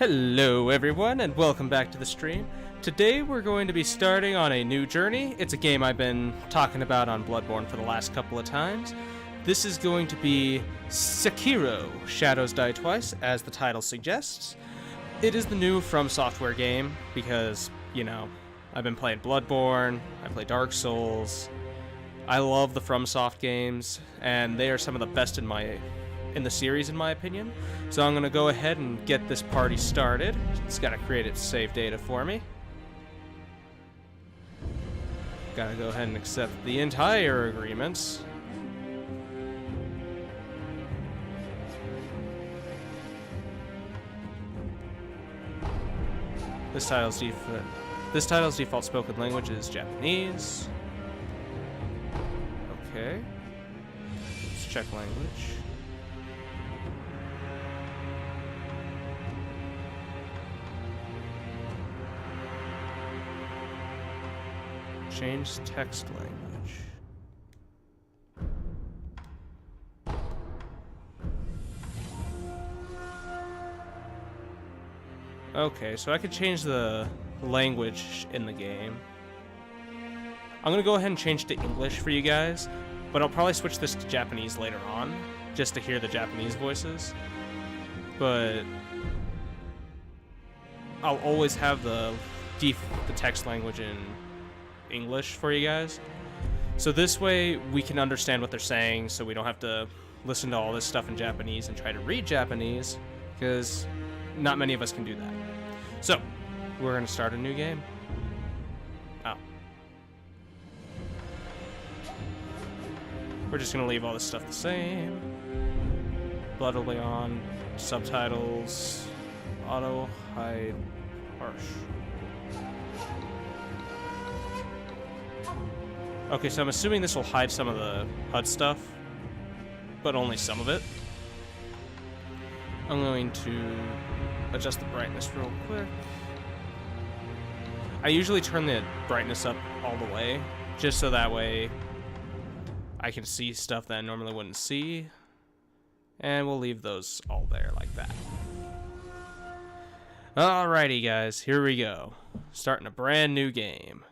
Hello everyone and welcome back to the stream. Today we're going to be starting on a new journey. It's a game I've been talking about on Bloodborne for the last couple of times. This is going to be Sekiro, Shadows Die Twice, as the title suggests. It is the new From Software game because, you know, I've been playing Bloodborne, I play Dark Souls. I love the FromSoft games, and they are some of the best in the series, in my opinion. So I'm going to go ahead and get this party started. It's got to create its save data for me. Got to go ahead and accept the entire agreements. This title's default spoken language is Japanese. Okay. Let's check language. Change text language. Okay, so I could change the language in the game. I'm gonna go ahead and change to English for you guys, but I'll probably switch this to Japanese later on, just to hear the Japanese voices. But I'll always have the text language in English for you guys, so this way we can understand what they're saying, so we don't have to listen to all this stuff in Japanese and try to read Japanese, because not many of us can do that. So we're gonna start a new game. We're just gonna leave all this stuff the same. Blood will be on, subtitles, auto hide harsh. Okay, so I'm assuming this will hide some of the HUD stuff, but only some of it. I'm going to adjust the brightness real quick. I usually turn the brightness up all the way, just so that way I can see stuff that I normally wouldn't see. And we'll leave those all there like that. Alrighty guys, here we go. Starting a brand new game.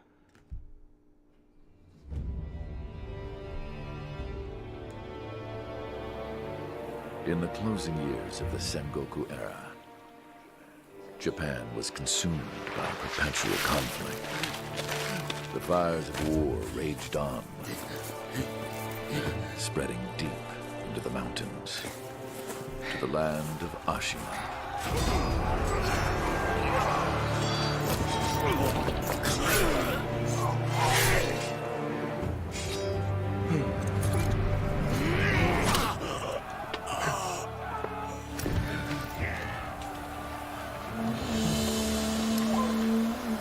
In the closing years of the Sengoku era, Japan was consumed by perpetual conflict. The fires of war raged on, spreading deep into the mountains, to the land of Ashina.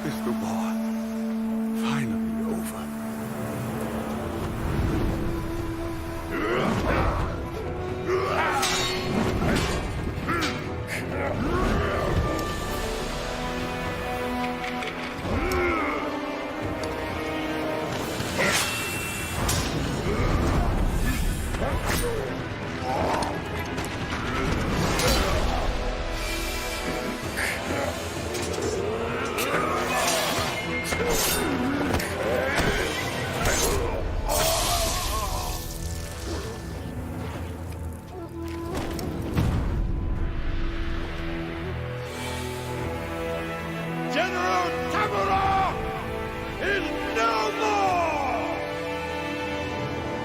Is the war finally over?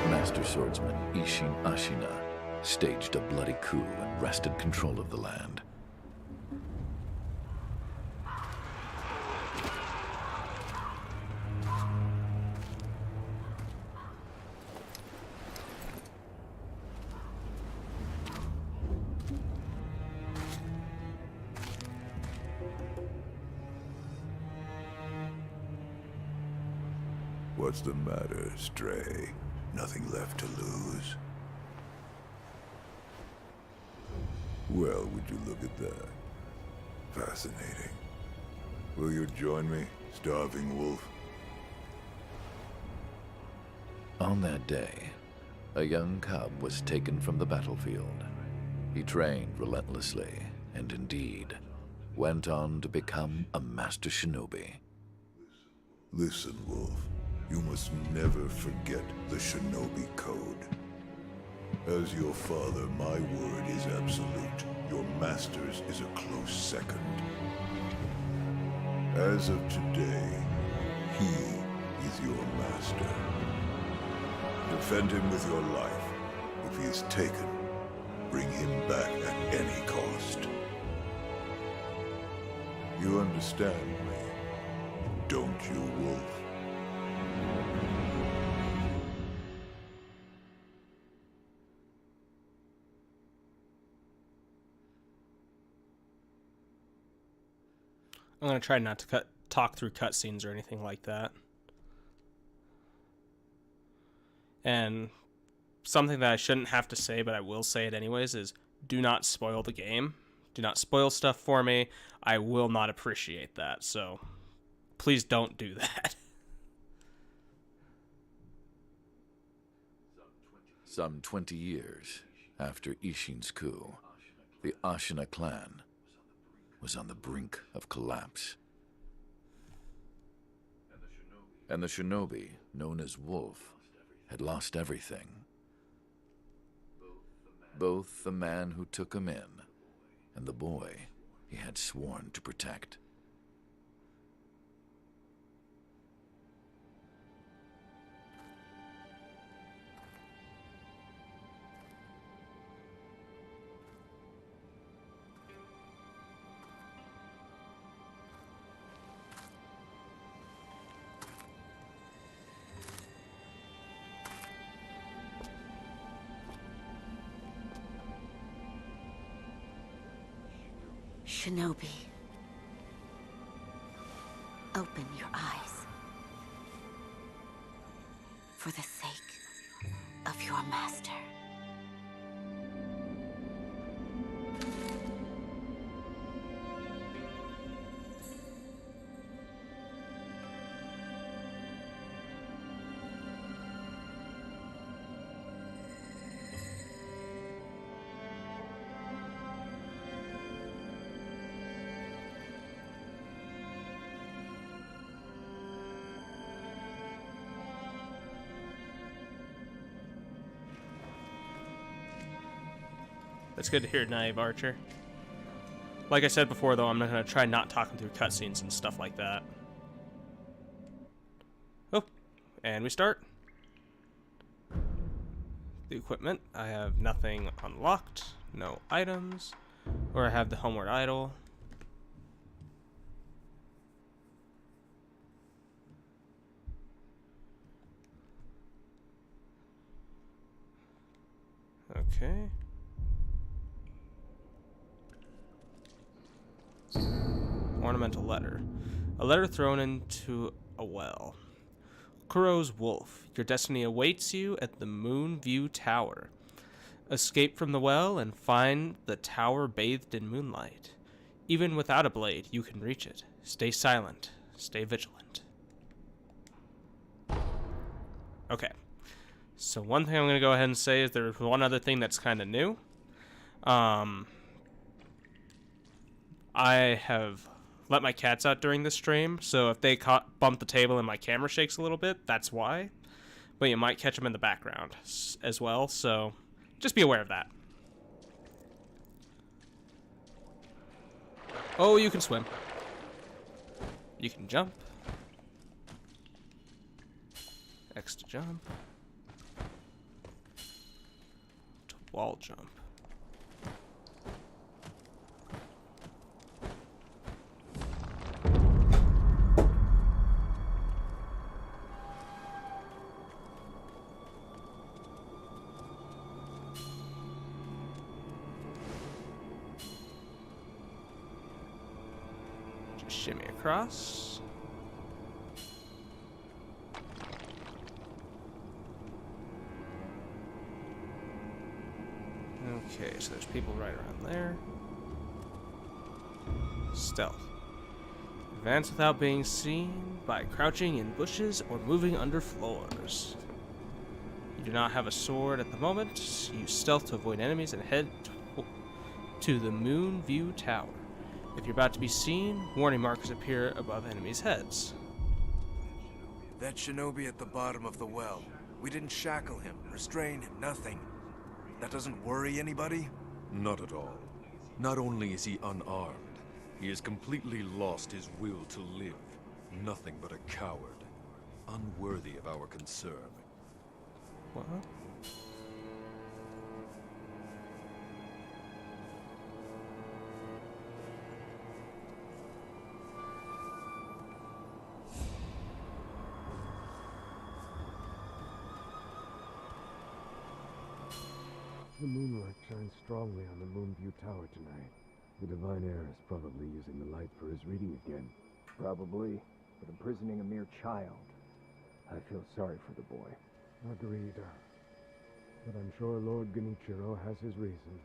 Master swordsman Ashina staged a bloody coup and wrested control of the land. What's the matter, Stray? Nothing left to lose? Well, would you look at that? Fascinating. Will you join me, starving wolf? On that day, a young cub was taken from the battlefield. He trained relentlessly, and indeed, went on to become a master shinobi. Listen, Wolf. You must never forget the shinobi code. As your father, my word is absolute. Your master's is a close second. As of today, he is your master. Defend him with your life. If he is taken, bring him back at any cost. You understand me, don't you, Wolf? I'm gonna try not to talk through cutscenes or anything like that. And something that I shouldn't have to say, but I will say it anyways, is do not spoil the game. Do not spoil stuff for me. I will not appreciate that, so please don't do that. Some 20 years after Ishin's coup, the Ashina clan was on the brink of collapse. And the shinobi, known as Wolf, had lost everything. Both the man who took him in and the boy he had sworn to protect. Shinobi, open your eyes. For the sake of your master. That's good to hear, Naive Archer. Like I said before, though, I'm not going to try not talking through cutscenes and stuff like that. Oh, and we start. The equipment. I have nothing unlocked, no items, or I have the homeward idol. Okay. Ornamental letter. A letter thrown into a well. Kuro's Wolf. Your destiny awaits you at the Moon View Tower. Escape from the well and find the tower bathed in moonlight. Even without a blade, you can reach it. Stay silent. Stay vigilant. Okay. So one thing I'm going to go ahead and say is there's one other thing that's kind of new. I have let my cats out during this stream, so if they bump the table and my camera shakes a little bit, that's why. But you might catch them in the background as well, so just be aware of that. Oh, you can swim. You can jump. X to jump. To wall jump. Shimmy across. Okay, so there's people right around there. Stealth. Advance without being seen by crouching in bushes or moving under floors. You do not have a sword at the moment. Use stealth to avoid enemies and head to the Moon View Tower. If you're about to be seen, warning markers appear above enemies' heads. That shinobi at the bottom of the well. We didn't shackle him, restrain him, nothing. That doesn't worry anybody? Not at all. Not only is he unarmed, he has completely lost his will to live. Nothing but a coward. Unworthy of our concern. What? The moonlight shines strongly on the Moonview Tower tonight. The Divine Heir is probably using the light for his reading again. Probably, but imprisoning a mere child. I feel sorry for the boy. Agreed. But I'm sure Lord Genichiro has his reasons.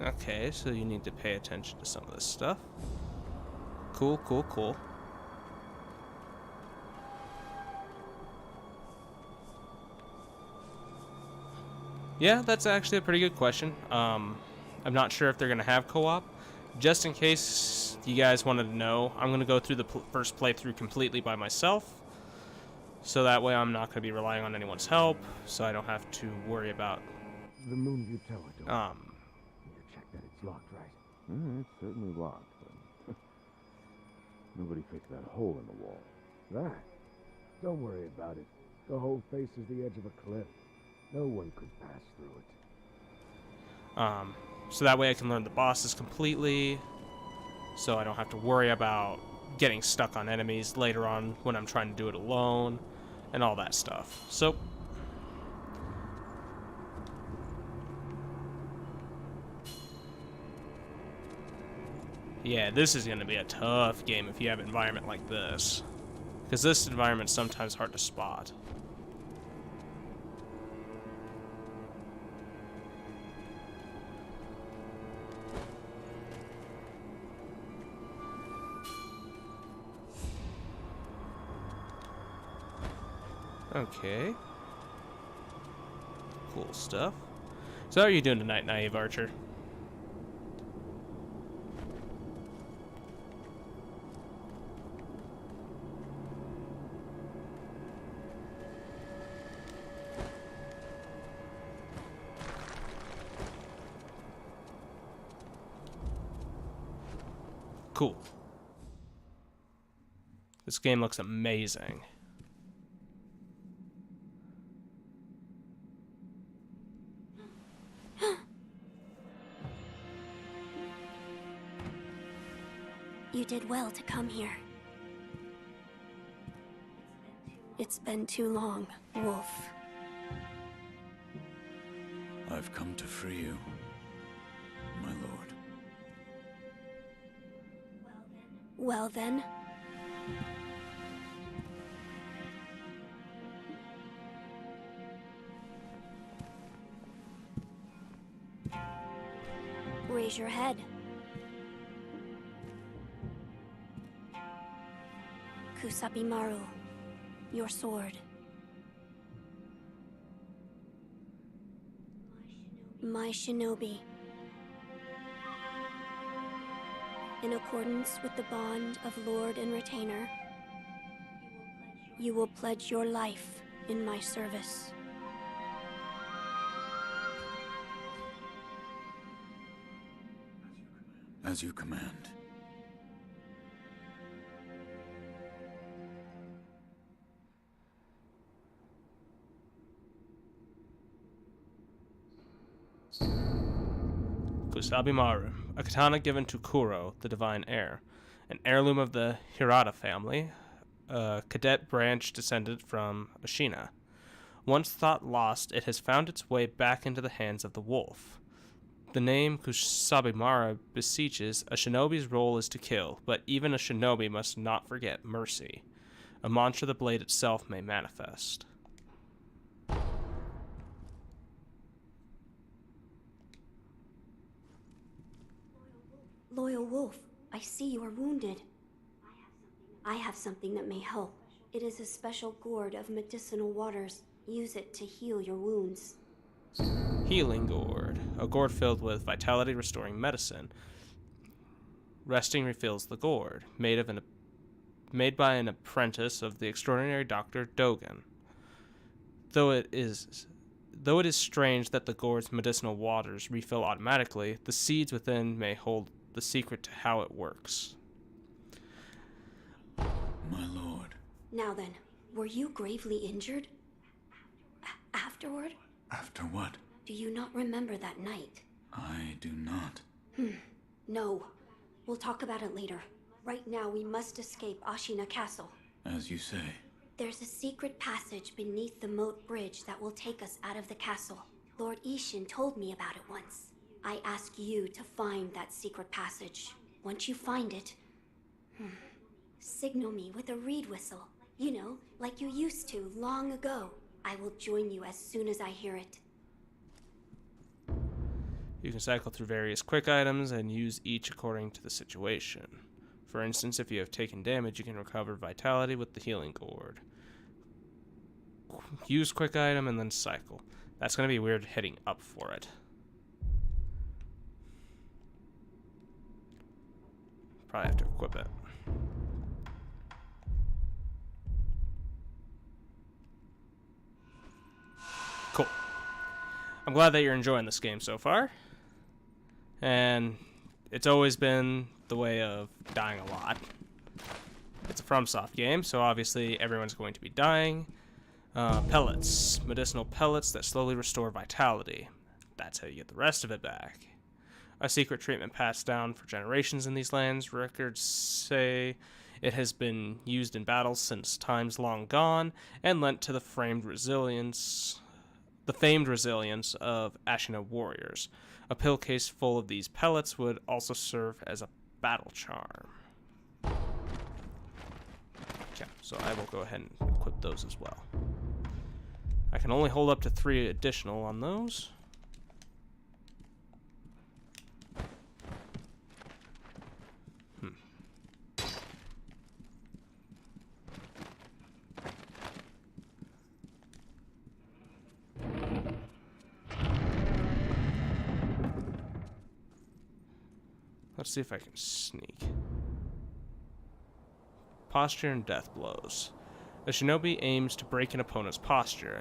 Okay, so you need to pay attention to some of this stuff. Cool, cool, cool. Yeah, that's actually a pretty good question. I'm not sure if they're going to have co-op. Just in case you guys wanted to know, I'm going to go through the first playthrough completely by myself. So that way I'm not going to be relying on anyone's help, so I don't have to worry about... The Moonview Tower door. You check that it's locked, right? It's certainly locked, but... Nobody fixed that hole in the wall. That? Don't worry about it. The hole faces the edge of a cliff. No one could pass through it. So that way I can learn the bosses completely, so I don't have to worry about getting stuck on enemies later on when I'm trying to do it alone, and all that stuff. So, yeah, this is going to be a tough game if you have an environment like this, because this environment's sometimes hard to spot. Okay. Cool stuff. So how are you doing tonight, Naive Archer? Cool. This game looks amazing. You did well to come here. It's been too long, Wolf. I've come to free you, my lord. Well then. Raise your head. Kusabimaru, your sword. My shinobi. In accordance with the bond of Lord and Retainer, you will pledge your life in my service. As you command. Kusabimaru, a katana given to Kuro, the Divine Heir, an heirloom of the Hirata family, a cadet branch descended from Ashina. Once thought lost, it has found its way back into the hands of the wolf. The name Kusabimaru beseeches, a shinobi's role is to kill, but even a shinobi must not forget mercy, a mantra the blade itself may manifest. Loyal Wolf, I see you are wounded. I have something that may help. It is a special gourd of medicinal waters. Use it to heal your wounds. Healing gourd. A gourd filled with vitality restoring medicine. Resting refills the gourd, made by an apprentice of the extraordinary Dr. Dogen. Though it is strange that the gourd's medicinal waters refill automatically, the seeds within may hold the secret to how it works. My lord. Now then, were you gravely injured? Afterward? After what? Do you not remember that night? I do not. No. We'll talk about it later. Right now, we must escape Ashina Castle. As you say. There's a secret passage beneath the moat bridge that will take us out of the castle. Lord Ishin told me about it once. I ask you to find that secret passage. Once you find it, signal me with a reed whistle. You know, like you used to long ago. I will join you as soon as I hear it. You can cycle through various quick items and use each according to the situation. For instance, if you have taken damage, you can recover vitality with the healing gourd. Use quick item and then cycle. That's going to be weird heading up for it. Probably have to equip it. Cool. I'm glad that you're enjoying this game so far. And it's always been the way of dying a lot. It's a FromSoft game, so obviously everyone's going to be dying. Pellets. Medicinal pellets that slowly restore vitality. That's how you get the rest of it back. A secret treatment passed down for generations in these lands. Records say it has been used in battles since times long gone and lent to the famed resilience of Ashina warriors. A pill case full of these pellets would also serve as a battle charm. Okay, so I will go ahead and equip those as well. I can only hold up to 3 additional on those. Let's see if I can sneak. Posture and death blows. A shinobi aims to break an opponent's posture.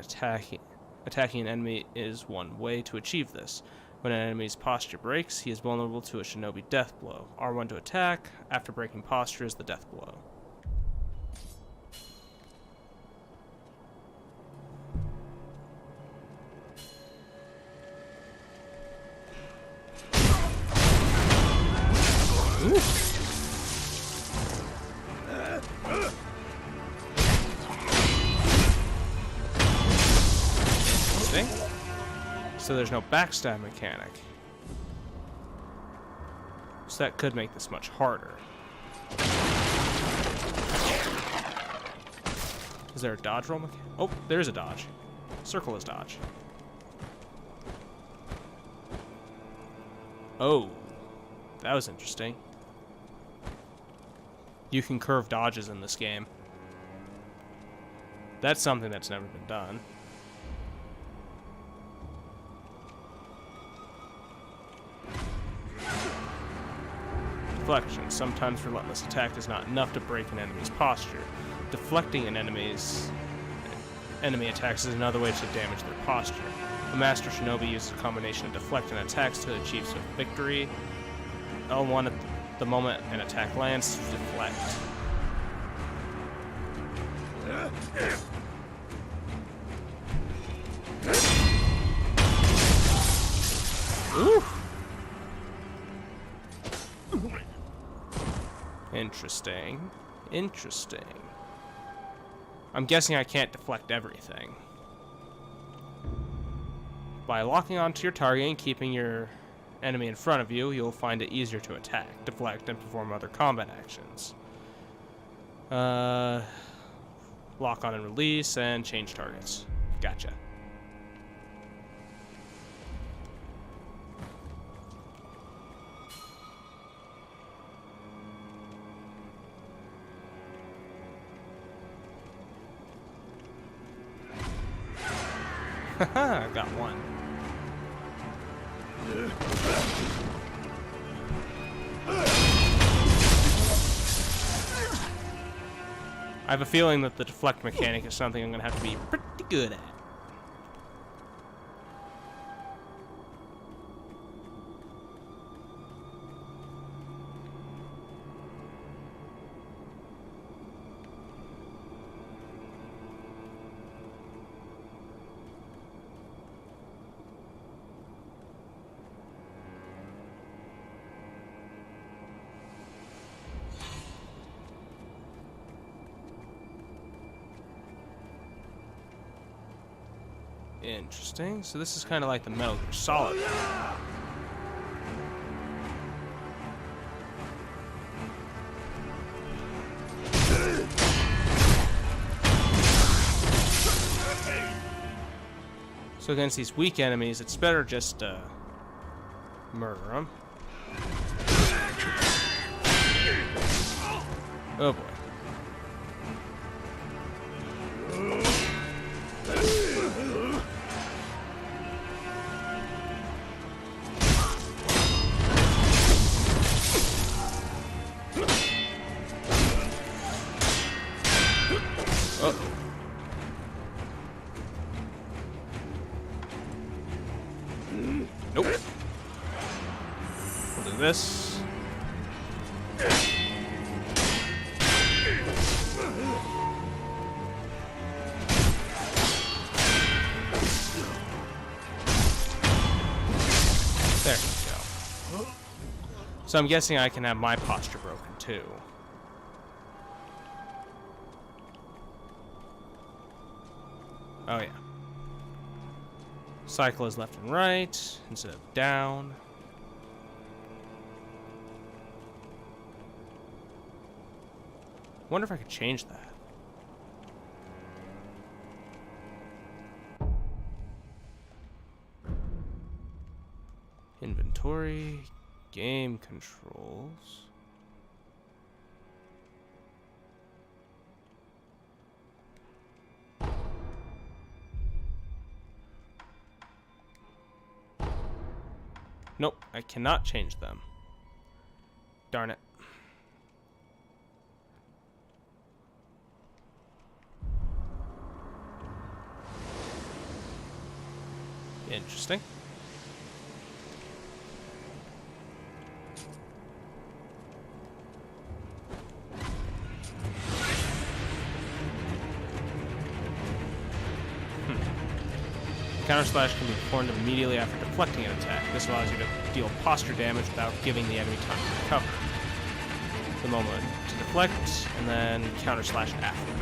Attacking an enemy is one way to achieve this. When an enemy's posture breaks, he is vulnerable to a shinobi death blow. R1 to attack. After breaking posture is the death blow. So there's no backstab mechanic. So that could make this much harder. Is there a dodge roll mechanic? Oh, there's a dodge. Circle is dodge. Oh, that was interesting. You can curve dodges in this game. That's something that's never been done. Deflection. Sometimes relentless attack is not enough to break an enemy's posture. Deflecting an enemy attacks is another way to damage their posture. A master shinobi uses a combination of deflect and attacks to achieve swift victory. L1 at the moment an attack lands to deflect. Ooh. Interesting. Interesting. I'm guessing I can't deflect everything. By locking onto your target and keeping your enemy in front of you, you'll find it easier to attack, deflect, and perform other combat actions. Lock on and release, and change targets. Gotcha. Haha, got one. I have a feeling that the deflect mechanic is something I'm going to have to be pretty good at. Interesting. So this is kind of like the Metal Gear Solid. So against these weak enemies, it's better just murder them. Oh boy. Nope. We'll do this. There we go. So I'm guessing I can have my posture broken too. Oh yeah. Cycle is left and right instead of down. Wonder if I could change that. Inventory, game controls. Nope, I cannot change them. Darn it. Interesting. Counter slash can be performed immediately after deflecting an attack. This allows you to deal posture damage without giving the enemy time to recover. The moment to deflect, and then counter slash after.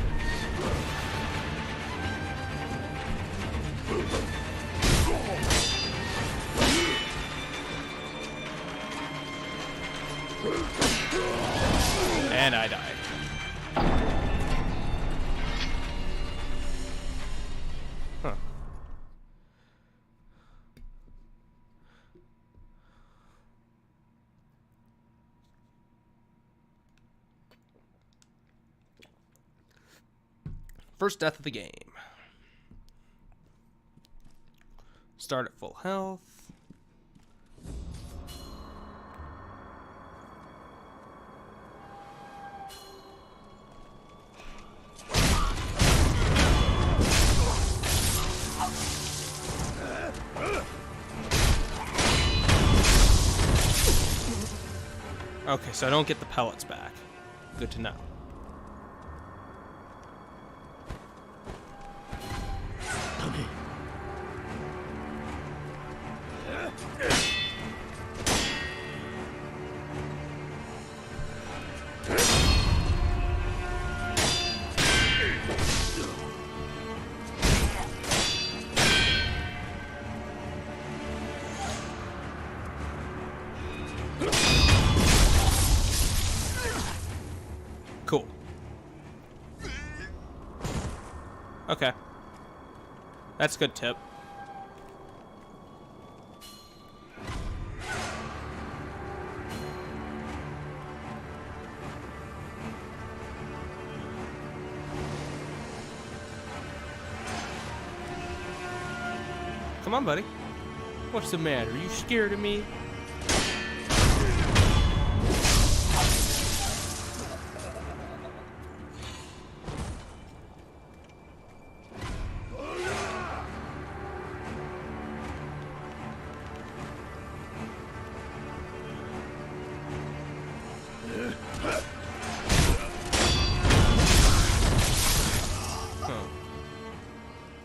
And I died. Huh. First death of the game. Start at full health. Okay, so I don't get the pellets back. Good to know. Cool. Okay. That's a good tip. Come on, buddy. Come What's the matter? Are you scared of me?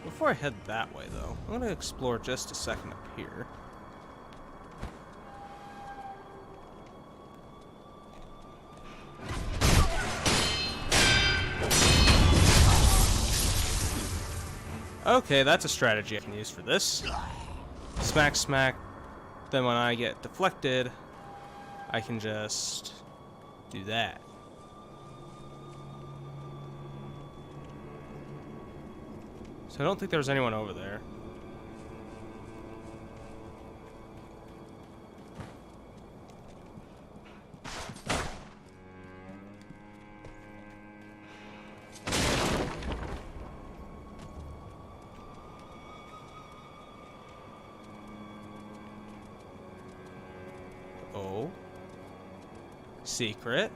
Before I head that way, though, I'm going to explore just a second up here. Okay, that's a strategy I can use for this. Smack, smack. Then when I get deflected, I can just do that. So I don't think there was anyone over there. Oh. Secret.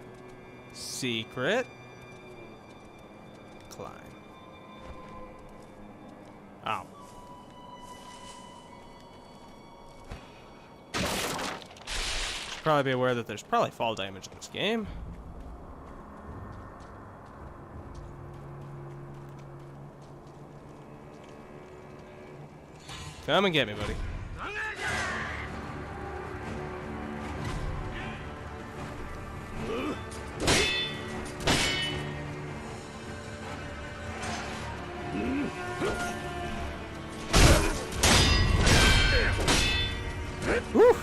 Secret. Climb. Ow. Should probably be aware that there's probably fall damage in this game. Come and get me, buddy. Woo!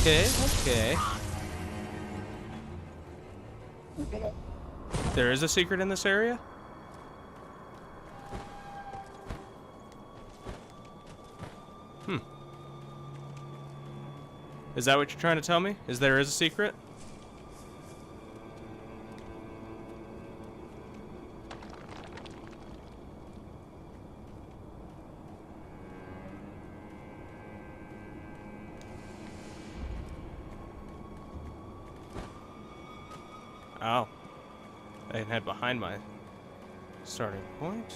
Okay, okay. There is a secret in this area? Is that what you're trying to tell me? Is there is a secret? Oh. I can head behind my starting point.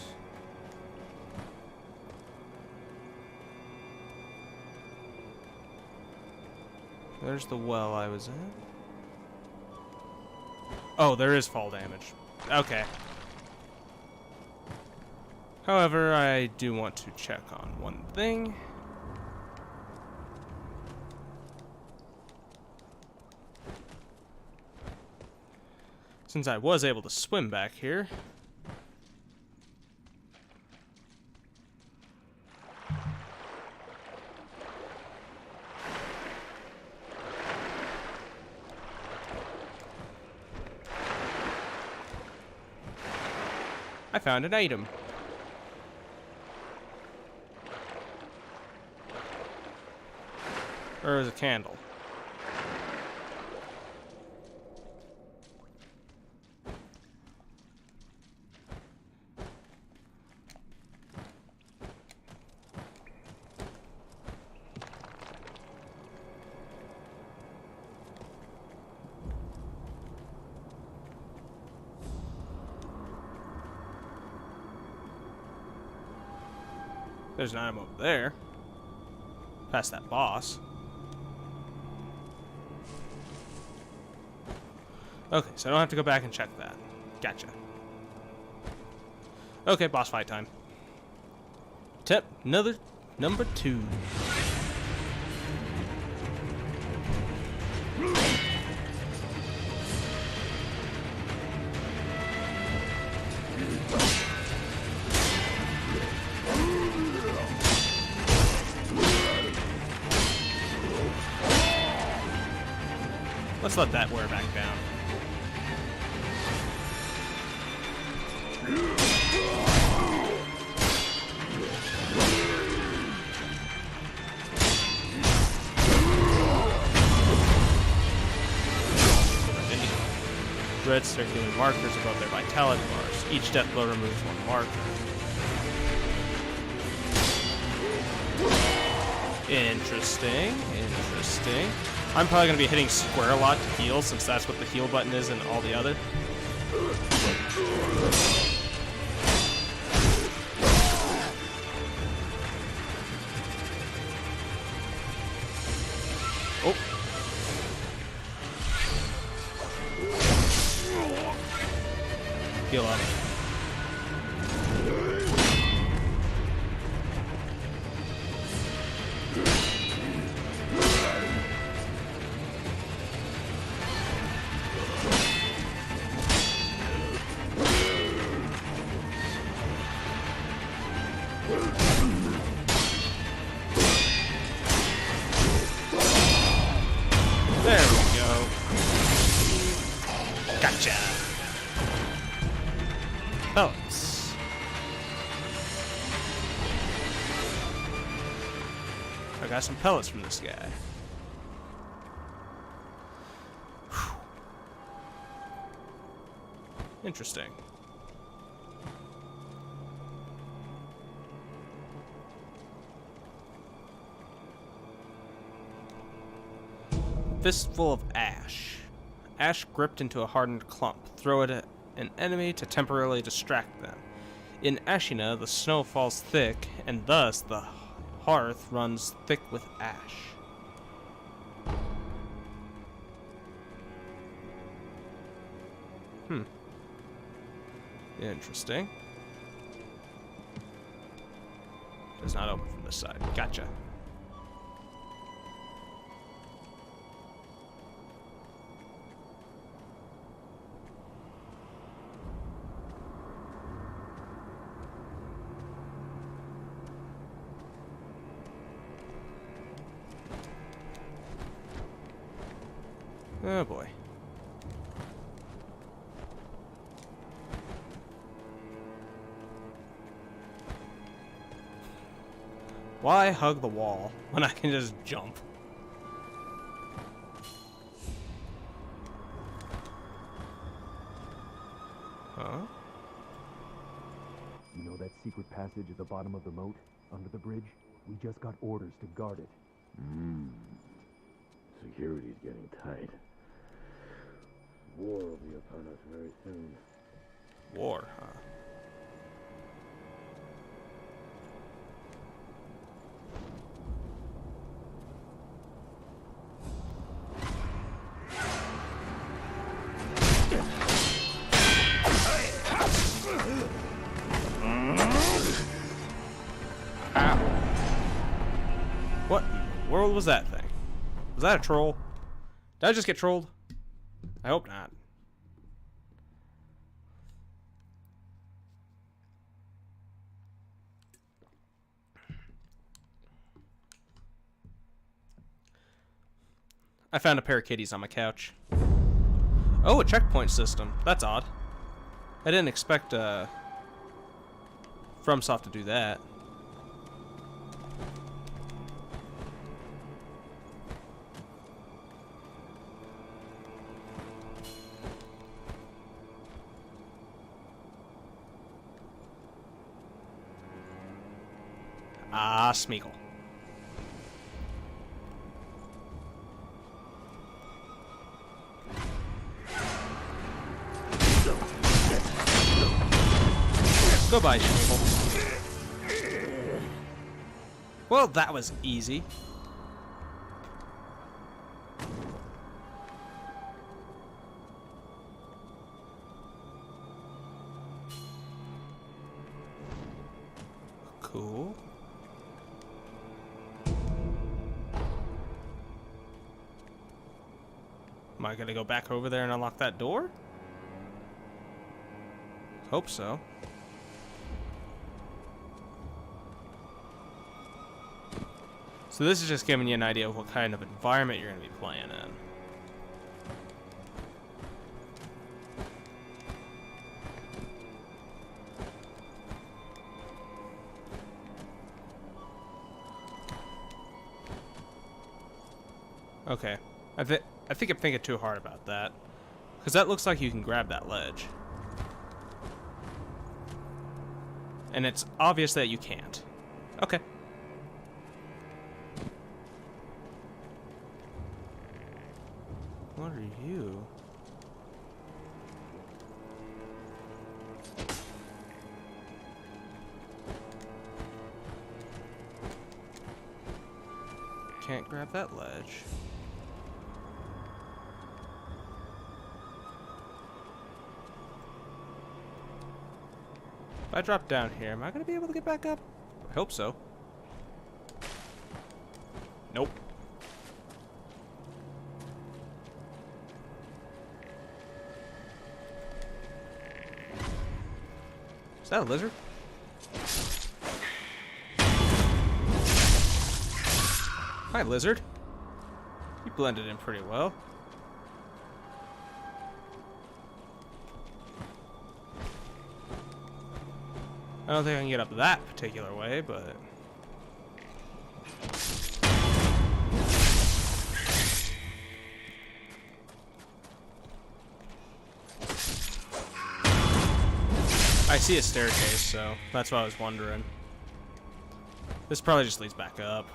There's the well I was in. Oh, there is fall damage. Okay. However, I do want to check on one thing. Since I was able to swim back here. I found an item. Or is it a candle? There's an item over there. Past that boss. Okay, so I don't have to go back and check that. Gotcha. Okay, boss fight time. Number 2. Let's let that wear back down. Red circular markers above their vitality bars. Each death blow removes one marker. Interesting, interesting. I'm probably going to be hitting square a lot to heal, since that's what the heal button is in all the other. Oh. Heal up. There we go. Gotcha. Pellets. I got some pellets from this guy. Whew. Interesting. Fistful of ash. Ash gripped into a hardened clump. Throw it at an enemy to temporarily distract them. In Ashina, the snow falls thick, and thus the hearth runs thick with ash. Interesting. It's not open from this side. Gotcha. Oh boy. Why hug the wall when I can just jump? Huh? You know that secret passage at the bottom of the moat, under the bridge? We just got orders to guard it. Security's getting tight. War will be upon us very soon. War, huh? Ow. What in the world was that thing? Was that a troll? Did I just get trolled? I hope not. I found a pair of kitties on my couch. Oh, a checkpoint system. That's odd. I didn't expect FromSoft to do that. Ah, Smeagol. Goodbye, Smeagol. Well, that was easy. Cool. Am I gonna go back over there and unlock that door? Hope so. So this is just giving you an idea of what kind of environment you're gonna be playing in. Okay, I think I'm thinking too hard about that. Because that looks like you can grab that ledge. And it's obvious that you can't. Okay. What are you? Can't grab that ledge. If I drop down here, am I going to be able to get back up? I hope so. Nope. Is that a lizard? Hi, lizard. You blended in pretty well. I don't think I can get up that particular way, but... I see a staircase, so that's what I was wondering. This probably just leads back up.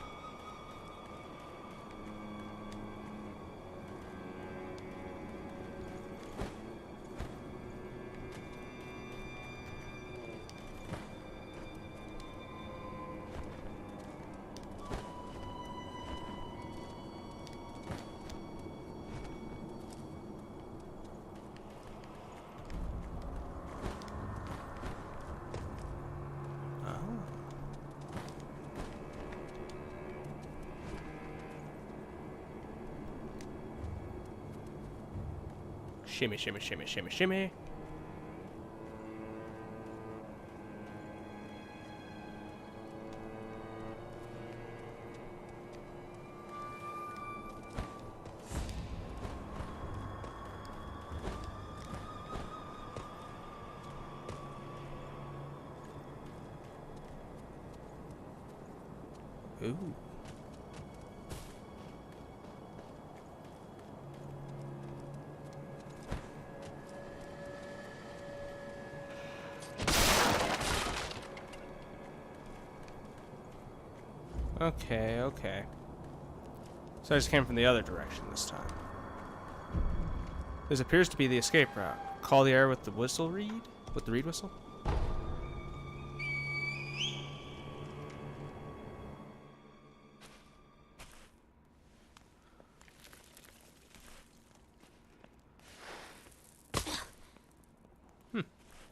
Shimmy, shimmy, shimmy, shimmy, shimmy. Ooh. Okay, okay. So I just came from the other direction this time. This appears to be the escape route. Call the air with the whistle reed? With the reed whistle?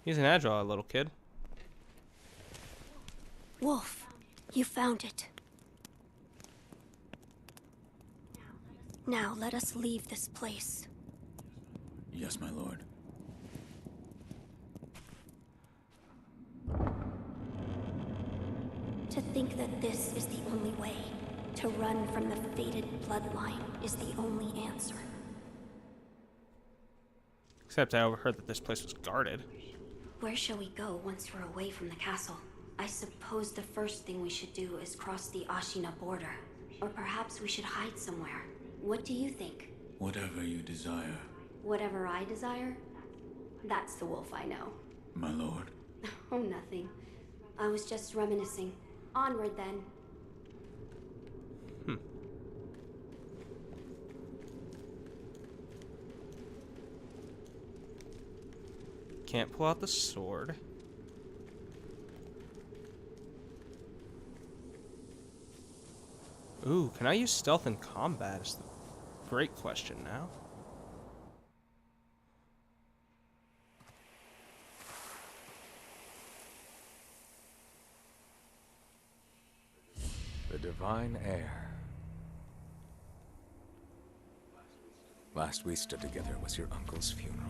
He's an agile little kid. Wolf, you found it. Now let us leave this place. Yes, my lord. To think that this is the only way, to run from the fated bloodline, is the only answer. Except I overheard that this place was guarded. Where shall we go once we're away from the castle? I suppose the first thing we should do is cross the Ashina border. Or perhaps we should hide somewhere. What do you think? Whatever you desire, Whatever I desire? That's the wolf I know. my lord. Oh, nothing. I was just reminiscing. Onward, then. Can't pull out the sword. Ooh, can I use stealth in combat? Is the great question now. The divine heir. Last we stood together was your uncle's funeral.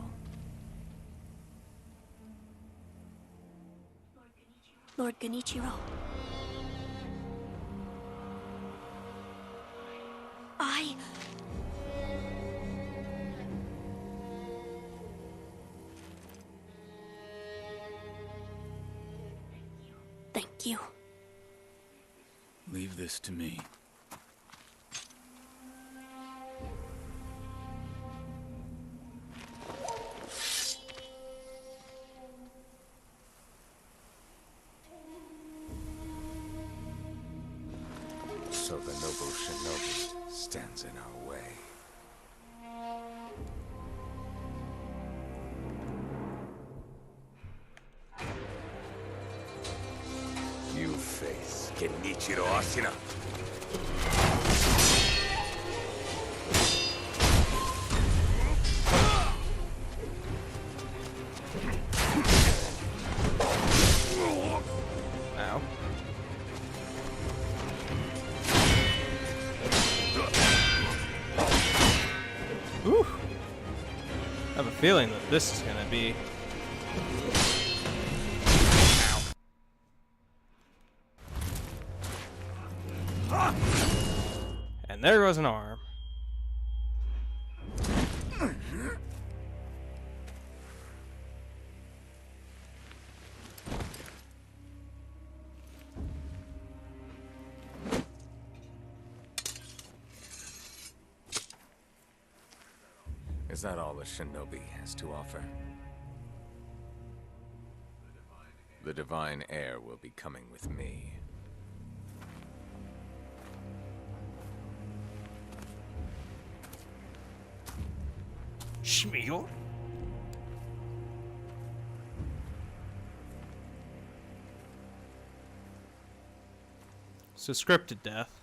Lord Gavin'AGoodTime. Thank you. Leave this to me. Kenichiro Ashina. Ow. Ooh. I have a feeling that this is gonna be. Ow. And there goes an arm. Is that all the shinobi has to offer? The divine heir will be coming with me. Schmiegel? So scripted death.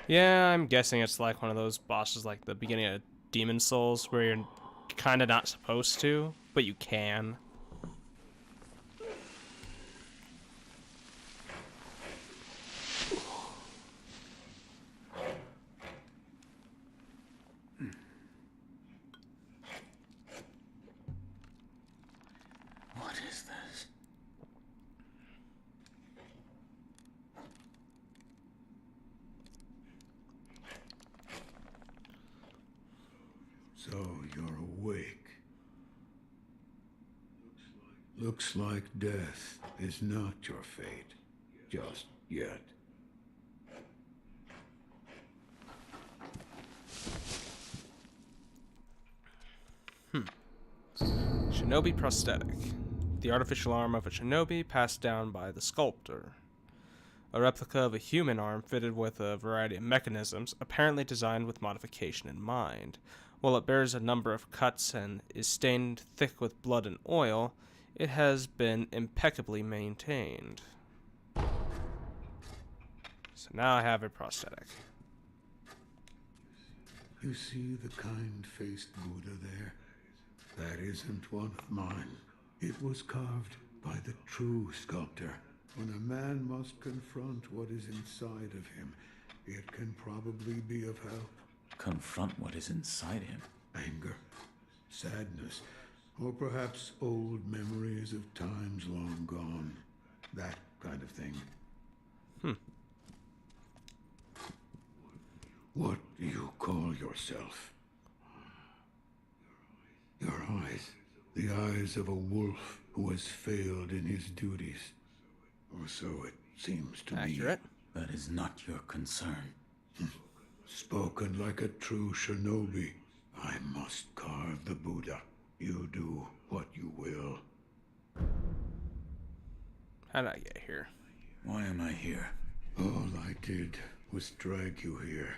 Yeah, I'm guessing it's like one of those bosses like the beginning of Demon Souls where you're kind of not supposed to, but you can. What is this? So you're awake. Looks like death is not your fate. Just yet. Shinobi prosthetic. The artificial arm of a shinobi passed down by the sculptor. A replica of a human arm fitted with a variety of mechanisms, apparently designed with modification in mind. While it bears a number of cuts and is stained thick with blood and oil, it has been impeccably maintained. So now I have a prosthetic. You see the kind-faced Buddha there? That isn't one of mine. It was carved by the true sculptor. When a man must confront what is inside of him, it can probably be of help. Confront what is inside him. Anger, sadness, or perhaps old memories of times long gone. That kind of thing. What do you call yourself? Your eyes. The eyes of a wolf who has failed in his duties. Or so it seems to me. Accurate. That is not your concern. Spoken like a true shinobi. I must carve the Buddha. You do what you will. How did I get here? Why am I here? All I did was drag you here.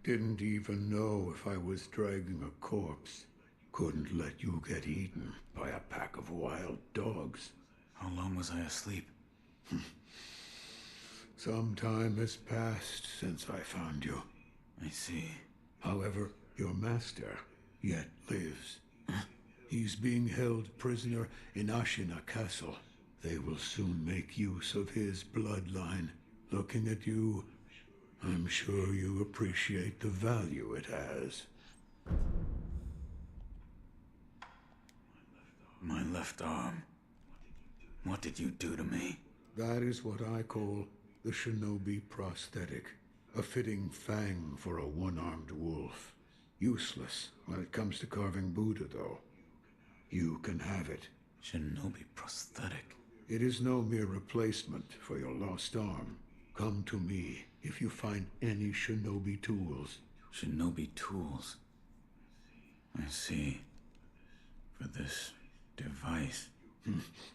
Didn't even know if I was dragging a corpse. Couldn't let you get eaten by a pack of wild dogs. How long was I asleep? Some time has passed since I found you. I see. However, your master yet lives. He's being held prisoner in Ashina Castle. They will soon make use of his bloodline. Looking at you, I'm sure you appreciate the value it has. My left arm. What did you do to me? That is what I call the shinobi prosthetic. A fitting fang for a one-armed wolf. Useless when it comes to carving Buddha, though. You can have it. Shinobi prosthetic. It is no mere replacement for your lost arm. Come to me if you find any shinobi tools. Shinobi tools. I see. For this device.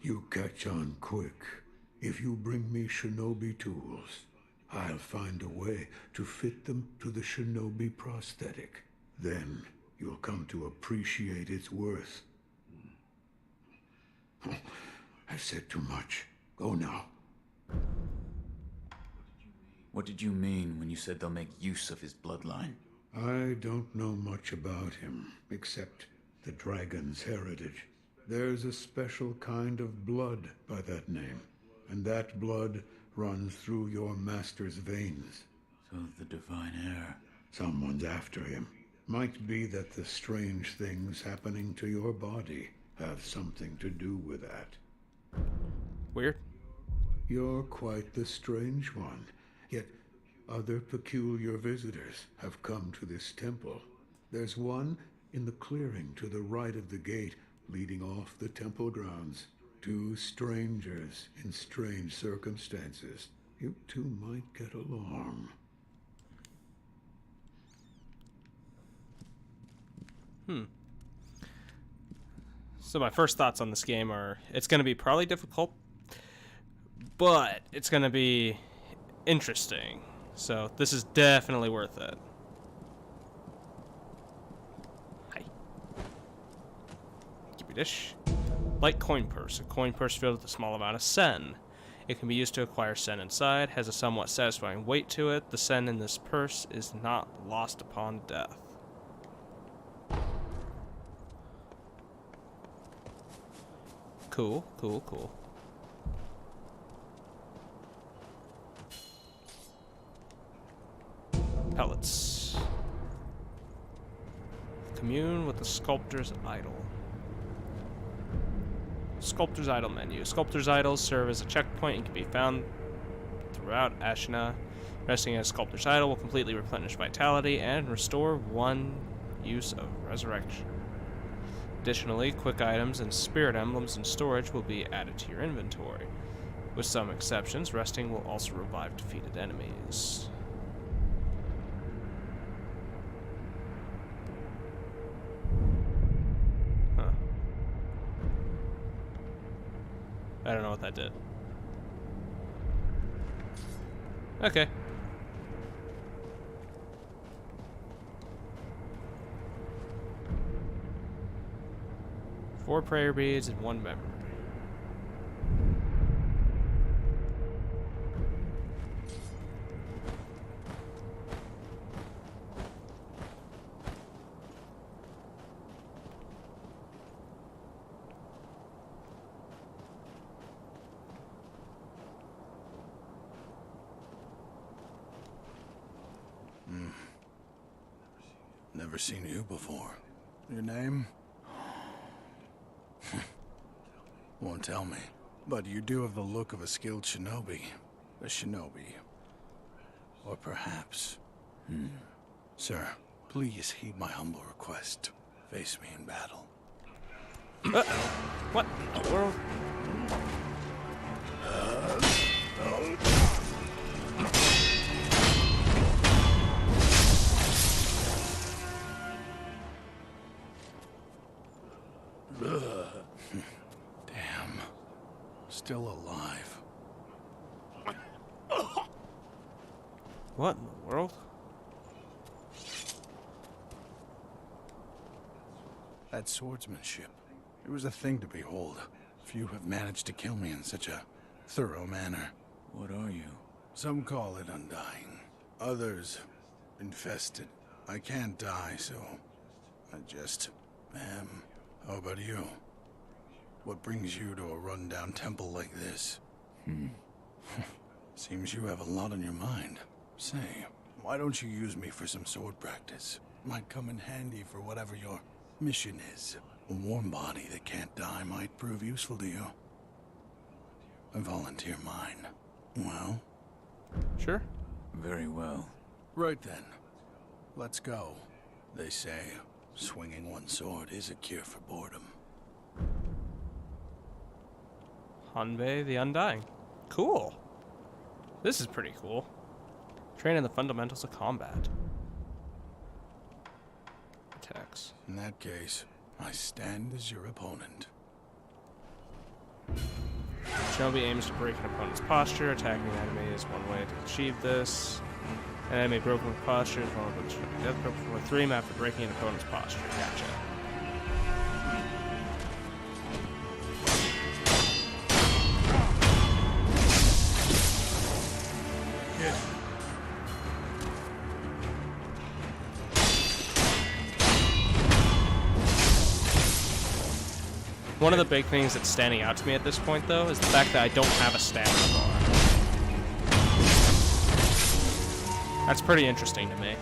You catch on quick. If you bring me shinobi tools, I'll find a way to fit them to the shinobi prosthetic. Then you'll come to appreciate its worth. I've said too much. Go now. What did you mean when you said they'll make use of his bloodline? I don't know much about him, except the dragon's heritage. There's a special kind of blood by that name, and that blood runs through your master's veins. So the divine heir. Someone's after him. Might be that the strange things happening to your body have something to do with that. Weird. You're quite the strange one, yet other peculiar visitors have come to this temple. There's one in the clearing to the right of the gate leading off the temple grounds. Two strangers in strange circumstances. You two might get along. So my first thoughts on this game are, it's going to be probably difficult, but it's going to be interesting. So this is definitely worth it. Hi. Give me dish. Light coin purse. A coin purse filled with a small amount of sen. It can be used to acquire sen inside. Has a somewhat satisfying weight to it. The sen in this purse is not lost upon death. Cool, cool, cool. Pellets. Commune with the Sculptor's Idol. Sculptor's Idol menu. Sculptor's Idols serve as a checkpoint and can be found throughout Ashina. Resting in a Sculptor's Idol will completely replenish vitality and restore 1 use of resurrection. Additionally, quick items and spirit emblems in storage will be added to your inventory. With some exceptions, resting will also revive defeated enemies. Huh. I don't know what that did. Okay. Four prayer beads and 1 memory. Never seen you before. Your name? Won't tell me. But you do have the look of a skilled shinobi. A shinobi. Or perhaps... Sir, please heed my humble request. Face me in battle. What in the world? Damn. Still alive. What in the world? That swordsmanship. It was a thing to behold. Few have managed to kill me in such a thorough manner. What are you? Some call it undying. Others, infested. I can't die, so I just am. How about you? What brings you to a rundown temple like this? Seems you have a lot on your mind. Say, why don't you use me for some sword practice? Might come in handy for whatever your mission is. A warm body that can't die might prove useful to you. I volunteer mine. Well? Sure. Very well. Right then. Let's go. They say swinging one sword is a cure for boredom. Hanbei the Undying. Cool. This is pretty cool. Train in the fundamentals of combat. Attacks. In that case, I stand as your opponent. Shinobi aims to break an opponent's posture. Attacking an enemy is one way to achieve this. An enemy broken with posture is one of the death grip for 3 after breaking an opponent's posture. Gotcha. One of the big things that's standing out to me at this point, though, is the fact that I don't have a stamina bar. That's pretty interesting to me.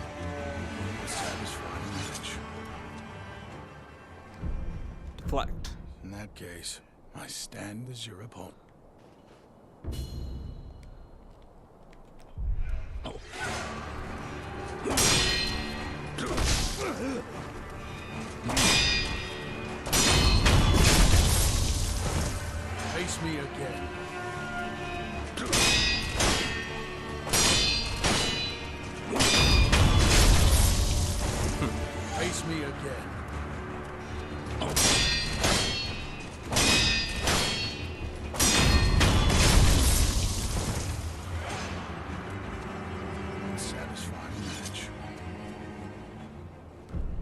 Deflect. In that case, I stand as your opponent. Face me again. Face me again. Satisfying match.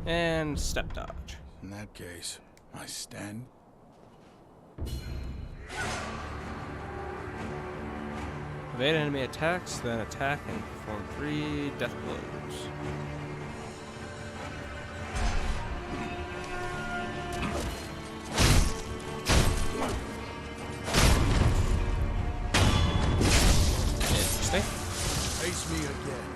And step dodge. In that case, I stand. Evade enemy attacks, then attack and perform 3 death blows. Interesting. Face me again.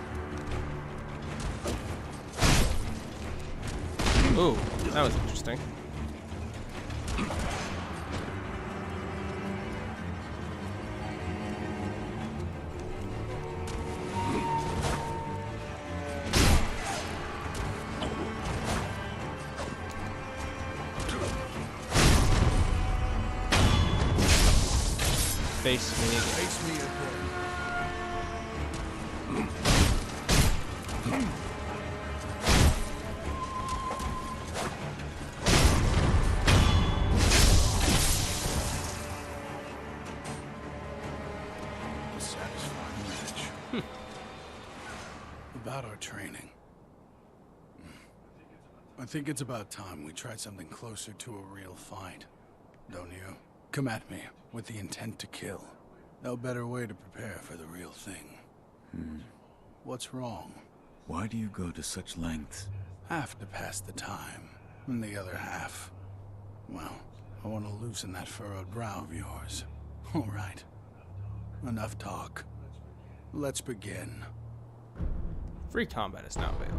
Ooh, that was interesting. Face me again. Face me again. Satisfying match. About our training. I think it's about time we tried something closer to a real fight. Don't you? Come at me with the intent to kill. No better way to prepare for the real thing. What's wrong? Why do you go to such lengths? Half to pass the time, and the other half, well, I want to loosen that furrowed brow of yours. All right. Enough talk. Let's begin. Free combat is now available.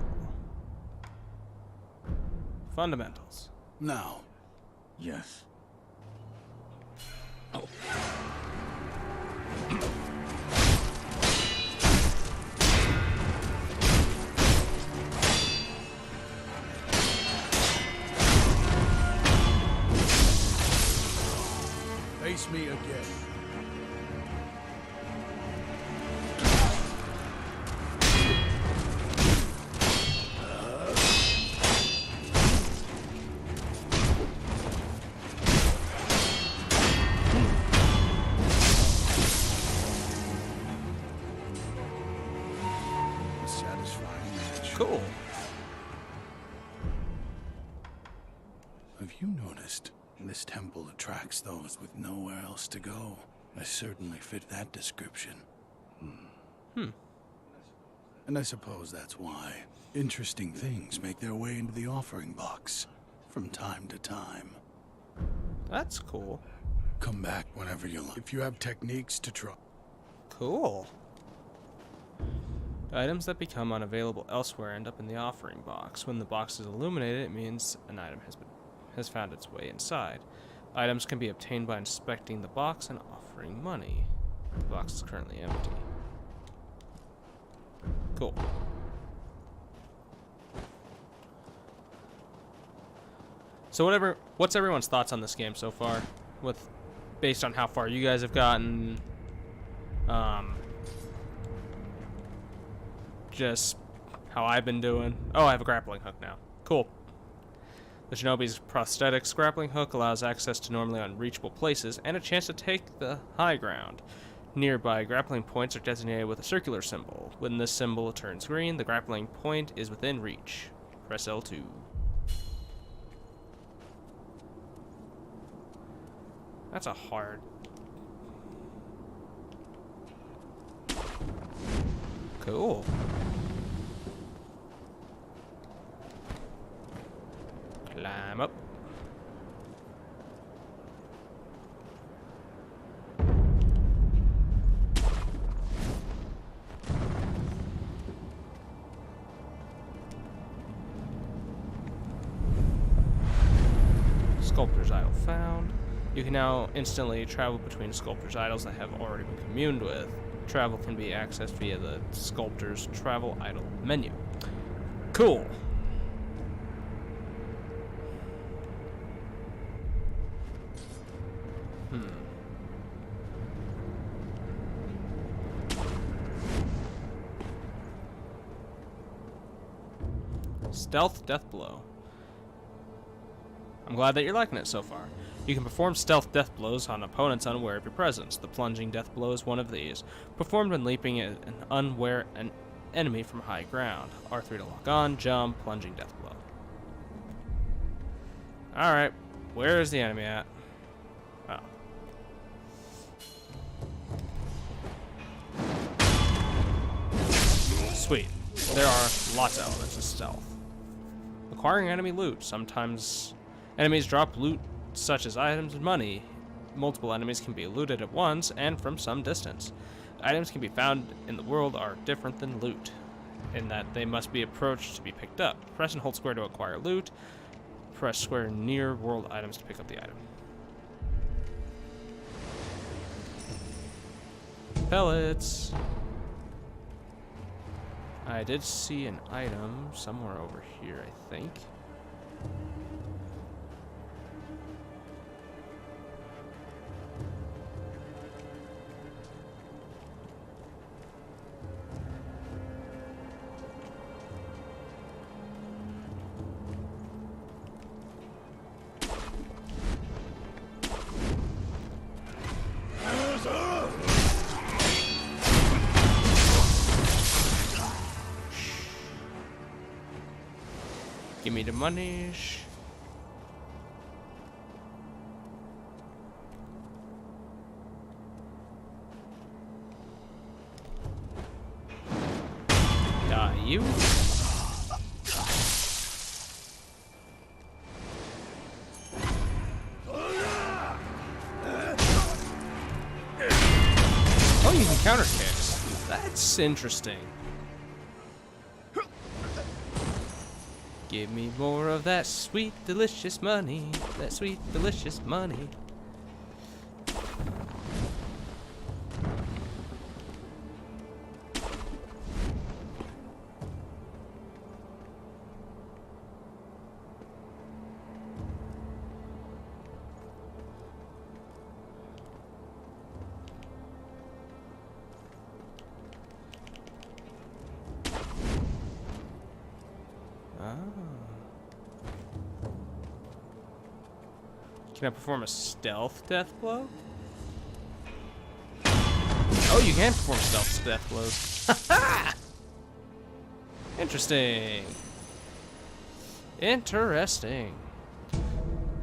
Fundamentals. Now. Yes. Face me again. Satisfying match. Cool. Have you noticed? This temple attracts those with nowhere else to go. I certainly fit that description. And I suppose that's why interesting things make their way into the offering box from time to time. That's cool. Come back whenever you like. If you have techniques to try. Cool. Items that become unavailable elsewhere end up in the offering box. When the box is illuminated, it means an item has found its way inside. Items can be obtained by inspecting the box and offering money. The box is currently empty. Cool. So what's everyone's thoughts on this game so far? With based on how far you guys have gotten. Just how I've been doing. Oh, I have a grappling hook now. Cool. The Shinobi's prosthetics grappling hook allows access to normally unreachable places and a chance to take the high ground. Nearby grappling points are designated with a circular symbol. When this symbol turns green, the grappling point is within reach. Press L2. That's a hard... Cool. Climb up. Sculptor's Idol found. You can now instantly travel between Sculptor's Idols that have already been communed with. Travel can be accessed via the Sculptor's Travel Idol menu. Cool. Stealth Death Blow. I'm glad that you're liking it so far. You can perform stealth death blows on opponents unaware of your presence. The plunging death blow is one of these, performed when leaping at an unaware enemy from high ground. R3 to lock on, jump, plunging death blow. Alright, where is the enemy at? Oh. Sweet. There are lots of elements of stealth. Acquiring enemy loot. Sometimes enemies drop loot such as items and money. Multiple enemies can be looted at once and from some distance. Items can be found in the world are different than loot, in that they must be approached to be picked up. Press and hold square to acquire loot. Press square near world items to pick up the item. Pellets. I did see an item somewhere over here, I think. Give me the money. Die, you. Oh, you can counter kicks. That's interesting. Give me more of that sweet, delicious money. That sweet, delicious money. Can I perform a stealth death blow? Oh, you can perform stealth death blows. Interesting. Interesting.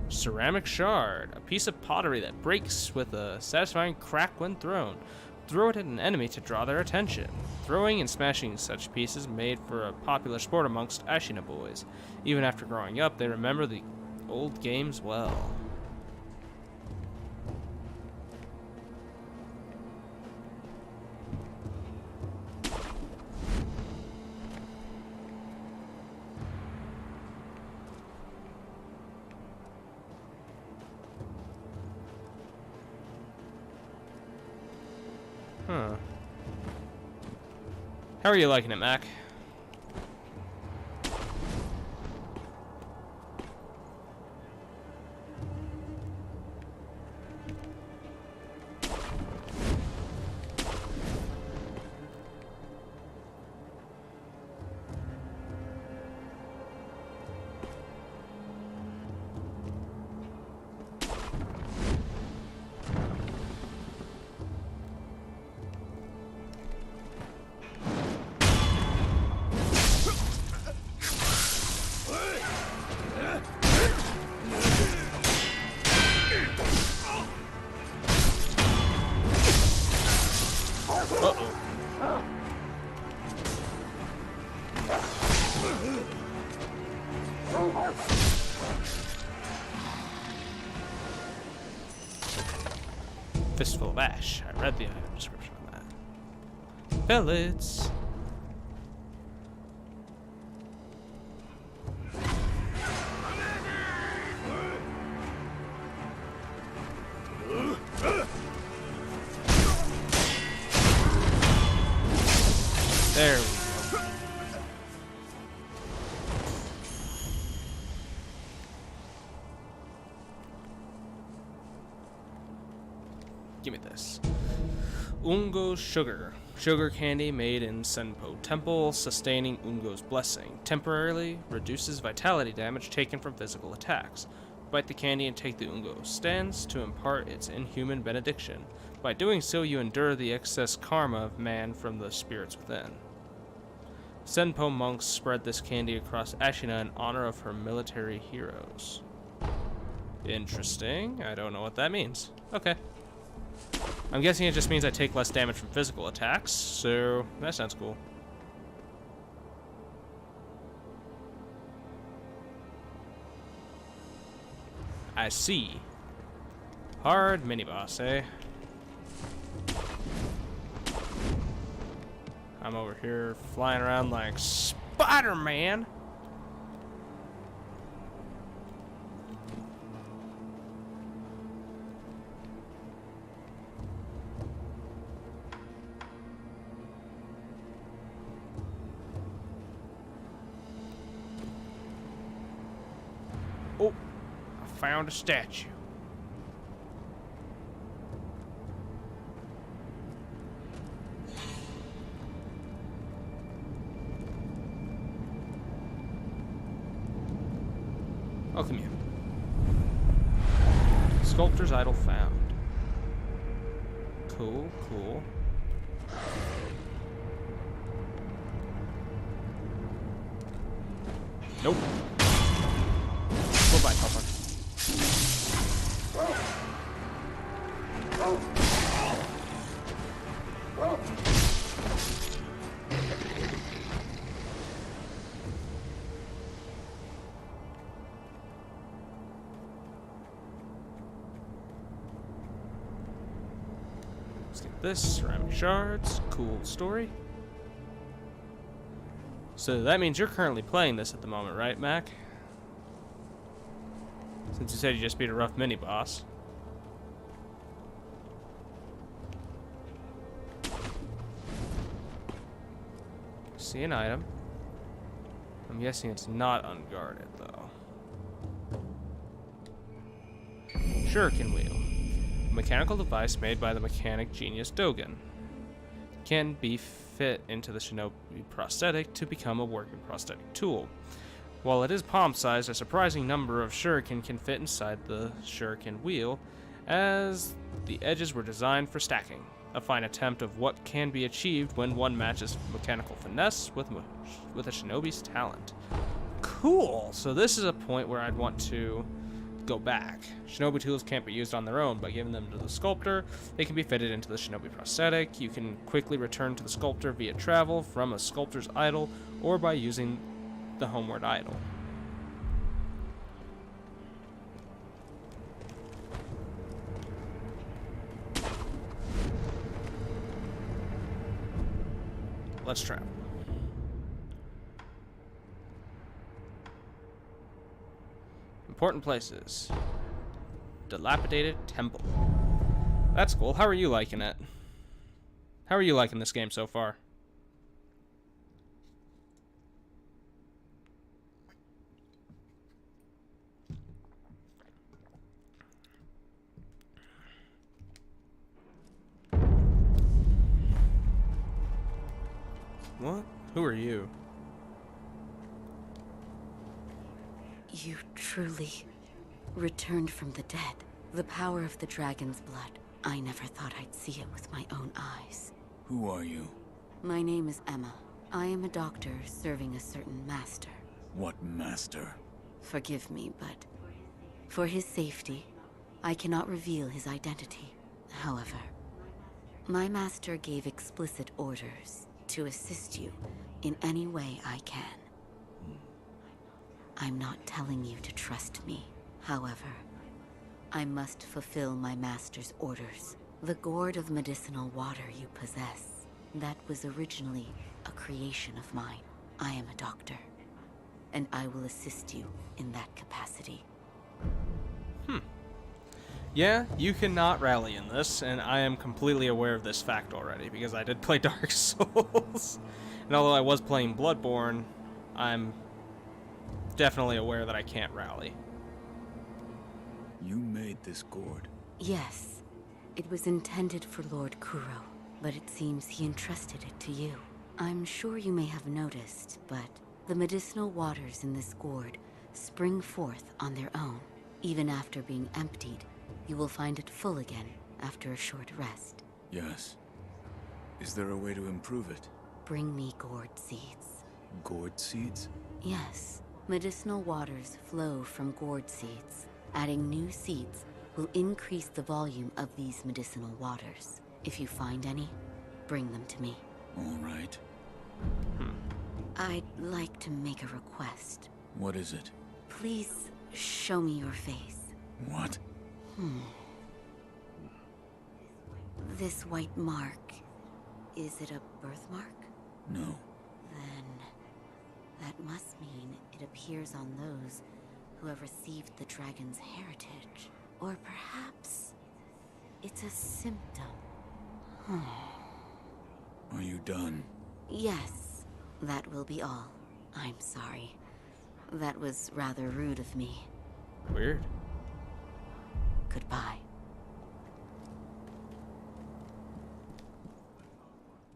Ceramic shard. A piece of pottery that breaks with a satisfying crack when thrown. Throw it at an enemy to draw their attention. Throwing and smashing such pieces made for a popular sport amongst Ashina boys. Even after growing up, they remember the old games well. Huh. How are you liking it, Mac? Fistful of Ash. I read the item description on that. Pellets. There we go. Give me this. Ungo sugar. Sugar candy made in Senpo Temple, sustaining Ungo's blessing. Temporarily reduces vitality damage taken from physical attacks. Bite the candy and take the Ungo stands to impart its inhuman benediction. By doing so, you endure the excess karma of man from the spirits within. Senpo monks spread this candy across Ashina in honor of her military heroes. Interesting. I don't know what that means. Okay. I'm guessing it just means I take less damage from physical attacks, so that sounds cool. I see. Hard mini-boss, eh? I'm over here flying around like Spider-Man. Oh, I found a statue. Oh, come here. Sculptor's idol found. Cool, cool. Nope. Goodbye, Papa. Let's get this. Ceramic shards. Cool story. So that means you're currently playing this at the moment, right, Mac? Since you said you just beat a rough mini-boss. See an item. I'm guessing it's not unguarded, though. Shuriken wheel. A mechanical device made by the mechanic genius Dogen. Can be fit into the shinobi prosthetic to become a working prosthetic tool. While it is palm-sized, a surprising number of shuriken can fit inside the shuriken wheel, as the edges were designed for stacking. A fine attempt of what can be achieved when one matches mechanical finesse with a shinobi's talent. Cool! So this is a point where I'd want to go back. Shinobi tools can't be used on their own. By giving them to the sculptor, they can be fitted into the shinobi prosthetic. You can quickly return to the sculptor via travel from a sculptor's idol or by using the homeward idol. Let's travel. Important places. Dilapidated temple. That's cool. How are you liking it? How are you liking this game so far? What? Who are you? You truly returned from the dead. The power of the dragon's blood. I never thought I'd see it with my own eyes. Who are you? My name is Emma. I am a doctor serving a certain master. What master? Forgive me, but for his safety, I cannot reveal his identity. However, my master gave explicit orders to assist you in any way I can. I'm not telling you to trust me. However, I must fulfill my master's orders. The gourd of medicinal water you possess, that was originally a creation of mine. I am a doctor, and I will assist you in that capacity. Yeah, you cannot rally in this, and I am completely aware of this fact already, because I did play Dark Souls. And although I was playing Bloodborne, I'm definitely aware that I can't rally. You made this gourd. Yes, it was intended for Lord Kuro, but it seems he entrusted it to you. I'm sure you may have noticed, but the medicinal waters in this gourd spring forth on their own. Even after being emptied, you will find it full again after a short rest. Yes. Is there a way to improve it? Bring me gourd seeds. Gourd seeds? Yes. Medicinal waters flow from gourd seeds. Adding new seeds will increase the volume of these medicinal waters. If you find any, bring them to me. All right. I'd like to make a request. What is it? Please show me your face. What? This white mark, is it a birthmark? No. Then that must mean it appears on those who have received the dragon's heritage. Or perhaps it's a symptom. Are you done? Yes, that will be all. I'm sorry. That was rather rude of me. Weird. Goodbye.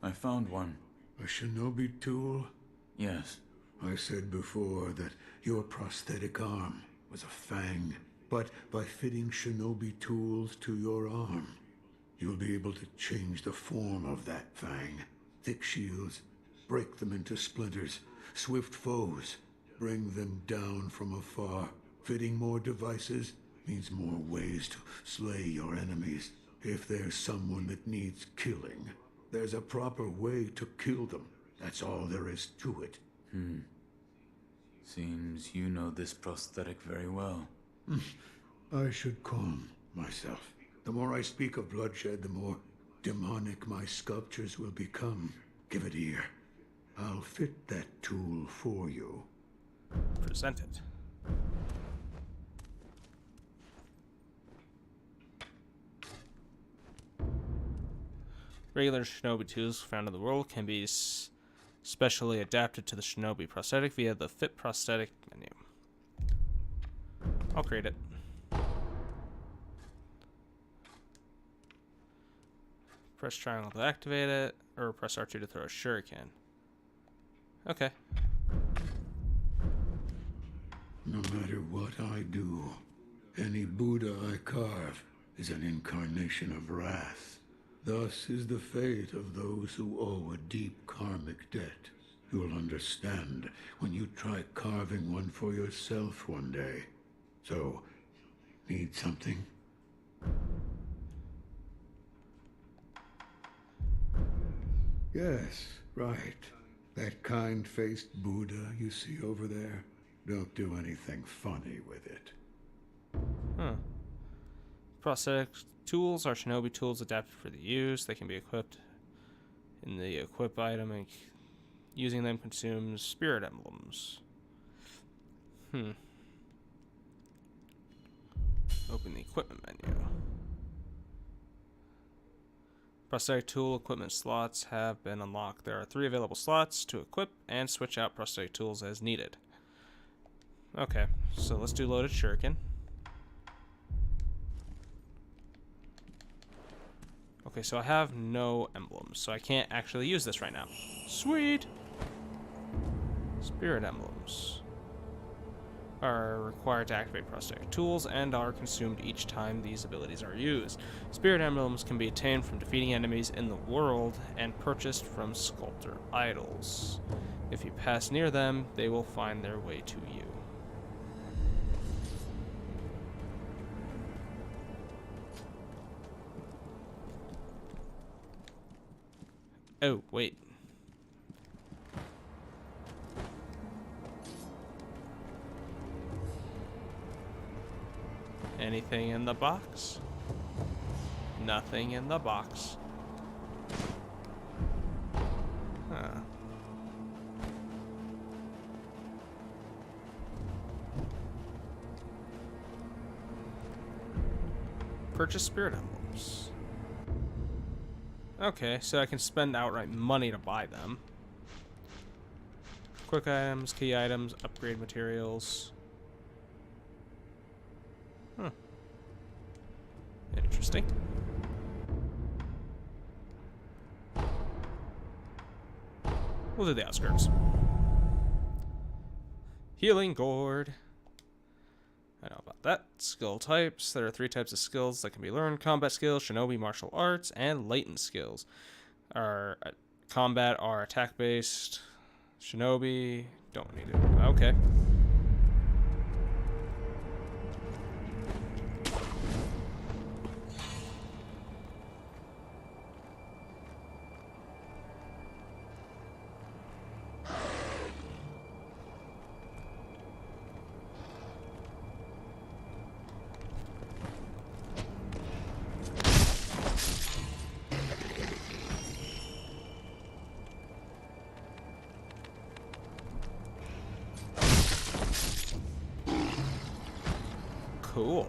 I found one. A shinobi tool? Yes. I said before that your prosthetic arm was a fang. But by fitting shinobi tools to your arm, you'll be able to change the form of that fang. Thick shields, break them into splinters. Swift foes, bring them down from afar. Fitting more devices means more ways to slay your enemies. If there's someone that needs killing, there's a proper way to kill them. That's all there is to it. Seems you know this prosthetic very well. I should calm myself. The more I speak of bloodshed, the more demonic my sculptures will become. Give it ear. I'll fit that tool for you. Present it. Regular shinobi tools found in the world can be specially adapted to the shinobi prosthetic via the Fit Prosthetic menu. I'll create it. Press triangle to activate it, or press R2 to throw a shuriken. Okay. No matter what I do, any Buddha I carve is an incarnation of wrath. Thus is the fate of those who owe a deep karmic debt. You'll understand when you try carving one for yourself one day. So, need something? Yes, right. That kind-faced Buddha you see over there. Don't do anything funny with it. Prosthetic tools are shinobi tools adapted for the use. They can be equipped in the equip item, and using them consumes spirit emblems. Open the equipment menu. Prosthetic tool equipment slots have been unlocked. There are 3 available slots to equip and switch out prosthetic tools as needed. Okay, so let's do loaded shuriken. Okay, so I have no emblems, so I can't actually use this right now. Sweet! Spirit emblems are required to activate prosthetic tools and are consumed each time these abilities are used. Spirit emblems can be attained from defeating enemies in the world and purchased from sculptor idols. If you pass near them, they will find their way to you. Oh, wait. Anything in the box? Nothing in the box. Huh. Purchase spirit emblems. Okay, so I can spend outright money to buy them. Quick items, key items, upgrade materials. Huh. Interesting. We'll do the outskirts. Healing gourd. I know about that. Skill types. There are 3 types of skills that can be learned. Combat skills, shinobi, martial arts, and latent skills. Our combat are attack-based. Shinobi, don't need it. Okay. Cool.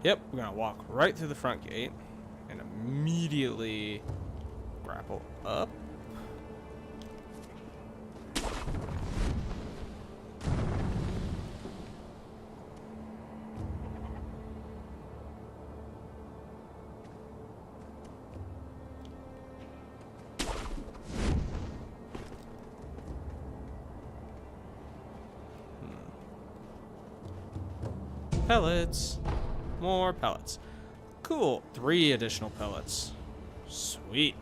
Yep, we're gonna walk right through the front gate and immediately grapple up. Pellets. More pellets. Cool. 3 additional pellets. Sweet.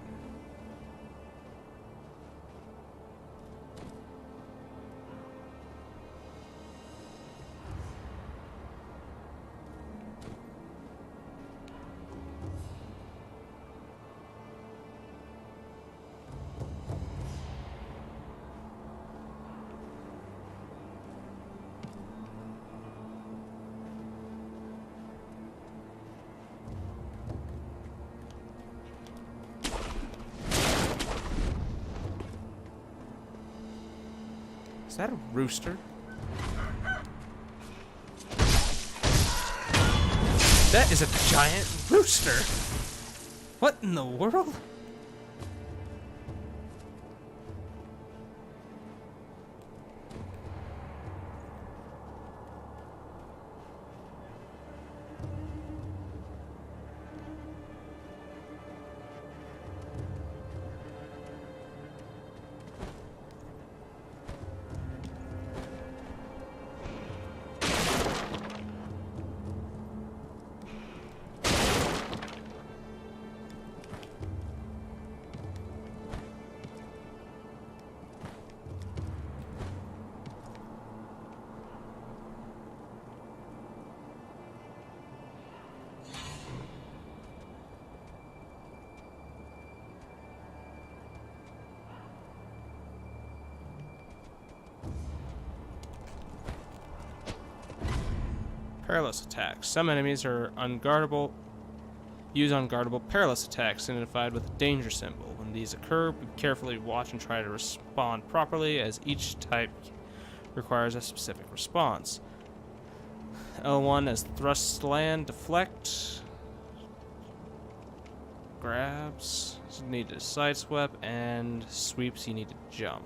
Is that a rooster? That is a giant rooster! What in the world? Perilous attacks. Some enemies are unguardable. Use unguardable perilous attacks identified with a danger symbol. When these occur, carefully watch and try to respond properly, as each type requires a specific response. L1 as thrust land, deflect. Grabs, you need to sidestep, and sweeps, you need to jump.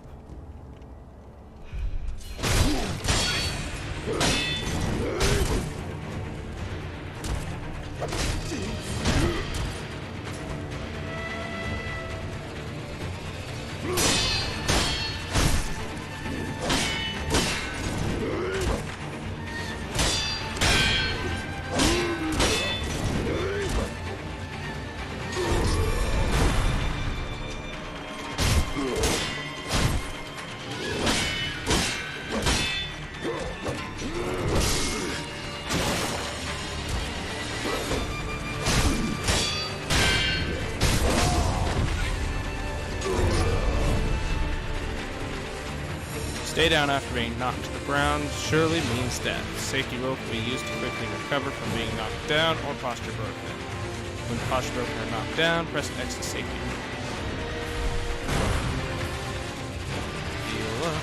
Stay down after being knocked to the ground surely means death. Sekiro can be used to quickly recover from being knocked down or posture broken. When posture broken or knocked down, press X to Sekiro. Heal up.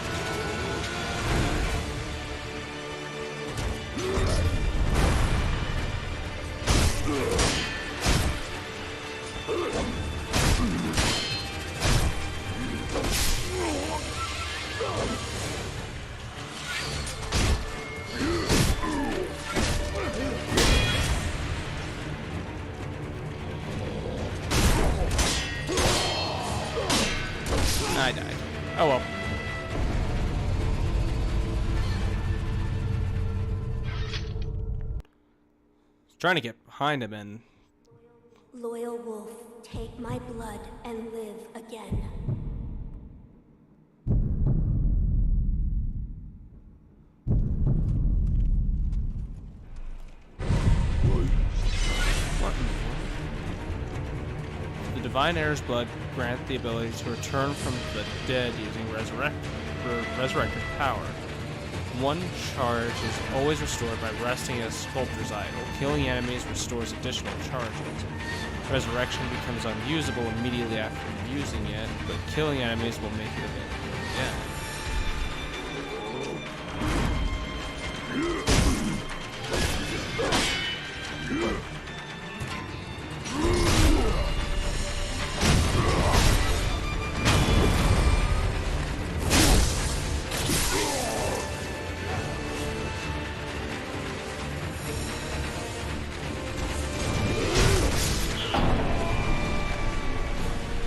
I died. Oh well. I was trying to get behind him and... Loyal wolf, take my blood and live again. What in the world? The divine heir's blood grant the ability to return from the dead using resurrected power. One charge is always restored by resting as Sculptor's Idol. Killing enemies restores additional charges. Resurrection becomes unusable immediately after using it, but killing enemies will make it available again.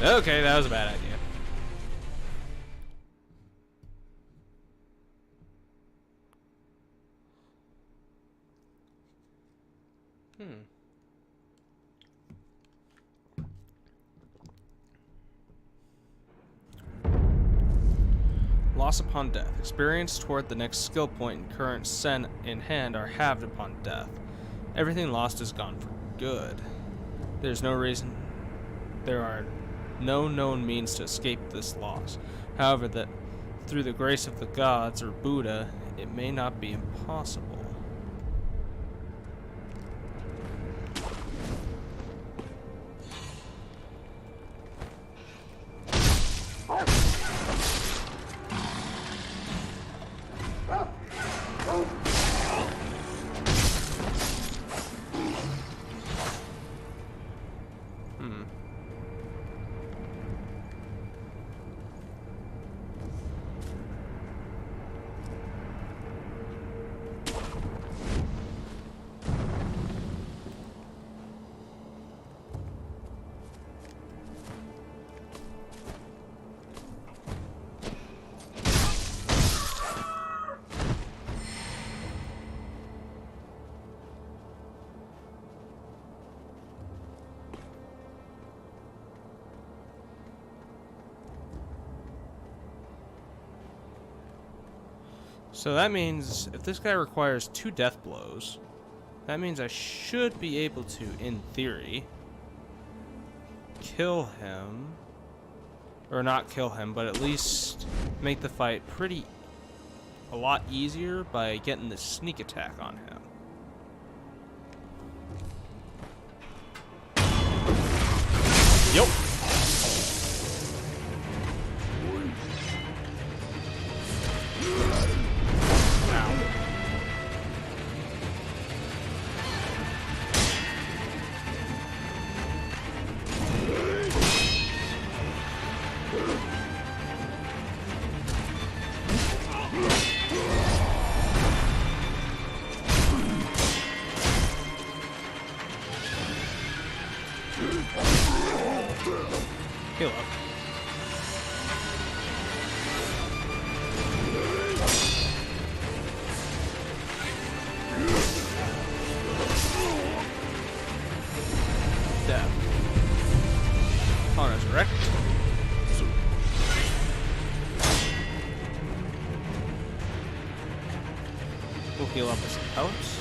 Okay, that was a bad idea. Loss upon death. Experience toward the next skill point and current sen in hand are halved upon death. Everything lost is gone for good. There are no known means to escape this loss. However, that through the grace of the gods or Buddha, it may not be impossible. So that means if this guy requires 2 death blows, that means I should be able to, in theory, kill him. Or not kill him, but at least make the fight a lot easier by getting the sneak attack on him. Yup. Heal up. Death. On resurrect. We'll heal up with some pellets.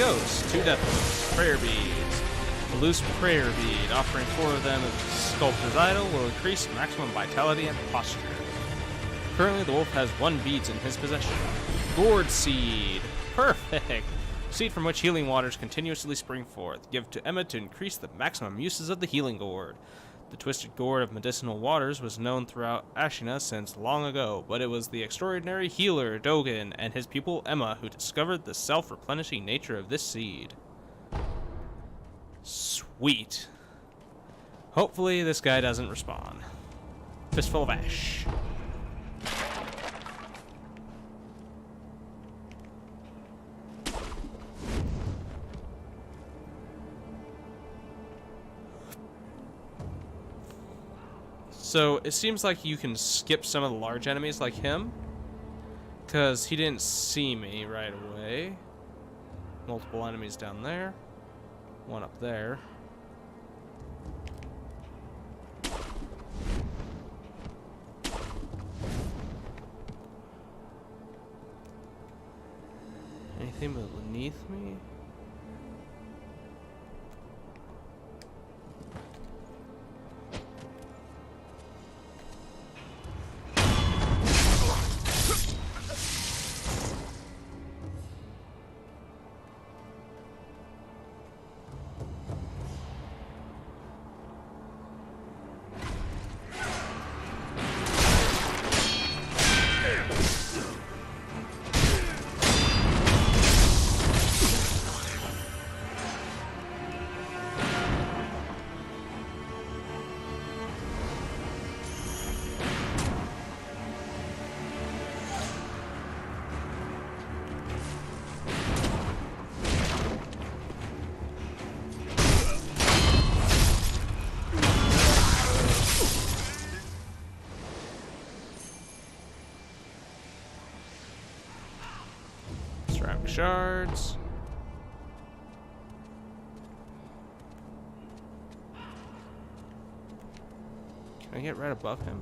ghosts, 2 death orbs, prayer beads. A loose prayer bead, offering 4 of them as Sculptor's Idol, will increase maximum vitality and posture. Currently, the wolf has 1 beads in his possession. Gourd Seed. Perfect! Seed from which healing waters continuously spring forth. Give to Emma to increase the maximum uses of the healing gourd. The twisted gourd of medicinal waters was known throughout Ashina since long ago, but it was the extraordinary healer Dogen and his pupil Emma who discovered the self-replenishing nature of this seed. Sweet. Hopefully this guy doesn't respawn. Fistful of Ash. So it seems like you can skip some of the large enemies like him, because he didn't see me right away. Multiple enemies down there. 1 up there. Anything beneath me? Shards. Can I get right above him?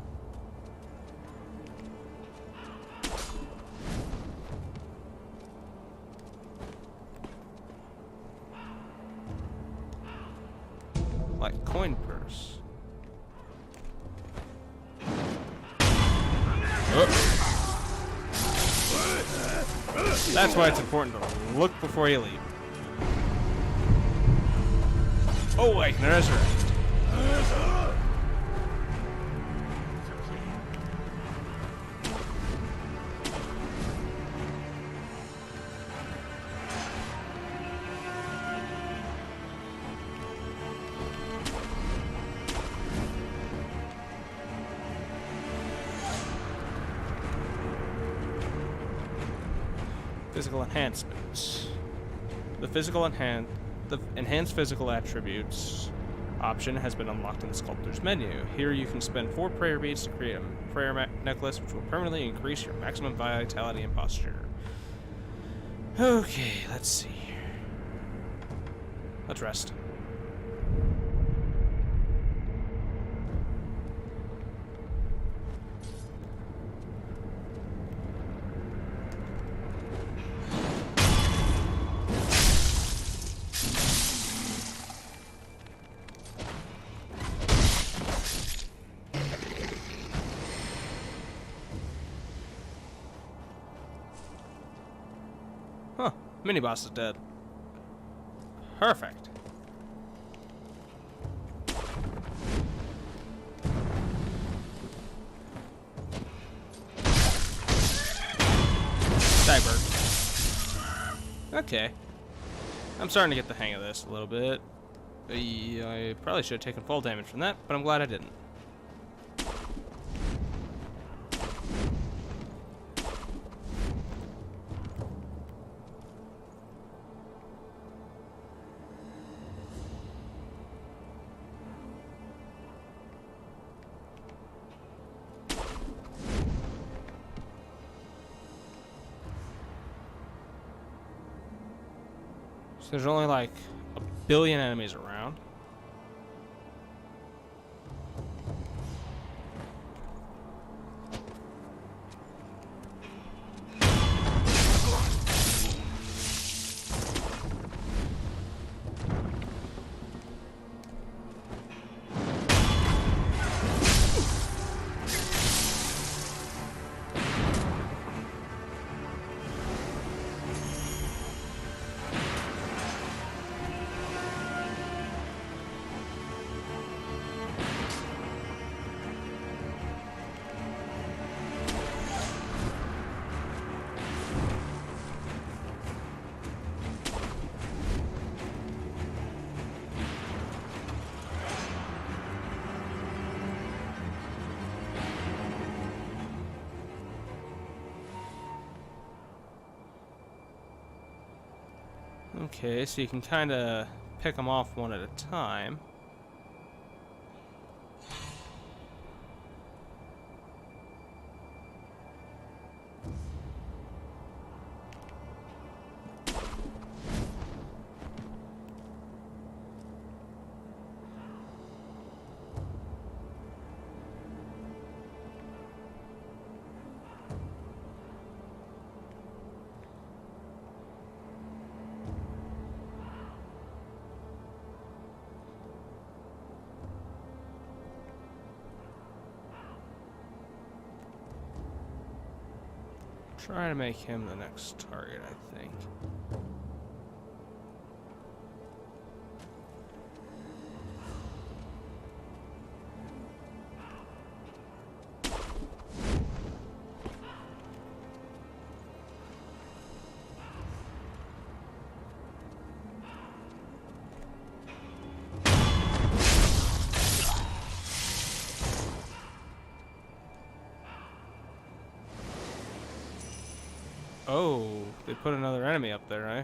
Like coin purse. Oh. That's why it's important to look before you leave. Oh, I can resurrect. Physical enhancements. The enhanced physical attributes option has been unlocked in the sculptor's menu. Here you can spend 4 prayer beads to create a prayer necklace, which will permanently increase your maximum vitality and posture. Okay, let's see. Let's rest. Huh, mini-boss is dead. Perfect. Stagberg. Okay. I'm starting to get the hang of this a little bit. I probably should have taken fall damage from that, but I'm glad I didn't. So there's only like a billion enemies around. Okay, so you can kind of pick them off one at a time. Try to make him the next target, I think. Oh, they put another enemy up there, eh?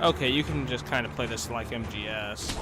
Okay, you can just kind of play this like MGS.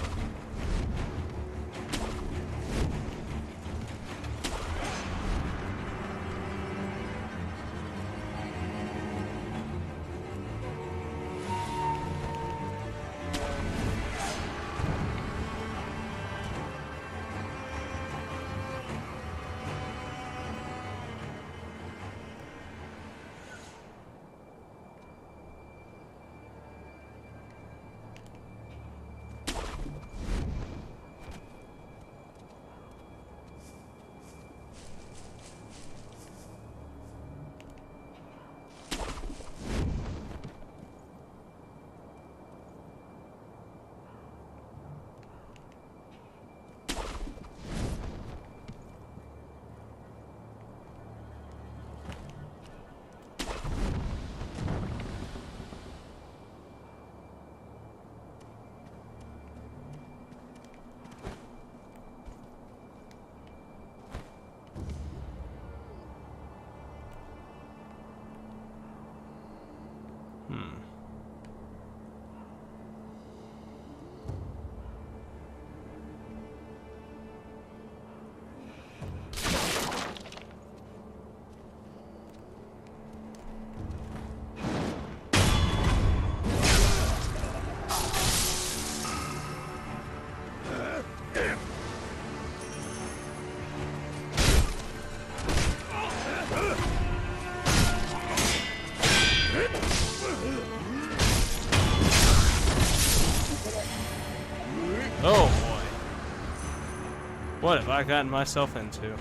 Oh boy. What have I gotten myself into?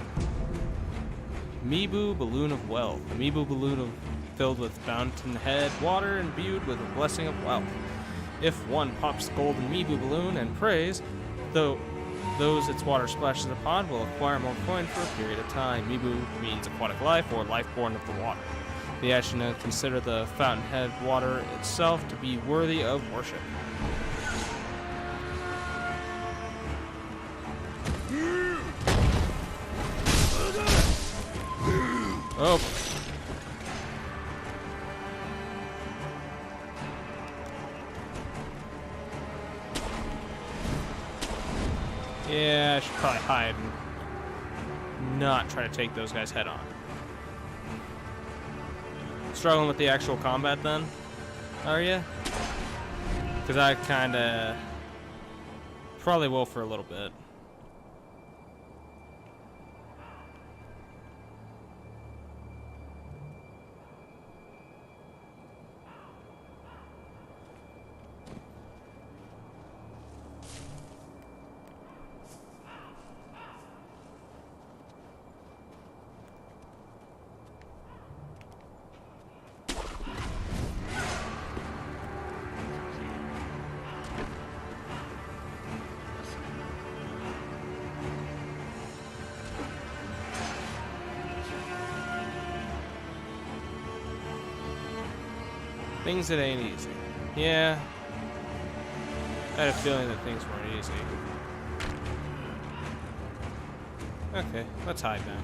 Mibu Balloon of Wealth. A Mibu balloon filled with fountainhead water imbued with a blessing of wealth. If one pops golden Mibu balloon and prays, those its water splashes upon will acquire more coin for a period of time. Mibu means aquatic life or life born of the water. The Ashina consider the fountainhead water itself to be worthy of worship. Oh. Yeah, I should probably hide and not try to take those guys head on. Struggling with the actual combat then? Are you? Because I kinda probably will for a little bit. Things that ain't easy. Yeah. I had a feeling that things weren't easy. Okay, let's hide now.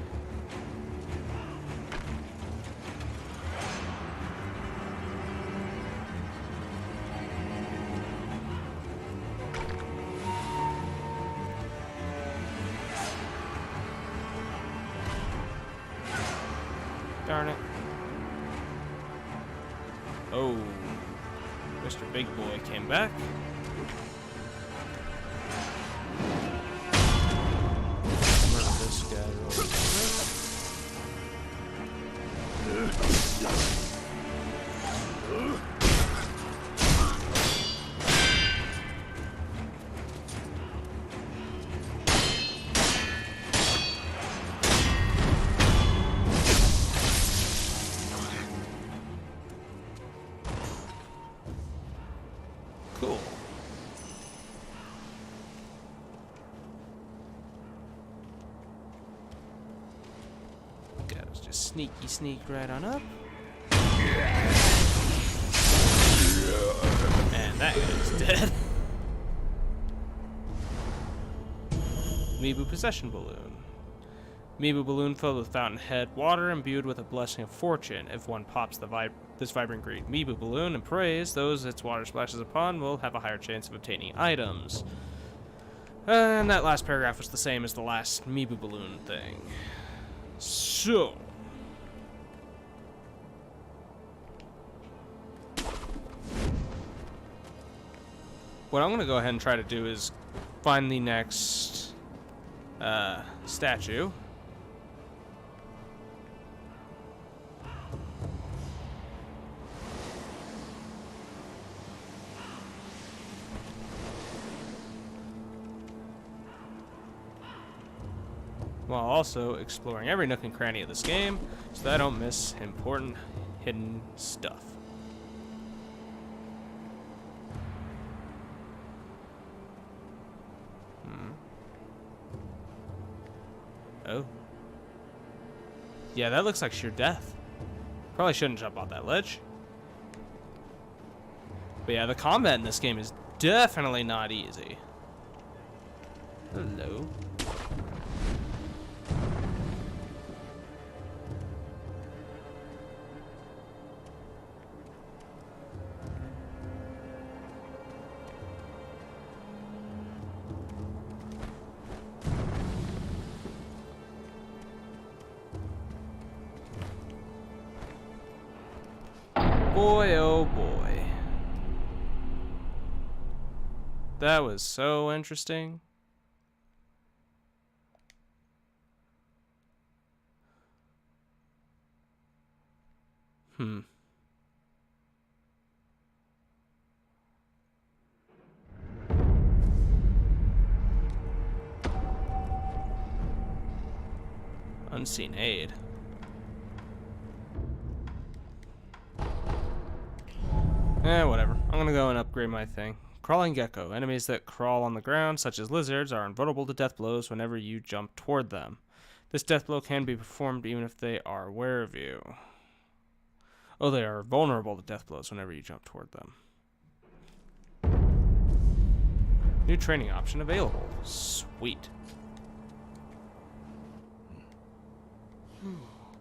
Darn it. Oh, Mr. Big Boy came back. Murder this guy real quick. Cool. Gotta just sneak right on up. And that guy's dead. Mibu Possession Balloon. Mibu Balloon filled with fountainhead water imbued with a blessing of fortune. If one pops this vibrant green Mibu Balloon and prays, those its water splashes upon will have a higher chance of obtaining items. And that last paragraph was the same as the last Mibu Balloon thing. So... what I'm going to go ahead and try to do is find the next statue. While also exploring every nook and cranny of this game so that I don't miss important hidden stuff. Oh. Yeah, that looks like sheer death. Probably shouldn't jump off that ledge. But yeah, the combat in this game is definitely not easy. Hello. Boy, oh boy. That was so interesting. Unseen aid. Whatever. I'm gonna go and upgrade my thing. Crawling gecko. Enemies that crawl on the ground, such as lizards, are invulnerable to death blows whenever you jump toward them. This death blow can be performed even if they are aware of you. Oh, they are vulnerable to death blows whenever you jump toward them. New training option available. Sweet.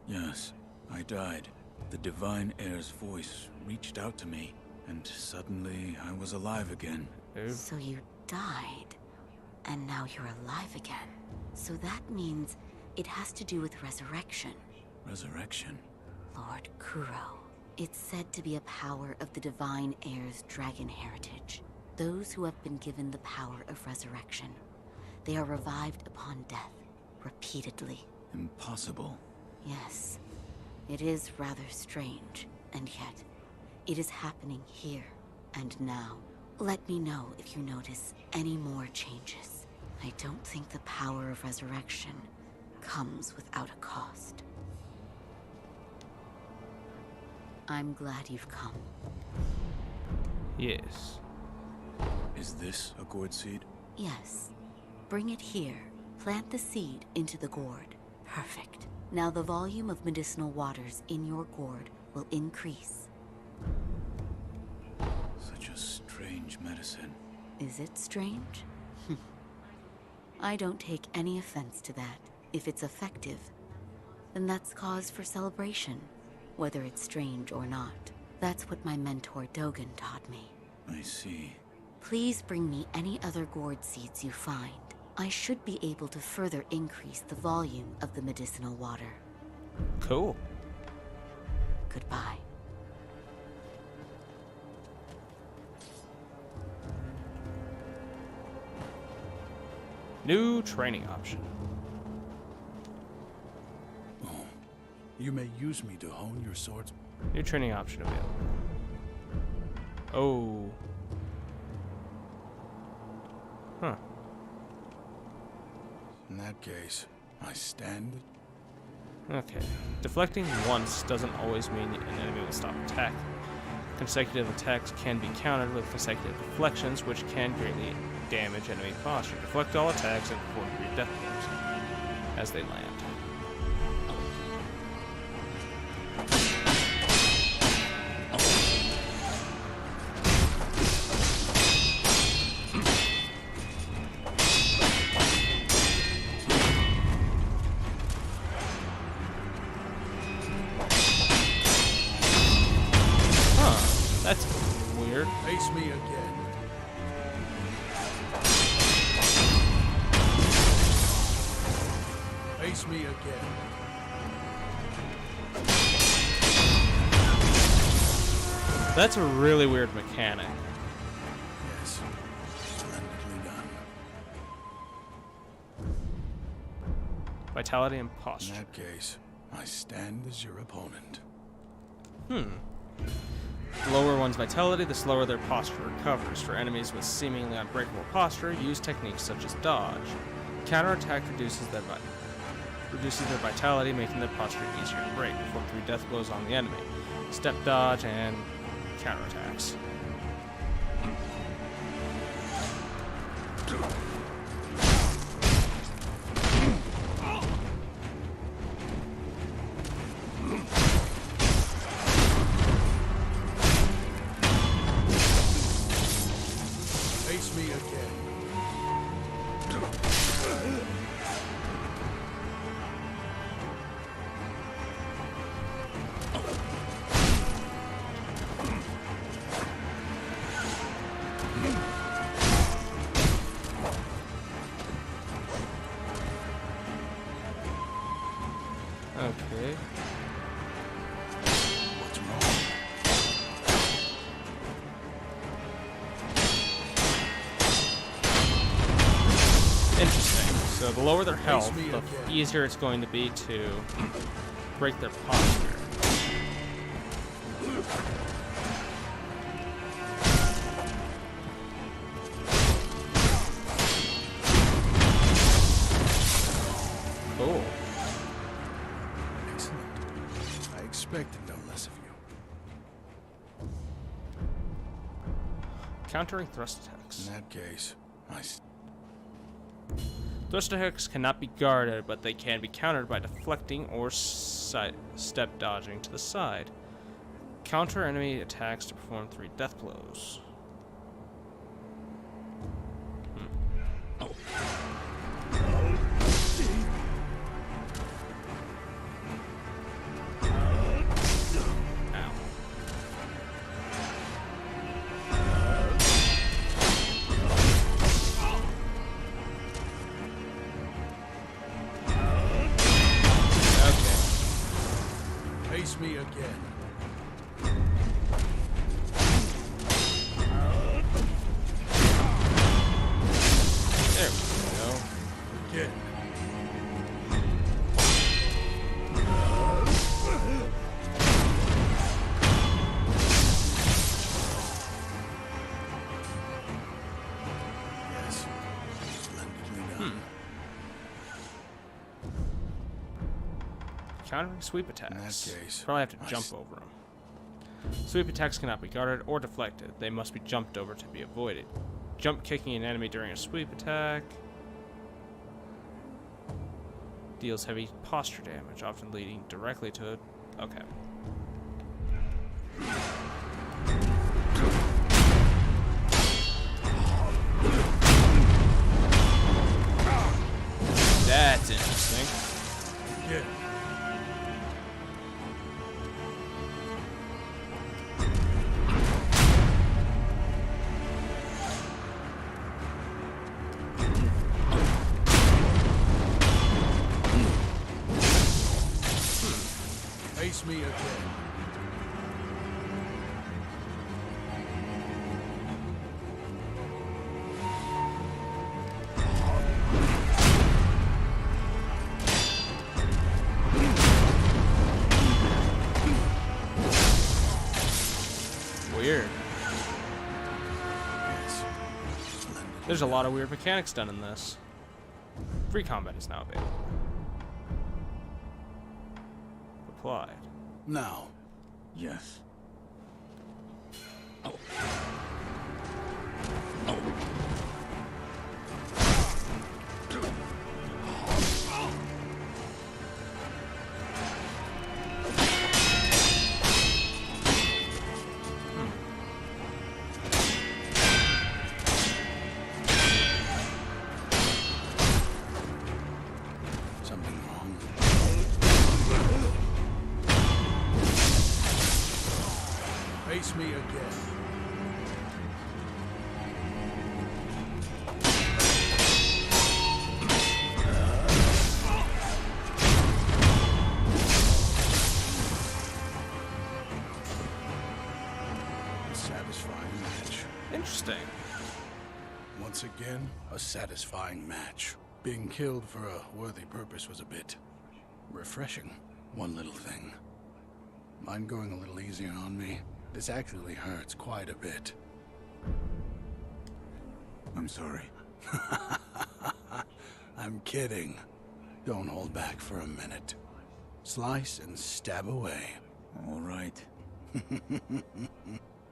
Yes, I died. The Divine Heir's voice reached out to me, and suddenly I was alive again. So you died, and now you're alive again. So that means it has to do with resurrection. Resurrection? Lord Kuro. It's said to be a power of the Divine Heir's dragon heritage. Those who have been given the power of resurrection. They are revived upon death, repeatedly. Impossible. Yes. It is rather strange, and yet, it is happening here and now. Let me know if you notice any more changes. I don't think the power of resurrection comes without a cost. I'm glad you've come. Yes. Is this a gourd seed? Yes. Bring it here. Plant the seed into the gourd. Perfect. Now the volume of medicinal waters in your gourd will increase. a strange medicine. Is it strange? I don't take any offense to that. If it's effective, then that's cause for celebration, whether it's strange or not. That's what my mentor Dogen taught me. I see. Please bring me any other gourd seeds you find. I should be able to further increase the volume of the medicinal water. Cool. Goodbye. New training option. Oh, you may use me to hone your swords. New training option available. Oh. Huh. In that case, I stand. Okay. Deflecting once doesn't always mean an enemy will stop attacking. Consecutive attacks can be countered with consecutive deflections, which can greatly damage enemy posture. Deflect all attacks and perform 3 death blows as they land. That's weird. Face me again. Face me again. That's a really weird mechanic. Yes. Splendidly done. Vitality and In posture. that case, I stand as your opponent. The lower one's vitality, the slower their posture recovers. For enemies with seemingly unbreakable posture, use techniques such as dodge. Counterattack reduces their vitality, making their posture easier to break. Perform 3 death blows on the enemy. Step dodge and counterattacks. Face me again. Okay. What's wrong? Interesting. So the lower their health, me the again. easier it's going to be to break their posture. Cool. Excellent. I expected no less of you. Countering thrust attacks. In that case, Thrust attacks cannot be guarded, but they can be countered by deflecting or step dodging to the side. Counter enemy attacks to perform 3 death blows. Ow. face me again. There we go. Again. Yes. Splendidly done. Countering sweep attacks. In that case, Probably have to jump over them. Sweep attacks cannot be guarded or deflected. They must be jumped over to be avoided. Jump kicking an enemy during a sweep attack deals heavy posture damage, often leading directly to it. Okay. That's interesting. Yeah. Face me again. Weird. There's a lot of weird mechanics done in this. Free combat is now available. Applied. Now. Yes. Something wrong? Face me again. A satisfying match. Interesting. Once again, a satisfying match. Being killed for a worthy purpose was a bit refreshing. One little thing. Mind going a little easier on me? This actually hurts quite a bit. I'm sorry. I'm kidding. Don't hold back for a minute. Slice and stab away. All right.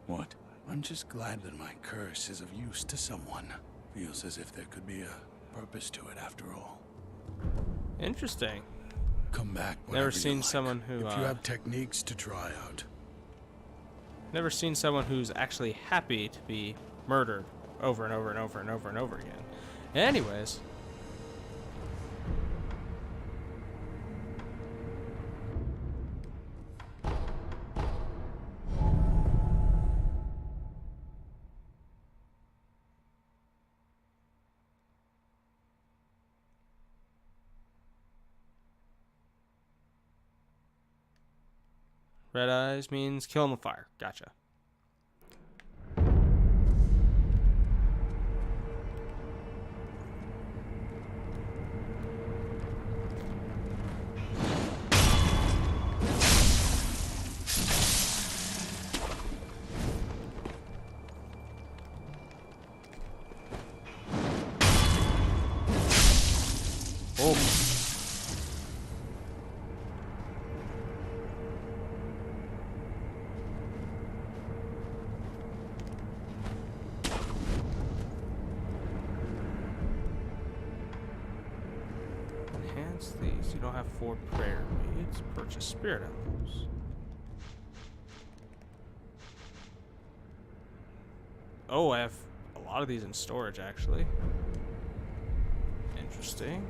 What? I'm just glad that my curse is of use to someone. Feels as if there could be a purpose to it after all. Interesting. Come back whenever Never you seen like. someone who, If you have techniques to try out. Never seen someone who's actually happy to be murdered over and over and over and over and over again. Anyways. Red eyes means kill in the fire. Gotcha. Oh. Enhance these. You don't have 4 prayer beads. Purchase spirit emblems. Oh, I have a lot of these in storage, actually. Interesting.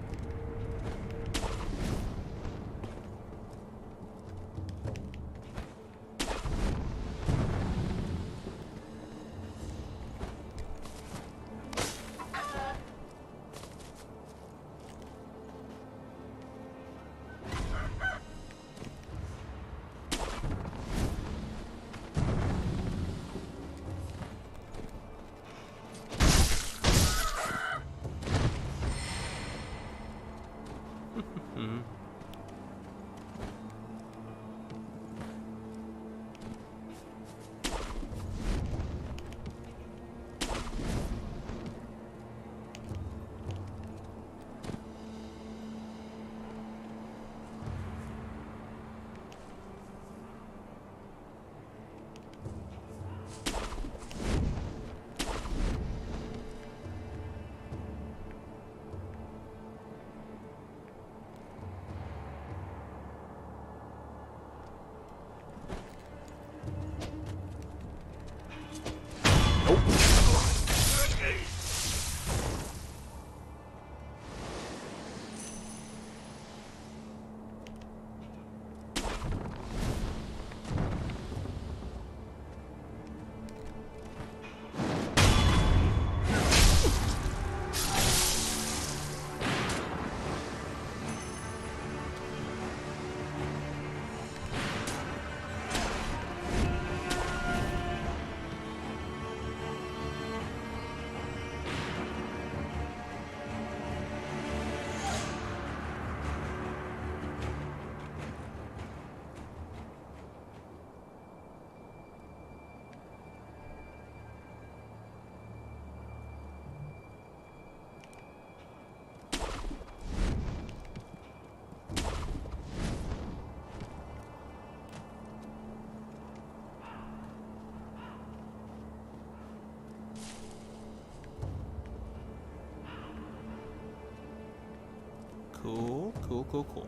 Cool.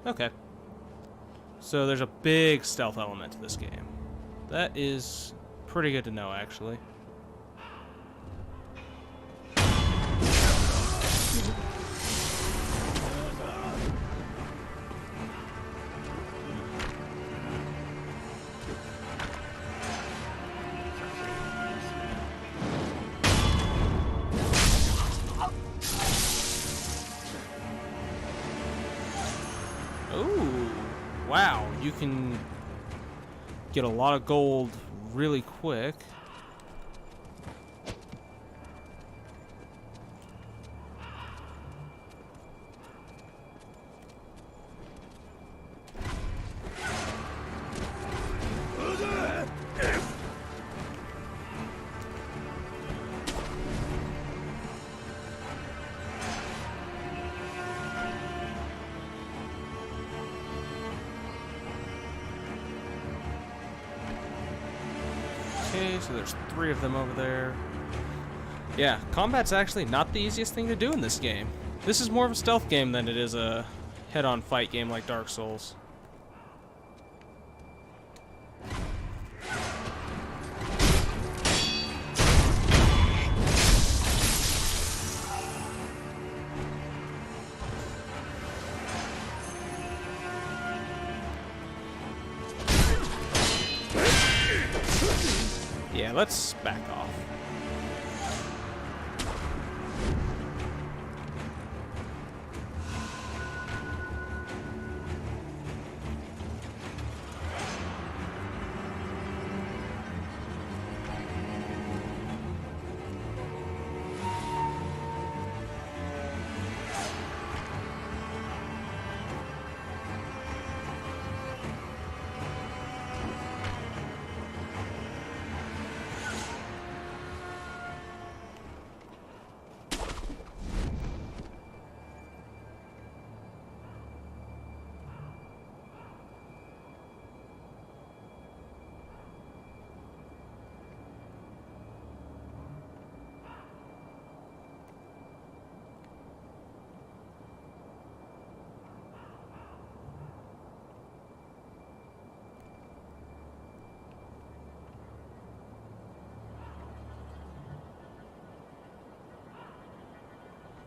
Okay. So there's a big stealth element to this game. That is pretty good to know, actually. Ooh, wow, you can get a lot of gold really quick. Okay, so there's 3 of them over there. Yeah, combat's actually not the easiest thing to do in this game. This is more of a stealth game than it is a head-on fight game like Dark Souls. Yeah, let's back off.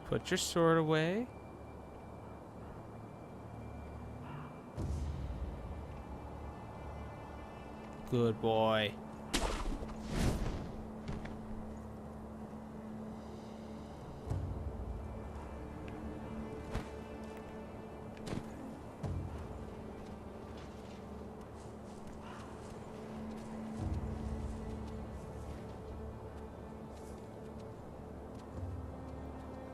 Put your sword away. Good boy.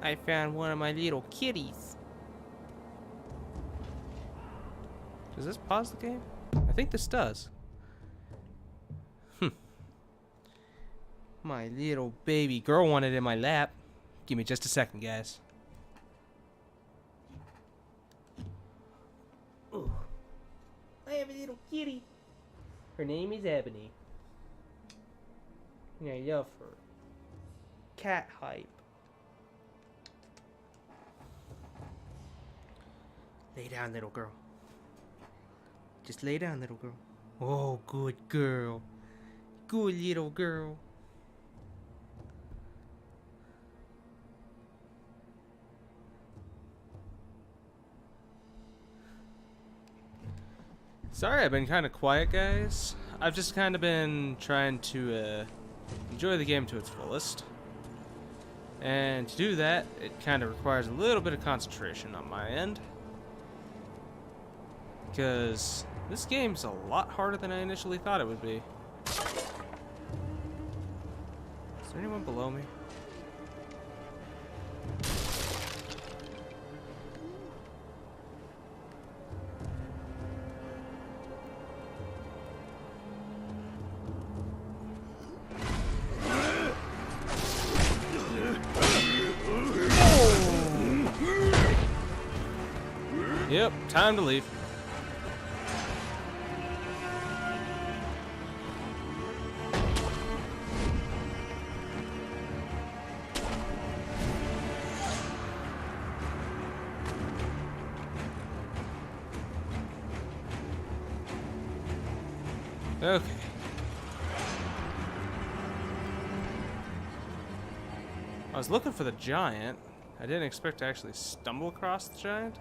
I found one of my little kitties. Does this pause the game? I think this does. My little baby girl wanted it in my lap. Give me just a second, guys. Ooh. I have a little kitty. Her name is Ebony. And I love her. Cat hype. Lay down, little girl. Just lay down, little girl. Oh, good girl. Good little girl. Sorry, I've been kind of quiet, guys. I've just kind of been trying to enjoy the game to its fullest. And to do that, it kind of requires a little bit of concentration on my end. Because this game's a lot harder than I initially thought it would be. Is there anyone below me? Yep, time to leave. Okay. I was looking for the giant. I didn't expect to actually stumble across the giant.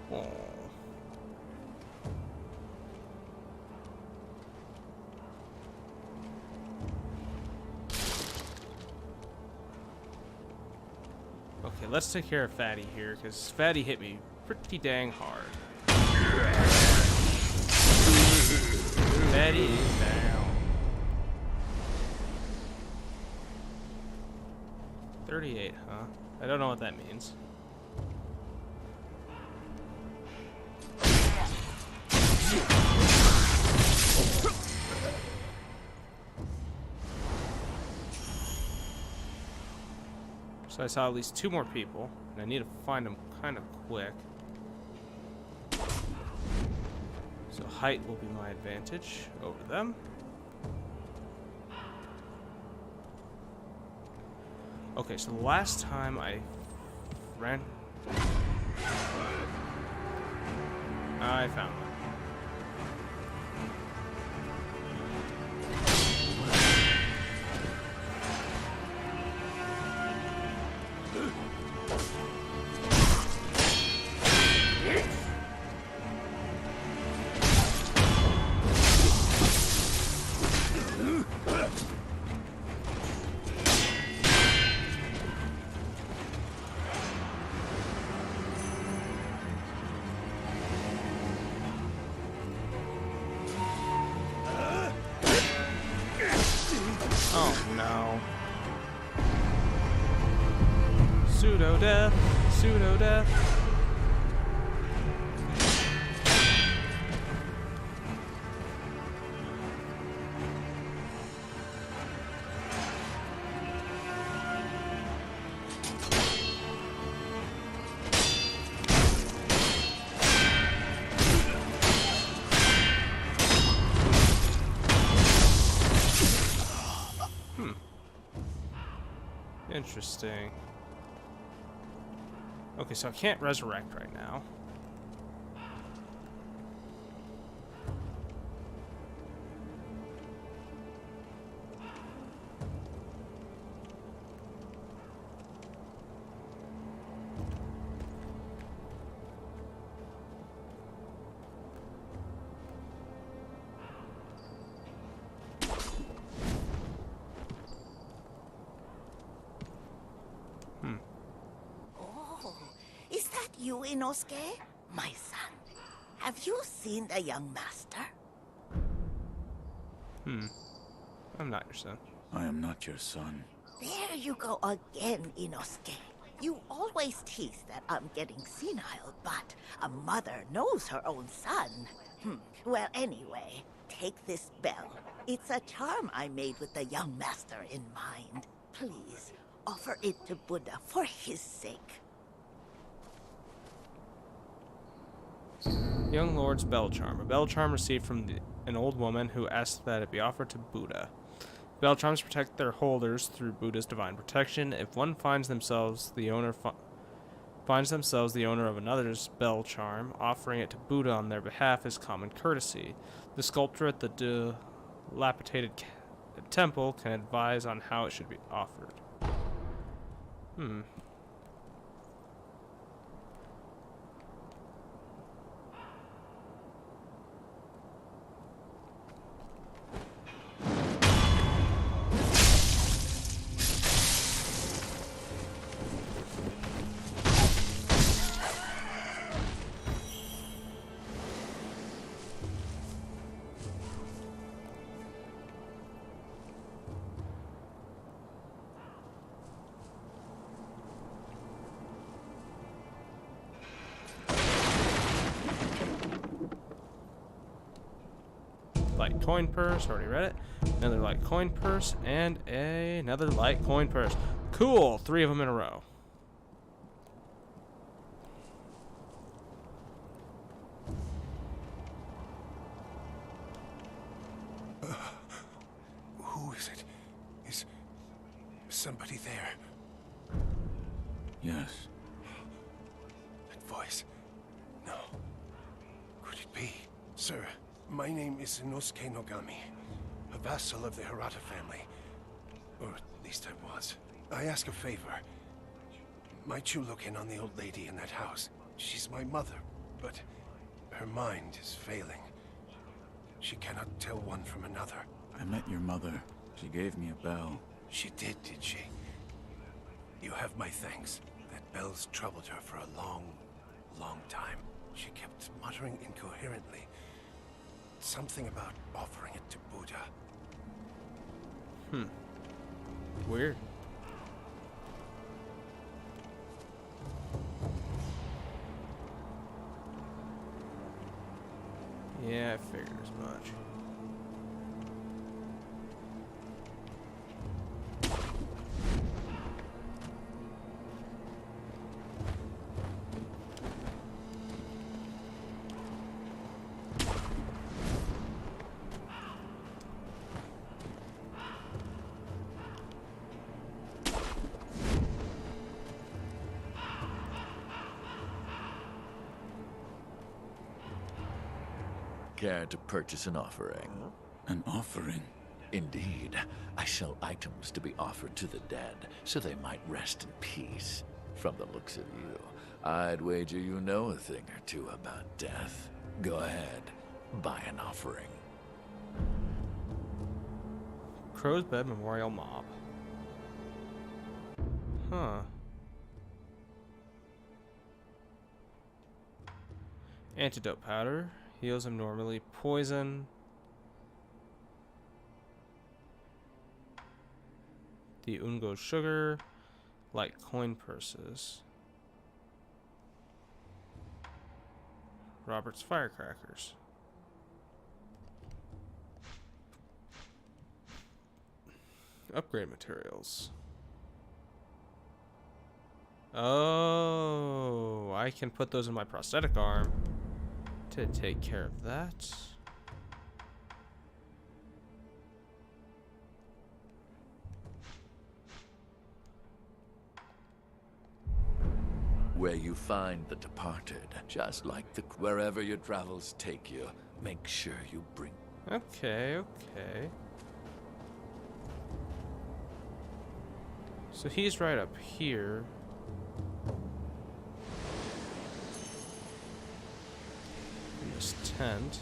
Oh. Okay, let's take care of Fatty here, because Fatty hit me pretty dang hard. Fatty is down. 38, huh? I don't know what that means. So I saw at least 2 more people, and I need to find them kind of quick. So height will be my advantage over them. Okay, so the last time I ran... I found them. Oh no. Pseudo-death. Pseudo-death. Interesting. Okay, so I can't resurrect right now. You, Inosuke? My son. Have you seen the young master? I'm not your son. I am not your son. There you go again, Inosuke. You always tease that I'm getting senile, but a mother knows her own son. Well, anyway, take this bell. It's a charm I made with the young master in mind. Please, offer it to Buddha for his sake. Young Lord's bell charm. A bell charm received from an old woman who asked that it be offered to Buddha. Bell charms protect their holders through Buddha's divine protection. If one finds themselves the owner of another's bell charm, offering it to Buddha on their behalf is common courtesy. The sculptor at the dilapidated temple can advise on how it should be offered. light coin purse. Already read it. Another light coin purse. And another light coin purse. Cool. 3 of them in a row. Who is it? Is somebody there? Yes. That voice. No. Could it be? Sir, my name is Inosuke Nogami, a vassal of the Hirata family. Or at least I was. I ask a favor. Might you look in on the old lady in that house? She's my mother, but her mind is failing. She cannot tell one from another. I met your mother. She gave me a bell. She did she? You have my thanks. That bell's troubled her for a long, long time. She kept muttering incoherently. Something about offering it to Buddha. Weird. Yeah, I figured as much. Care to purchase an offering? An offering? Indeed. I sell items to be offered to the dead, so they might rest in peace. From the looks of you, I'd wager you know a thing or two about death. Go ahead, buy an offering. Crow's Bed Memorial Mob. Huh. Antidote powder. Heals him normally. Poison. The Ungo sugar. Light coin purses. Robert's firecrackers. Upgrade materials. Oh, I can put those in my prosthetic arm to take care of that. Where you find the departed, just like wherever your travels take you, make sure you bring. Okay, okay. So he's right up here. In this tent.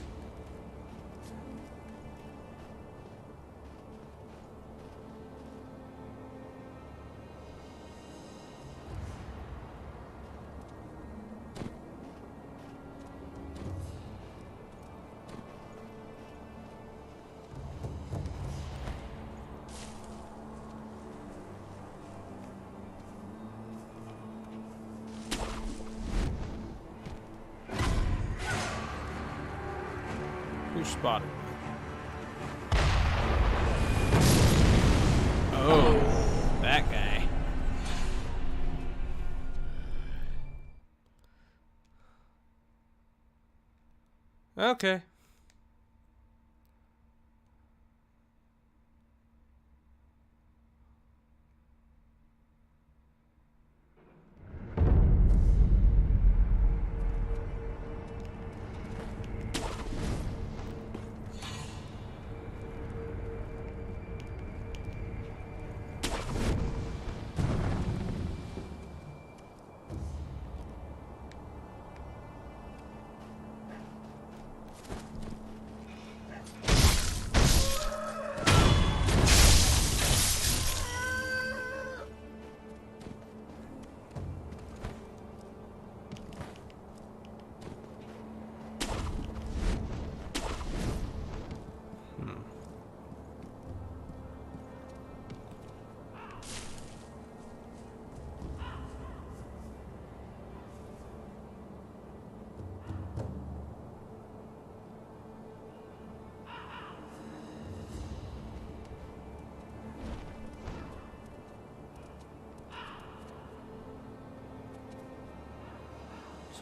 Spotted. Oh, that guy. Okay.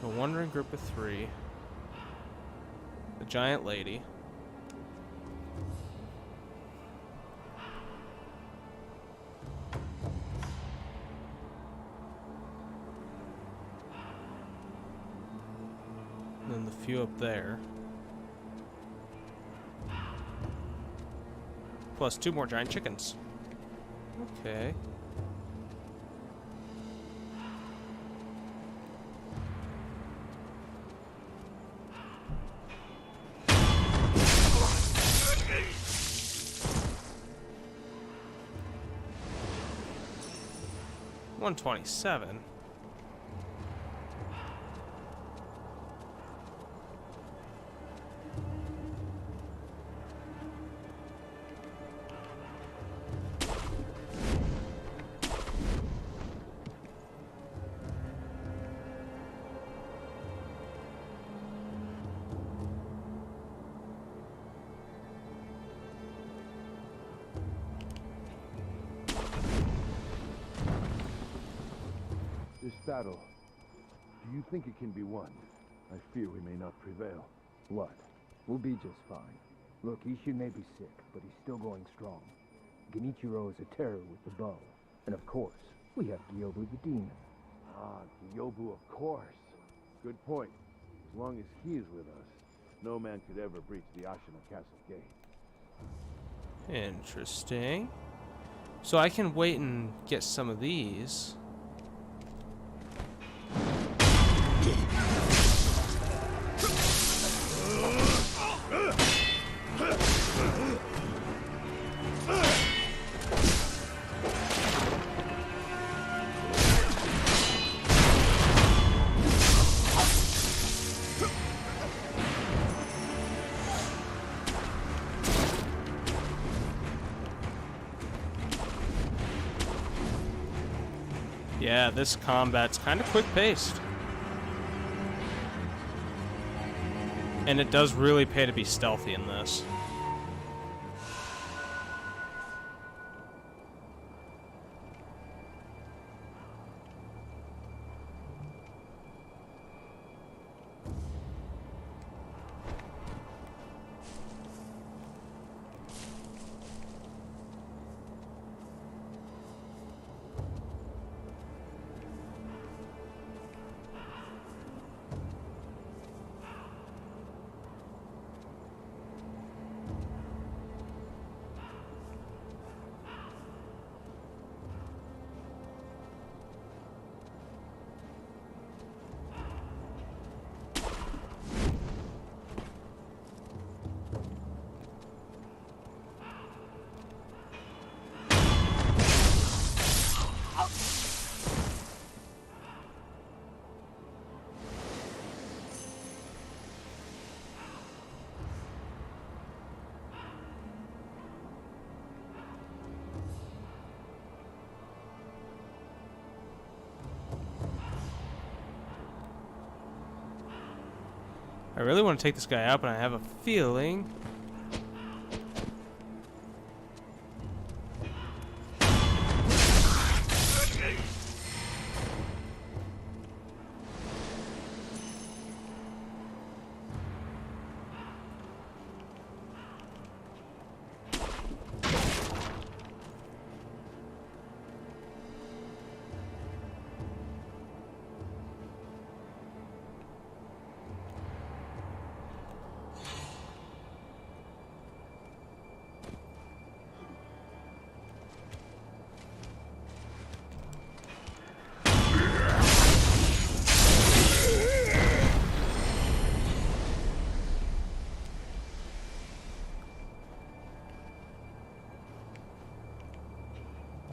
So a wandering group of 3. The giant lady. And then the few up there. Plus 2 more giant chickens. Okay. $127. This battle, do you think it can be won? I fear we may not prevail. What? We'll be just fine. Look, Ishin may be sick, but he's still going strong. Genichiro is a terror with the bow. And of course, we have Gyobu the demon. Ah, Gyobu, of course. Good point. As long as he is with us, no man could ever breach the Ashina Castle gate. Interesting. So I can wait and get some of these. Yeah, this combat's kind of quick-paced. And it does really pay to be stealthy in this. I really want to take this guy out, but I have a feeling...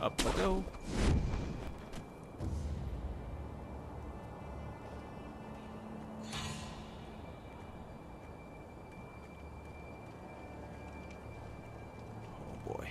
Up we go. Oh boy.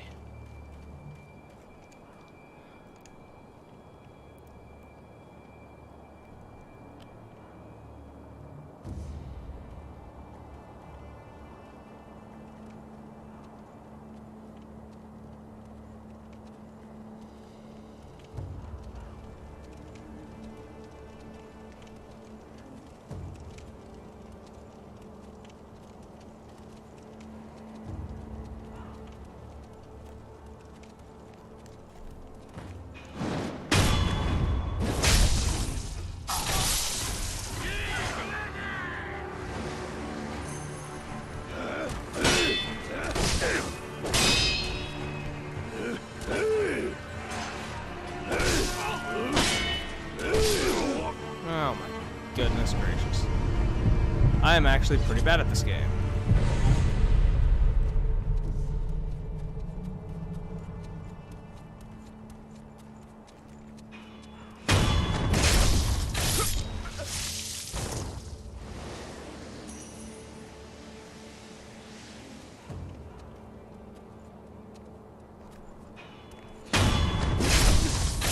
I am actually pretty bad at this game.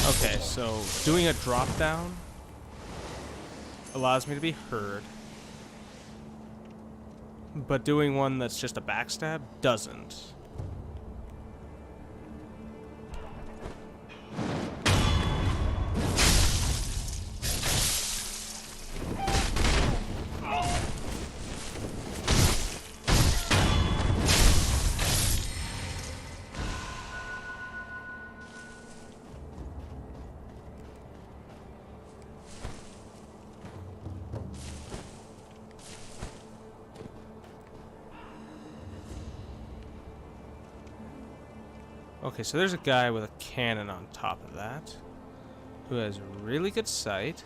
Okay, so doing a drop down allows me to be heard, but doing one that's just a backstab doesn't. Okay, so there's a guy with a cannon on top of that who has really good sight.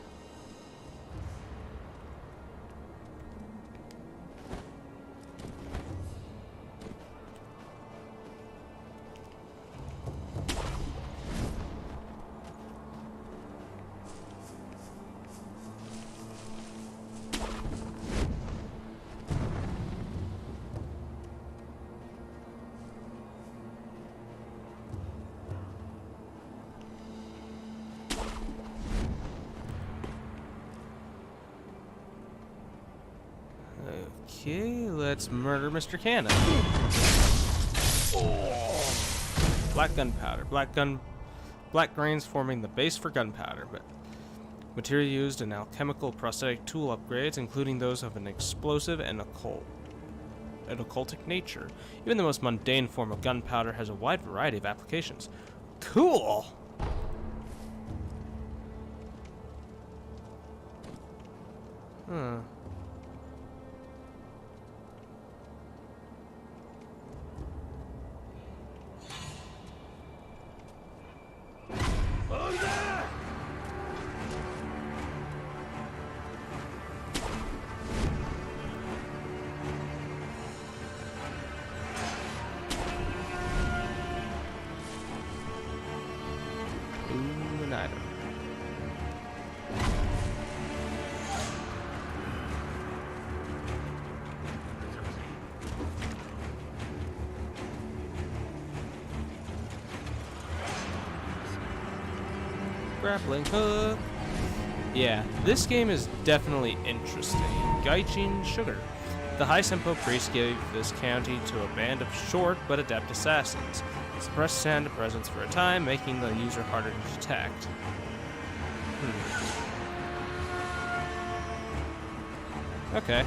Okay, let's murder Mr. Cannon. Black gunpowder. Black grains forming the base for gunpowder, but material used in alchemical prosthetic tool upgrades, including those of an explosive and occultic nature. Even the most mundane form of gunpowder has a wide variety of applications. Cool! Huh. Ooh, an item. Grappling hook. Yeah, this game is definitely interesting. Gaichin Sugar. The High Senpo priest gave this county to a band of short but adept assassins. Suppress sound presence for a time, making the user harder to detect. Okay.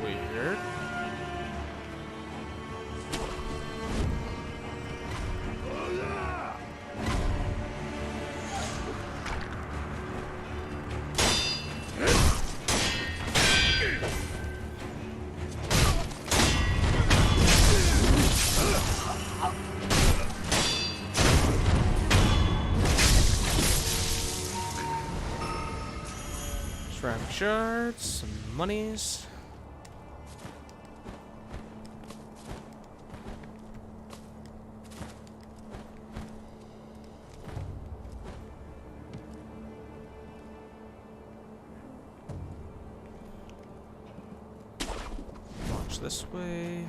Weird. Ceramic shards, some monies. Launch this way.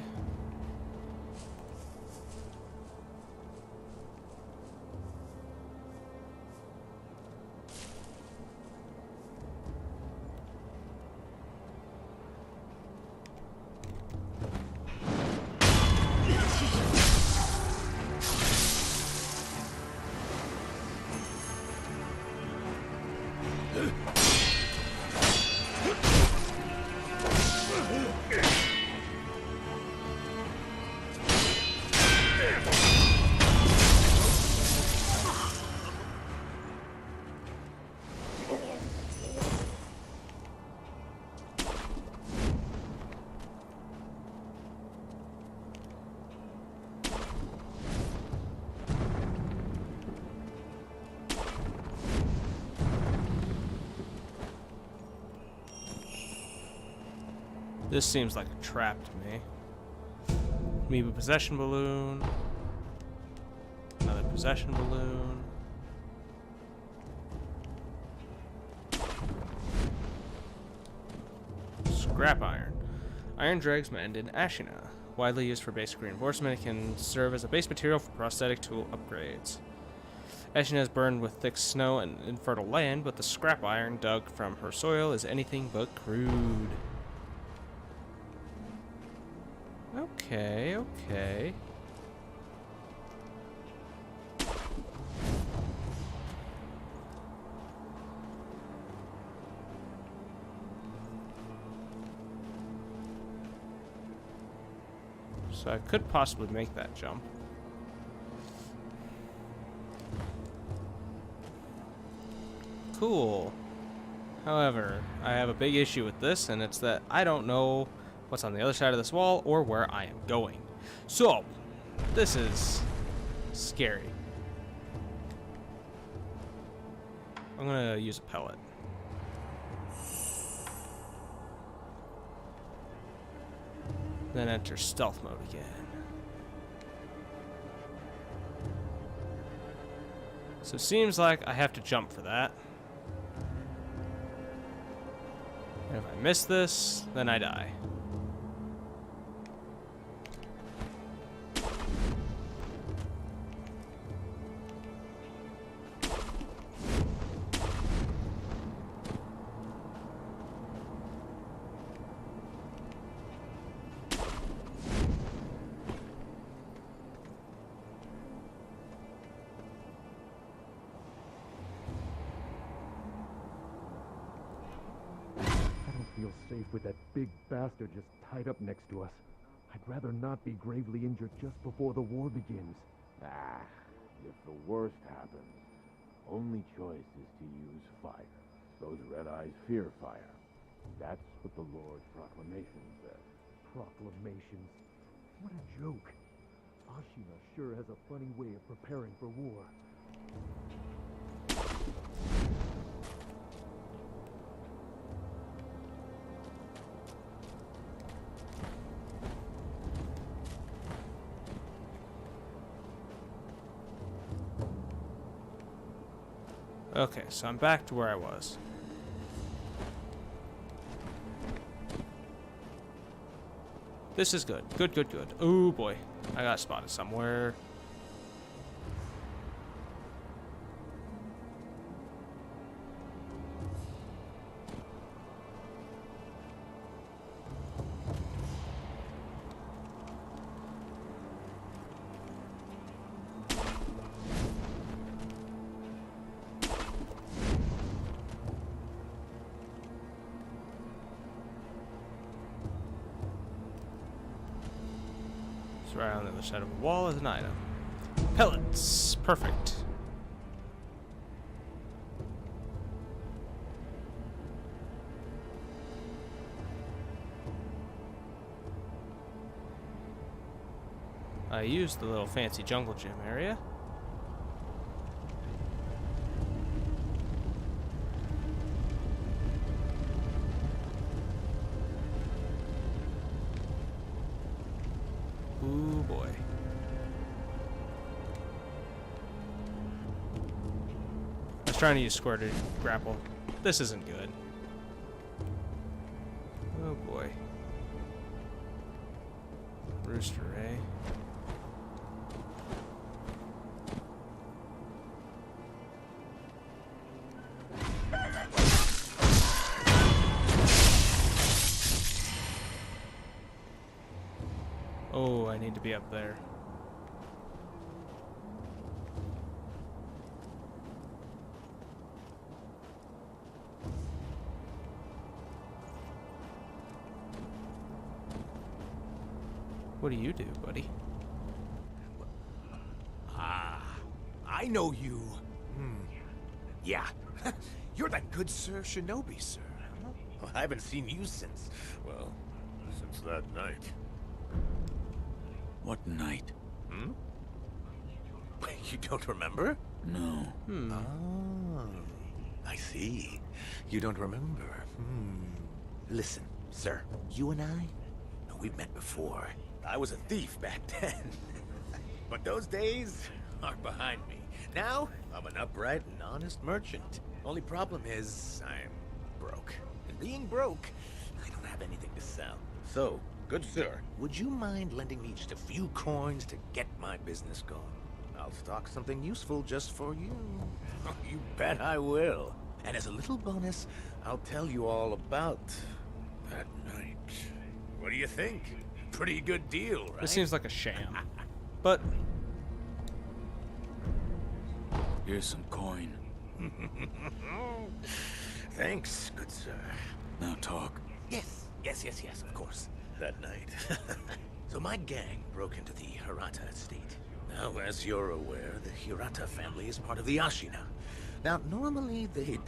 This seems like a trap to me. Maybe possession balloon. Another possession balloon. Scrap iron. Iron dregs mend in Ashina. Widely used for basic reinforcement, it can serve as a base material for prosthetic tool upgrades. Ashina is burned with thick snow and infertile land, but the scrap iron dug from her soil is anything but crude. Okay, okay. So I could possibly make that jump. Cool. However, I have a big issue with this, and it's that I don't know what's on the other side of this wall or where I am going. So, this is scary. I'm gonna use a pellet. Then enter stealth mode again. So it seems like I have to jump for that. And if I miss this, then I die. Feel safe with that big bastard just tied up next to us. I'd rather not be gravely injured just before the war begins. Ah, if the worst happens, only choice is to use fire. Those red eyes fear fire. That's what the Lord's proclamation says. Proclamations? What a joke. Ashina sure has a funny way of preparing for war. Okay, so I'm back to where I was. This is good. Good, good, good. Oh boy. I got spotted somewhere. Right on the other side of the wall is an item. Pellets. Perfect. I used the little fancy jungle gym area. Ooh boy. I was trying to use square to grapple. This isn't good. Oh boy. Rooster, eh? Oh, I need to be up there. What do you do, buddy? Ah, I know you. Yeah. You're that good Sir Shinobi, sir. Well, I haven't seen you since, well, since that night. What night? You don't remember? No. Ah, I see. You don't remember. Listen, Sir, you and I, we've met before. I was a thief back then. But those days are behind me. Now, I'm an upright and honest merchant. Only problem is, I'm broke. And being broke, I don't have anything to sell. So, good sir, would you mind lending me just a few coins to get my business going? I'll stock something useful just for you. You bet I will. And as a little bonus, I'll tell you all about that night. What do you think? Pretty good deal, right? This seems like a sham. But here's some coin. Thanks, good sir. Now talk. Yes, of course. That night. So my gang broke into the Hirata estate. Now, as you're aware, the Hirata family is part of the Ashina. Now, normally they'd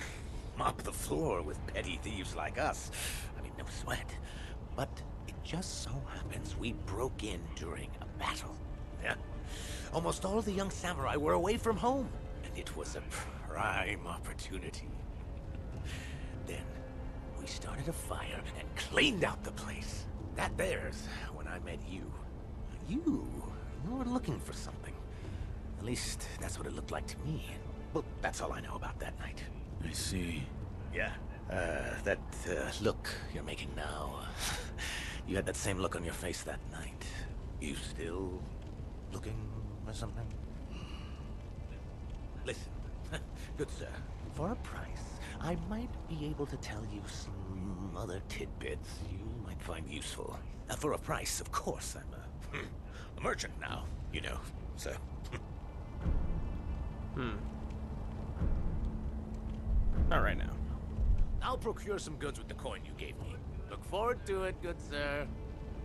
mop the floor with petty thieves like us. I mean, no sweat. But it just so happens we broke in during a battle. Yeah. Almost all of the young samurai were away from home, and it was a prime opportunity. Then, we started a fire and cleaned out the place. That there's when I met you. You were looking for something. At least, that's what it looked like to me. Well, that's all I know about that night. I see. Yeah, that look you're making now. You had that same look on your face that night. You still looking or something? Listen, good sir, for a price, I might be able to tell you some other tidbits you might find useful. For a price, of course. I'm a merchant now, you know, so... not right now. I'll procure some goods with the coin you gave me. Look forward to it, good sir.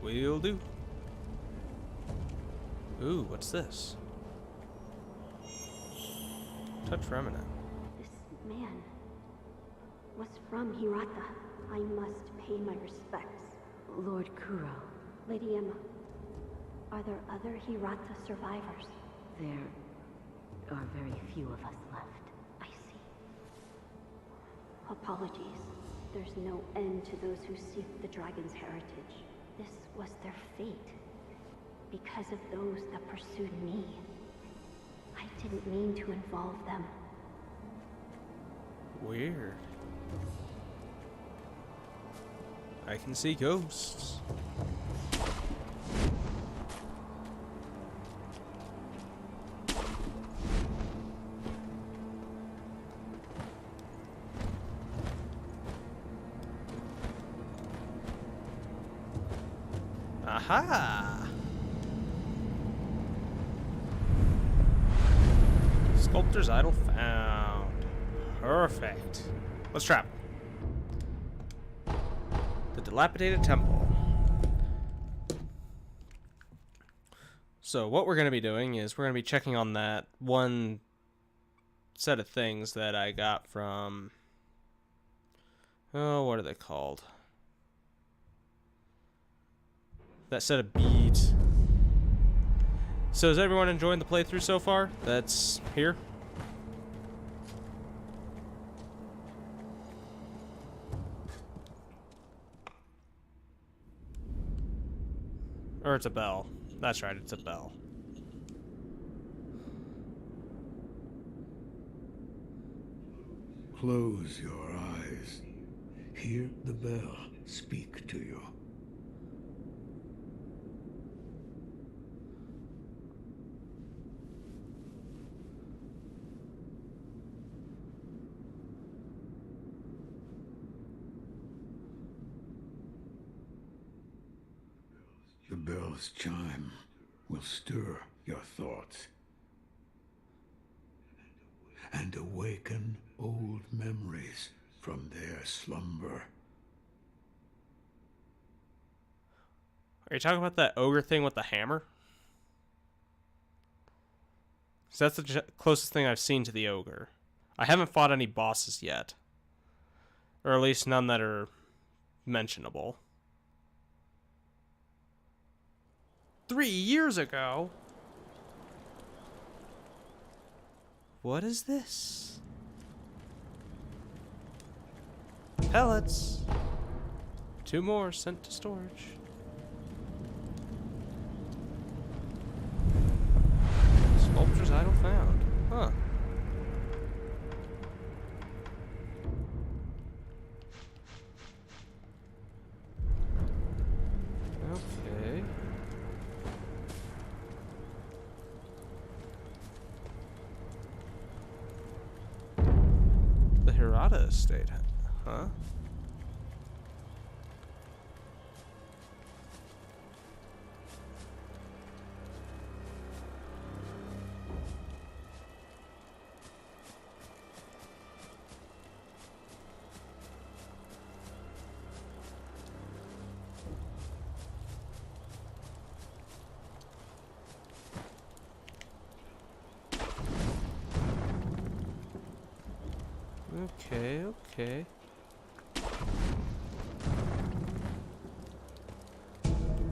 Will do. Ooh, what's this? Touch remnant. This man was from Hirata. I must pay my respects. Lord Kuro. Lady Emma, are there other Hirata survivors? There are very few of us left. I see. Apologies. There's no end to those who seek the dragon's heritage. This was their fate. Because of those that pursued me. I didn't mean to involve them. Weird. I can see ghosts. Aha! Sculptor's idol found. Perfect. Let's travel. The dilapidated temple. So what we're going to be doing is we're going to be checking on that one set of things that I got from... oh, what are they called? That set of beads. So is everyone enjoying the playthrough so far? That's here. Or it's a bell. That's right, it's a bell. Close your eyes. Hear the bell speak to you. The bell's chime will stir your thoughts and awaken old memories from their slumber. Are you talking about that ogre thing with the hammer? 'Cause that's the closest thing I've seen to the ogre. I haven't fought any bosses yet. Or at least none that are mentionable. 3 years ago? What is this? Pellets. 2 more sent to storage. Sculpture's idol found. Huh. Okay. The Hirata estate, huh? Okay.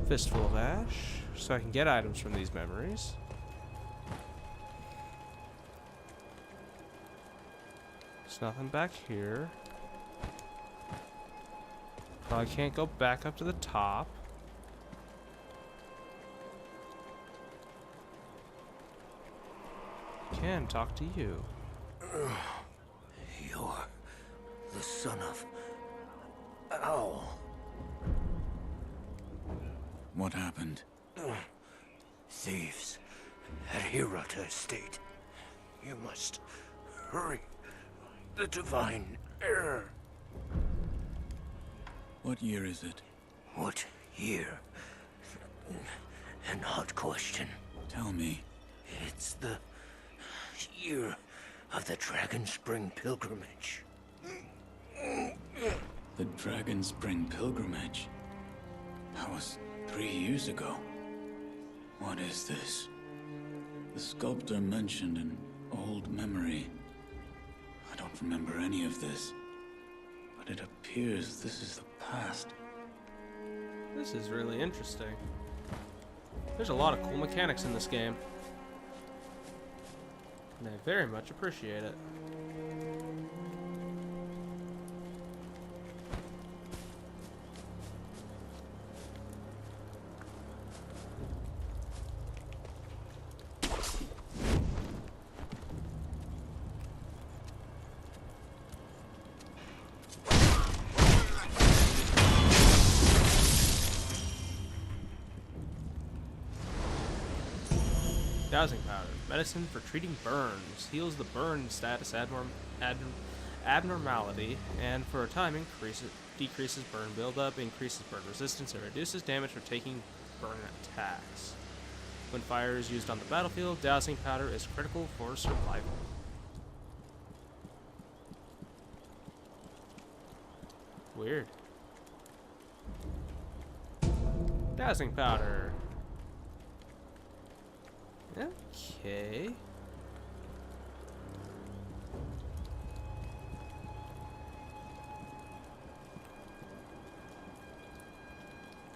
Fistful of ash, so I can get items from these memories. There's nothing back here. Probably can't go back up to the top. Can talk to you. You're the son of... Ow. What happened? Thieves at Hirata Estate. You must hurry. The divine error. What year is it? What year? An odd question. Tell me. It's the year of the Dragon Spring pilgrimage. The Dragon Spring pilgrimage? That was 3 years ago. What is this? The sculptor mentioned an old memory. I don't remember any of this, but it appears this is the past. This is really interesting. There's a lot of cool mechanics in this game, and I very much appreciate it. Dowsing powder. Medicine for treating burns. Heals the burn status abnormality, and for a time decreases burn buildup, increases burn resistance, and reduces damage for taking burn attacks. When fire is used on the battlefield, dowsing powder is critical for survival. Weird. Dowsing powder. Okay.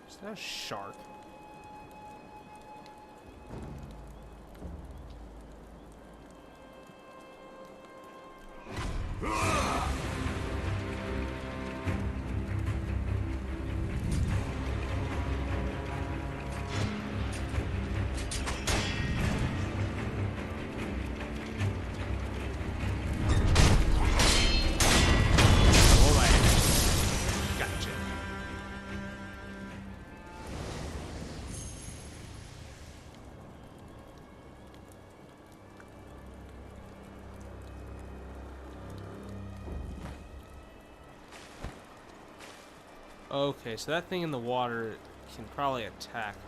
Is that a shark? Okay, so that thing in the water can probably attack me.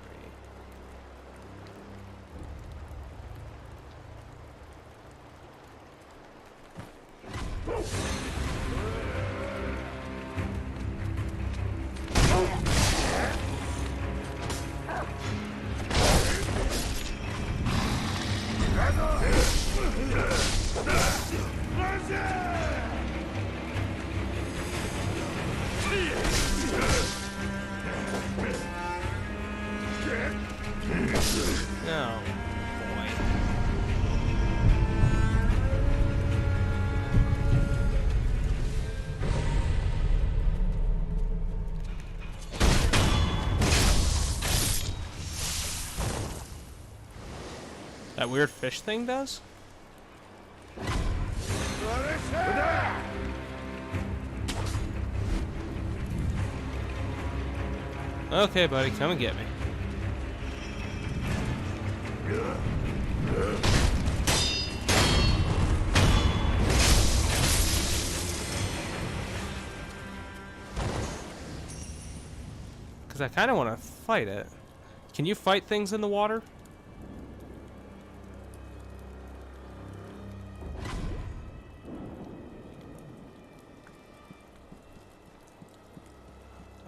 No, boy. That weird fish thing does? Okay, buddy, come and get me. Because I kind of want to fight it. Can you fight things in the water?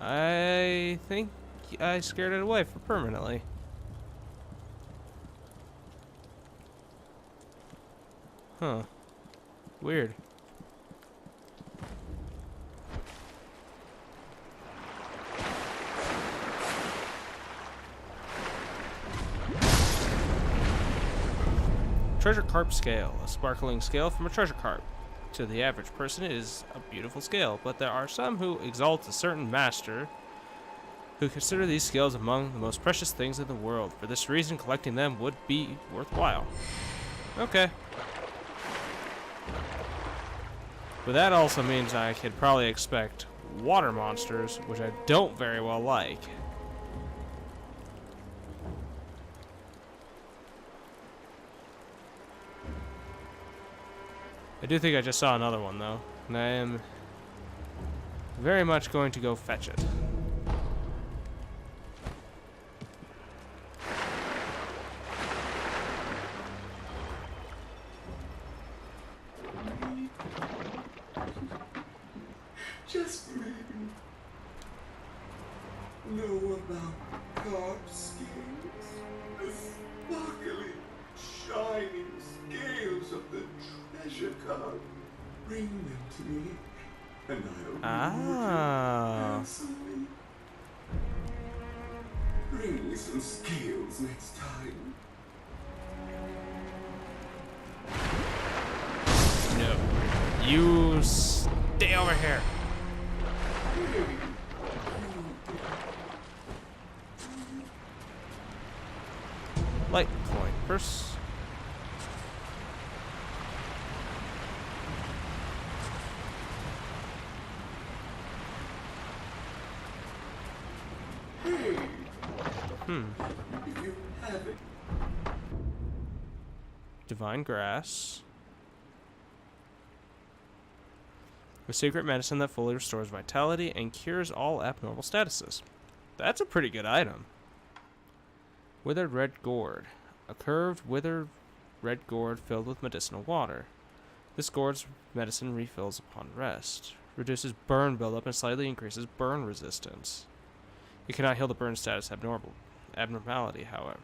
I think I scared it away for permanently. Huh. Weird. Treasure carp scale, a sparkling scale from a treasure carp. To the average person, it is a beautiful scale, but there are some who exalt a certain master who consider these scales among the most precious things in the world. For this reason, collecting them would be worthwhile. Okay. But that also means I could probably expect water monsters, which I don't very well like. I do think I just saw another one, though, and I am very much going to go fetch it. Just maybe know about carp scales, the sparkling, shining scales of the treasure carp. Bring them to me, and I'll reward you handsomely. Bring me some scales next time. No. You stay over here. Light coin. First. If you have it. Divine grass. A secret medicine that fully restores vitality and cures all abnormal statuses. That's a pretty good item. Withered red gourd. A curved, withered red gourd filled with medicinal water. This gourd's medicine refills upon rest. Reduces burn buildup and slightly increases burn resistance. It cannot heal the burn status abnormality, however.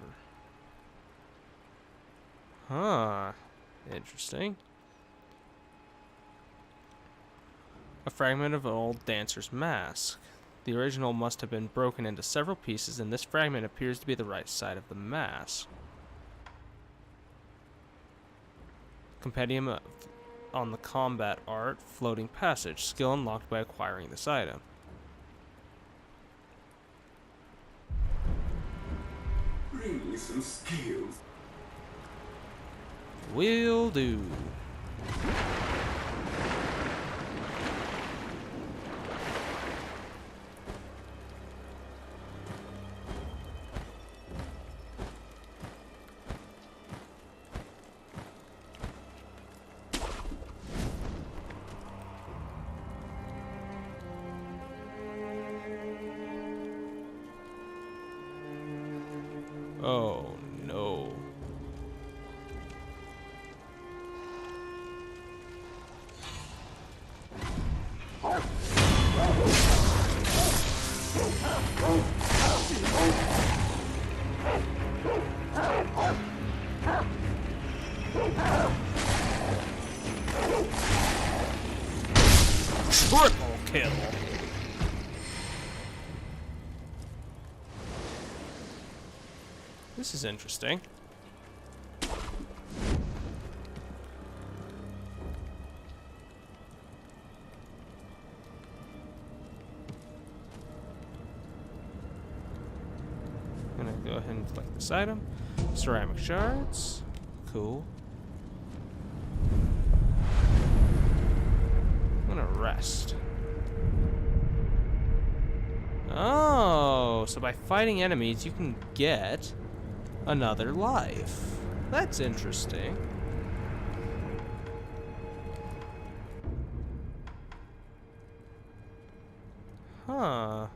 Huh. Interesting. A fragment of an old dancer's mask. The original must have been broken into several pieces, and this fragment appears to be the right side of the mask. Compendium on the combat art, floating passage. Skill unlocked by acquiring this item. Bring me some scales. Will do. Oh no. Triple kill. This is interesting. I'm gonna go ahead and collect this item. Ceramic shards. cool. I'm gonna rest. Oh, so by fighting enemies, you can get another life. That's interesting. Huh.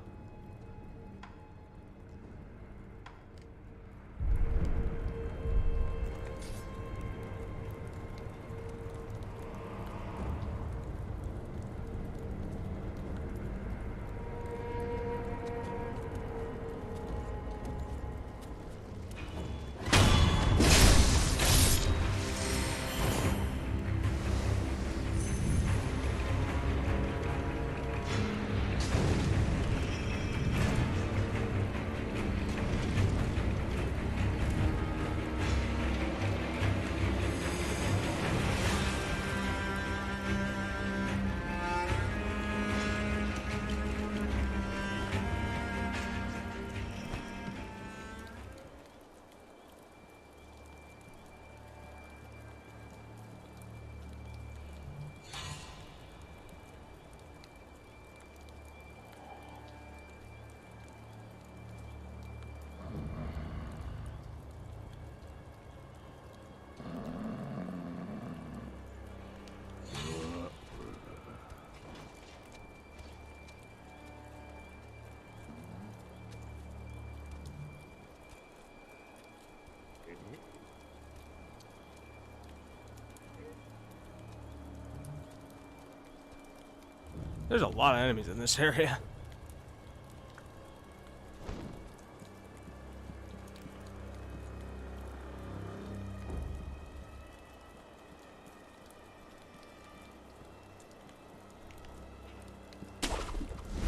There's a lot of enemies in this area.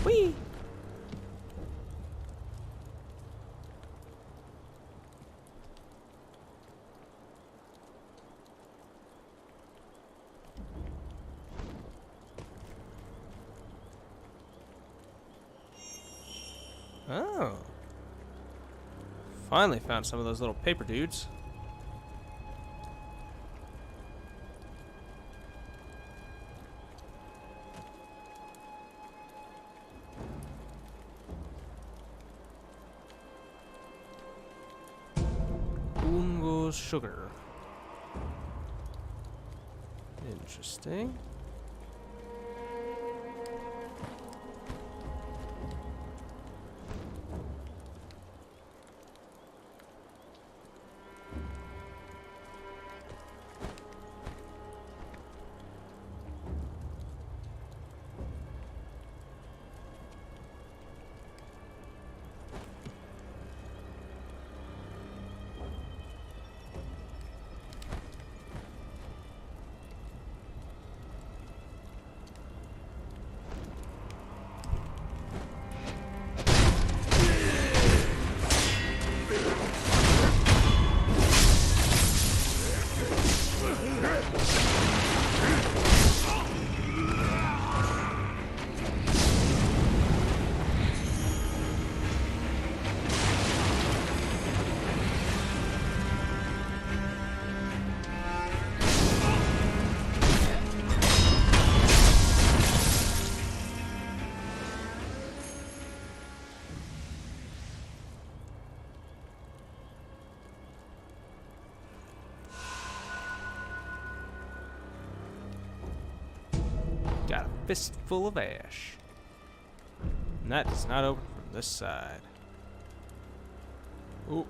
Whee! Oh. Finally found some of those little paper dudes. Ungo's sugar. Interesting. Got a fistful of ash. And that does not open from this side. Ooh.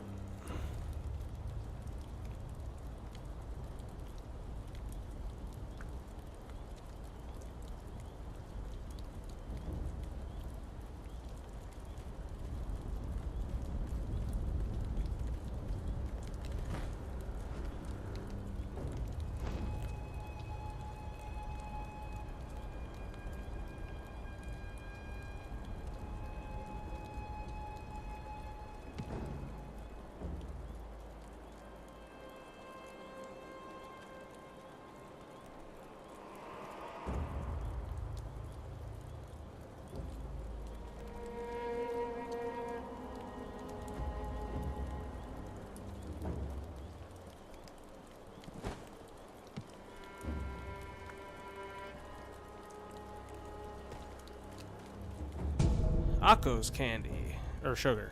Akko's candy, or sugar.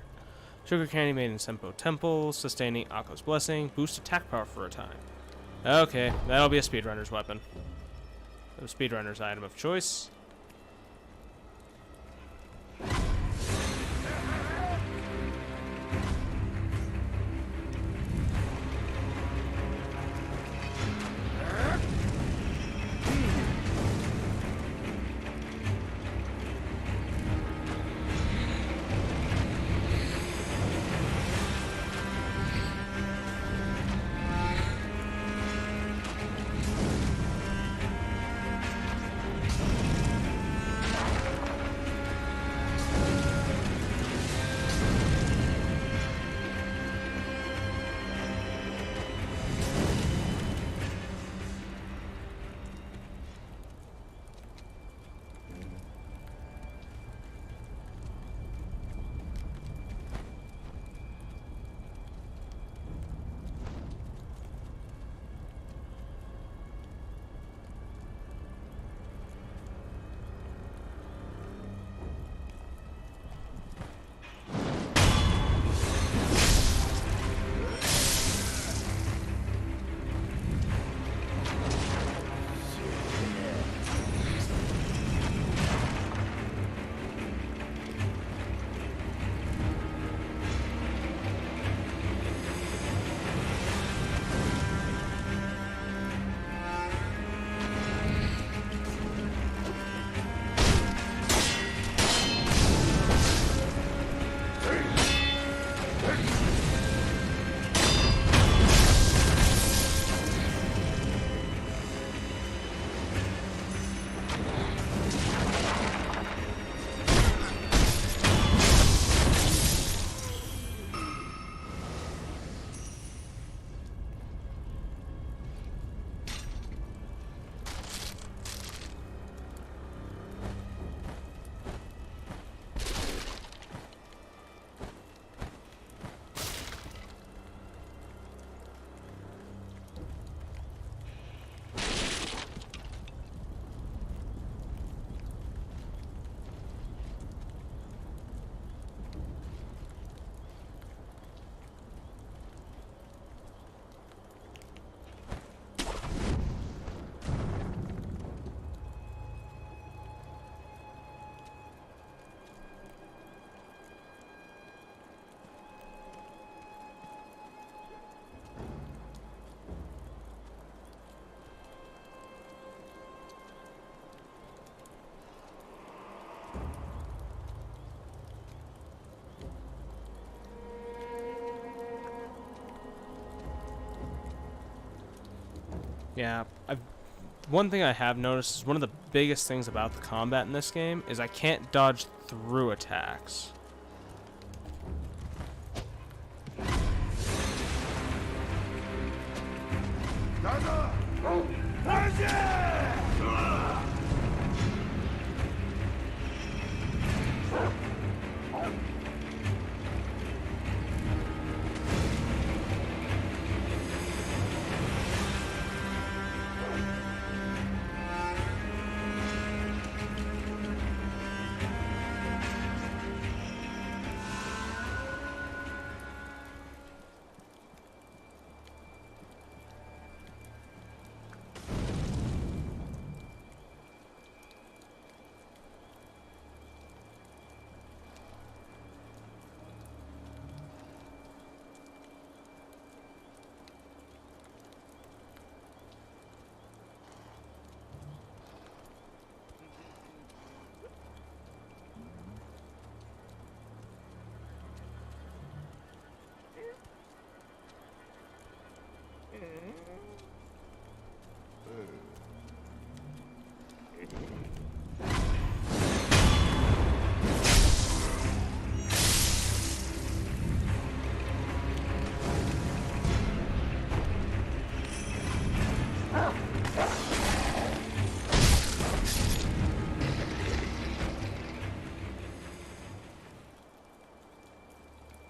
Sugar candy made in Senpo Temple, sustaining Akko's blessing, boost attack power for a time. Okay, that'll be a speedrunner's weapon. A speedrunner's item of choice. Yeah, one thing I have noticed is one of the biggest things about the combat in this game is I can't dodge through attacks.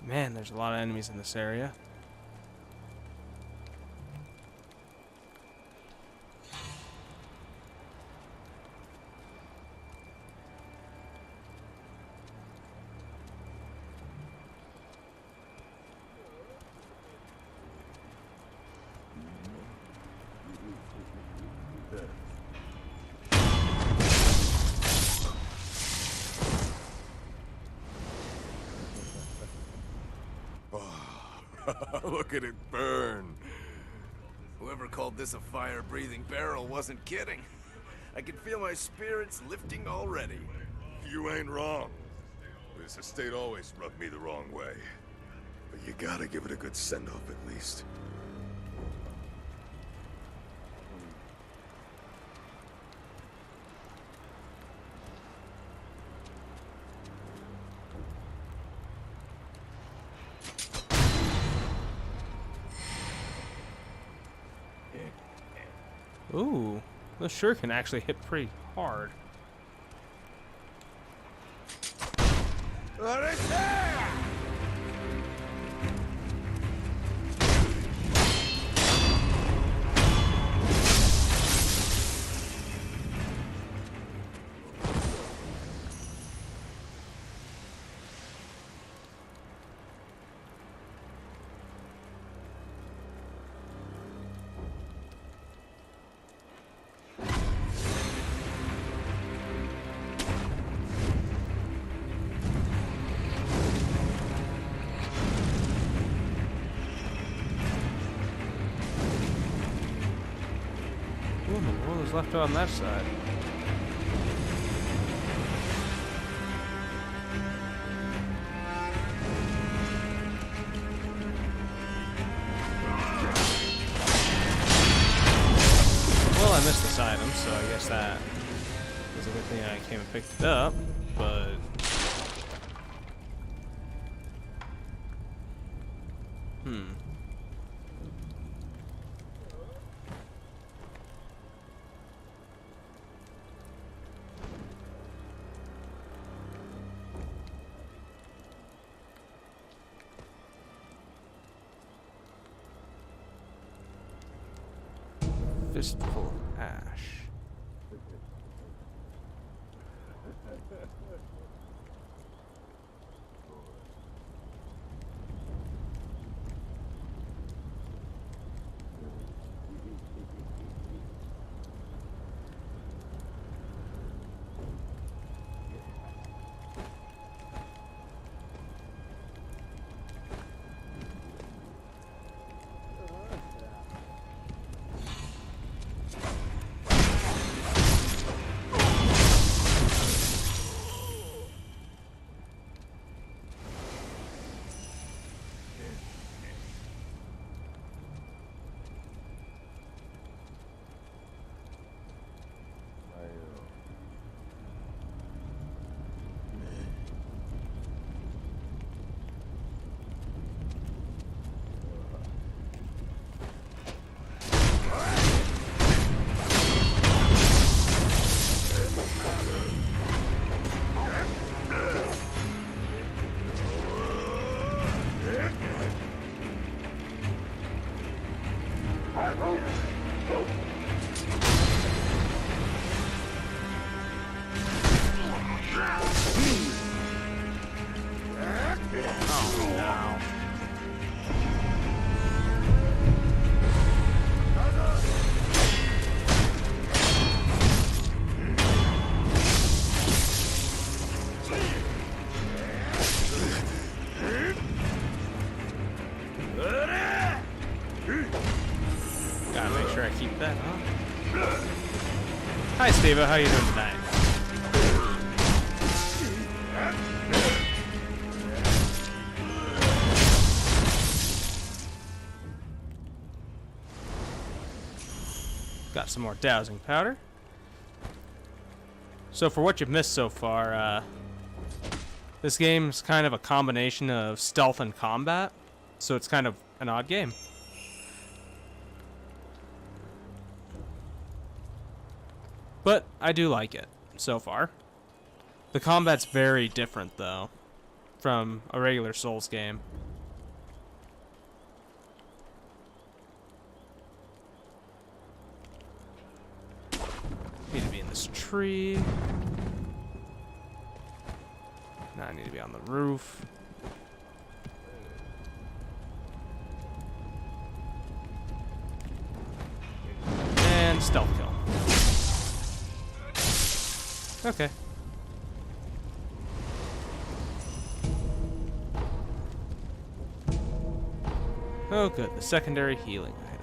Man, there's a lot of enemies in this area. Look at it burn. Whoever called this a fire-breathing barrel wasn't kidding. I can feel my spirits lifting already. You ain't wrong. This estate always rubbed me the wrong way. But you gotta give it a good send-off at least. Ooh, those sure can actually hit pretty hard. What was left on that side? Well, I missed this item, so I guess that was a good thing I came and picked it up, but... Fistful of ash. Keep that on. Hi, Steve. How you doing tonight? Got some more dowsing powder. So for what you've missed so far, this game's kind of a combination of stealth and combat, so it's kind of an odd game. But I do like it so far. The combat's very different, though, from a regular Souls game. Need to be in this tree. Now I need to be on the roof. And stealth kill. Okay. Oh good, the secondary healing item.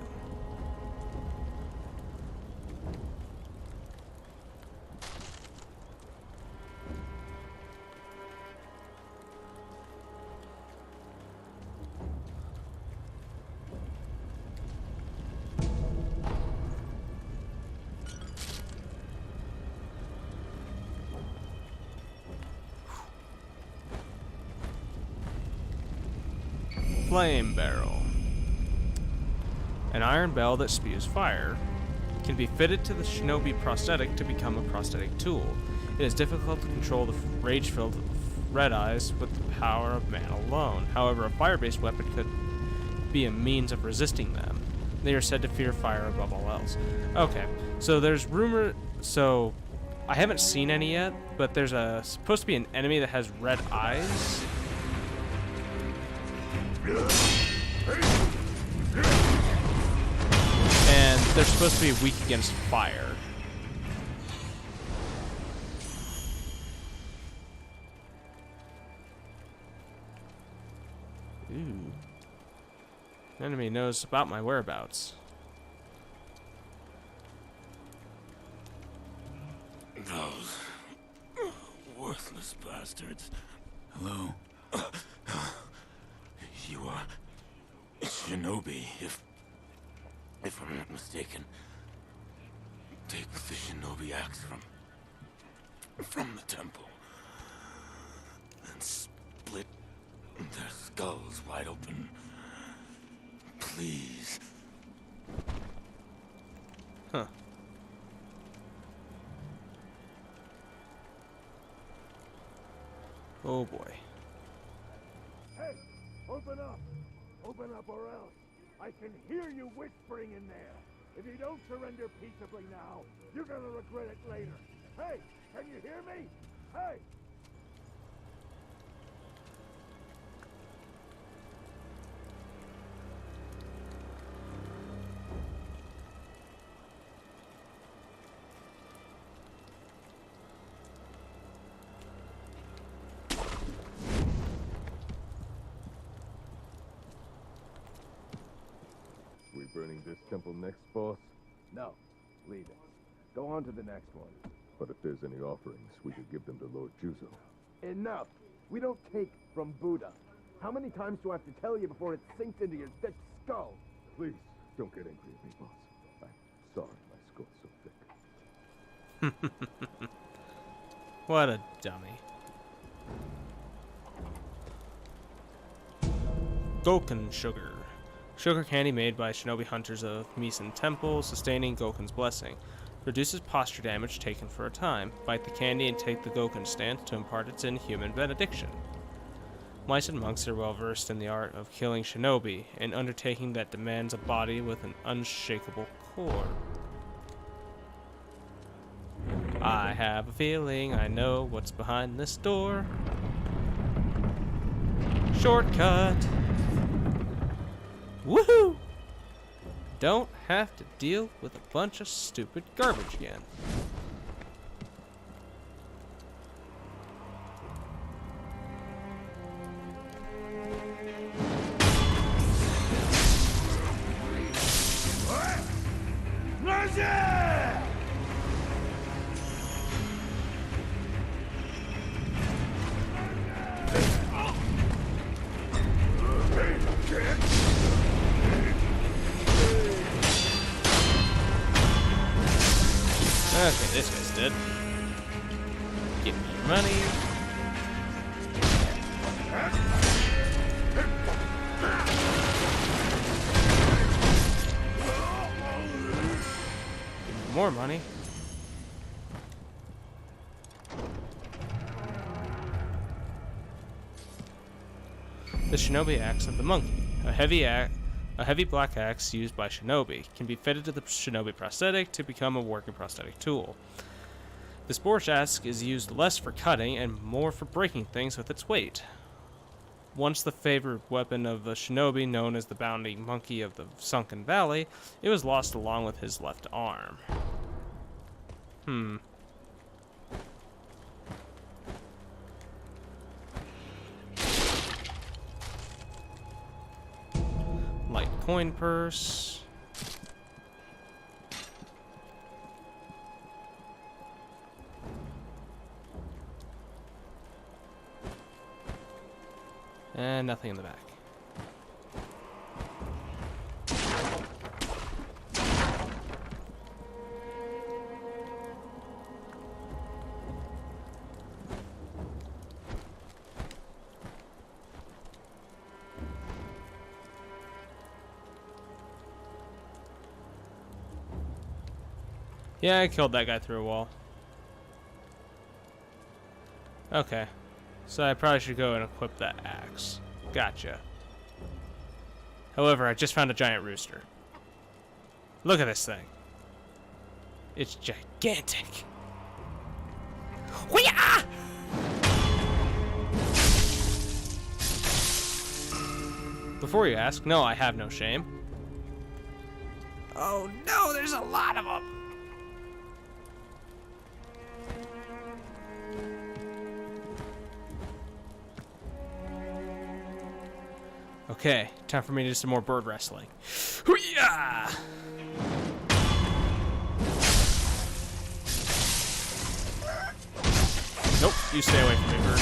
Flame barrel. An iron bell that spews fire. Can be fitted to the shinobi prosthetic to become a prosthetic tool. It is difficult to control the rage-filled red eyes with the power of man alone. However, a fire-based weapon could be a means of resisting them. They are said to fear fire above all else. Okay, so there's rumor. So I haven't seen any yet, but there's supposed to be an enemy that has red eyes. And they're supposed to be weak against fire. Ooh. Enemy knows about my whereabouts. Those worthless bastards. Hello. You are shinobi, if I'm not mistaken. Take the shinobi axe from the temple and split their skulls wide open. Please. Huh. Oh boy. Hey, open up! Open up or else I can hear you whispering in there. If you don't surrender peaceably now, you're gonna regret it later. Hey, can you hear me? Hey! We burning this temple next, boss? No, leave it. Go on to the next one. But if there's any offerings, we could give them to Lord Juzo. Enough! We don't take from Buddha. How many times do I have to tell you before it sinks into your thick skull? Please, don't get angry at me, boss. I'm sorry my skull's so thick. What a dummy. Goken sugar. Sugar candy made by shinobi hunters of Misen Temple, sustaining Goken's blessing. Reduces posture damage taken for a time. Bite the candy and take the Goken stance to impart its inhuman benediction. Mice and monks are well versed in the art of killing shinobi, an undertaking that demands a body with an unshakable core. I have a feeling I know what's behind this door. Shortcut! Woohoo! Don't have to deal with a bunch of stupid garbage again. Okay, this guy's dead. Give me your money. Give me more money. The shinobi axe of the monkey. A heavy black axe used by shinobi can be fitted to the shinobi prosthetic to become a working prosthetic tool. This boorish axe is used less for cutting and more for breaking things with its weight. Once the favorite weapon of the shinobi known as the bounding monkey of the sunken valley, it was lost along with his left arm. Light coin purse. And nothing in the back. Yeah, I killed that guy through a wall. Okay. So I probably should go and equip that axe. Gotcha. However, I just found a giant rooster. Look at this thing. It's gigantic. Hoo-yah! Before you ask, no, I have no shame. Oh no, there's a lot of them. Okay, time for me to do some more bird wrestling. Hoo-yah! Nope, you stay away from me, bird.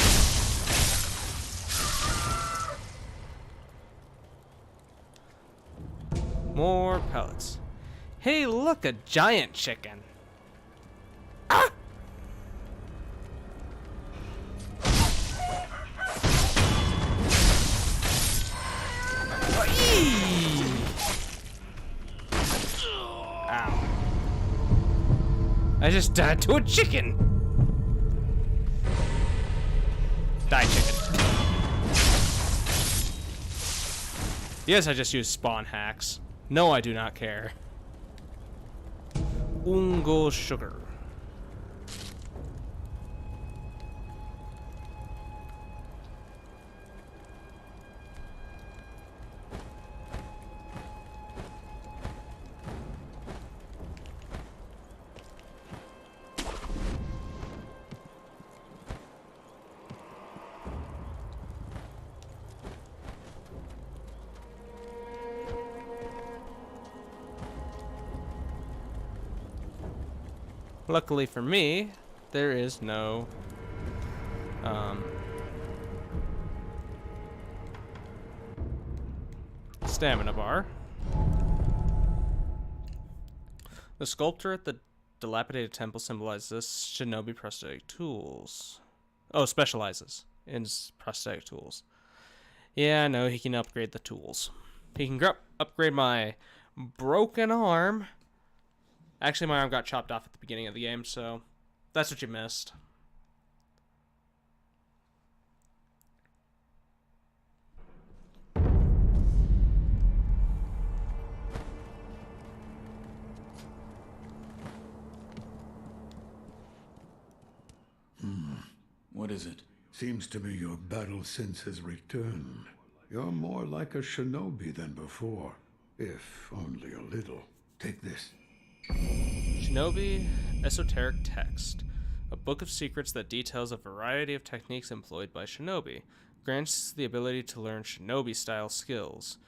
More pellets. Hey, look, a giant chicken. Ah! Ow. I just died to a chicken. Die, chicken. Yes, I just used spawn hacks. No, I do not care. Ungo sugar. Luckily for me, there is no stamina bar. The sculptor at the dilapidated temple symbolizes shinobi prosthetic tools. Oh, specializes in prosthetic tools. Yeah, I know, he can upgrade the tools. He can upgrade my broken arm. Actually, my arm got chopped off at the beginning of the game, so that's what you missed. What is it? Seems to me your battle sense has returned. You're more like a shinobi than before, if only a little. Take this. Shinobi Esoteric Text. A book of secrets that details a variety of techniques employed by shinobi. Grants the ability to learn shinobi-style skills.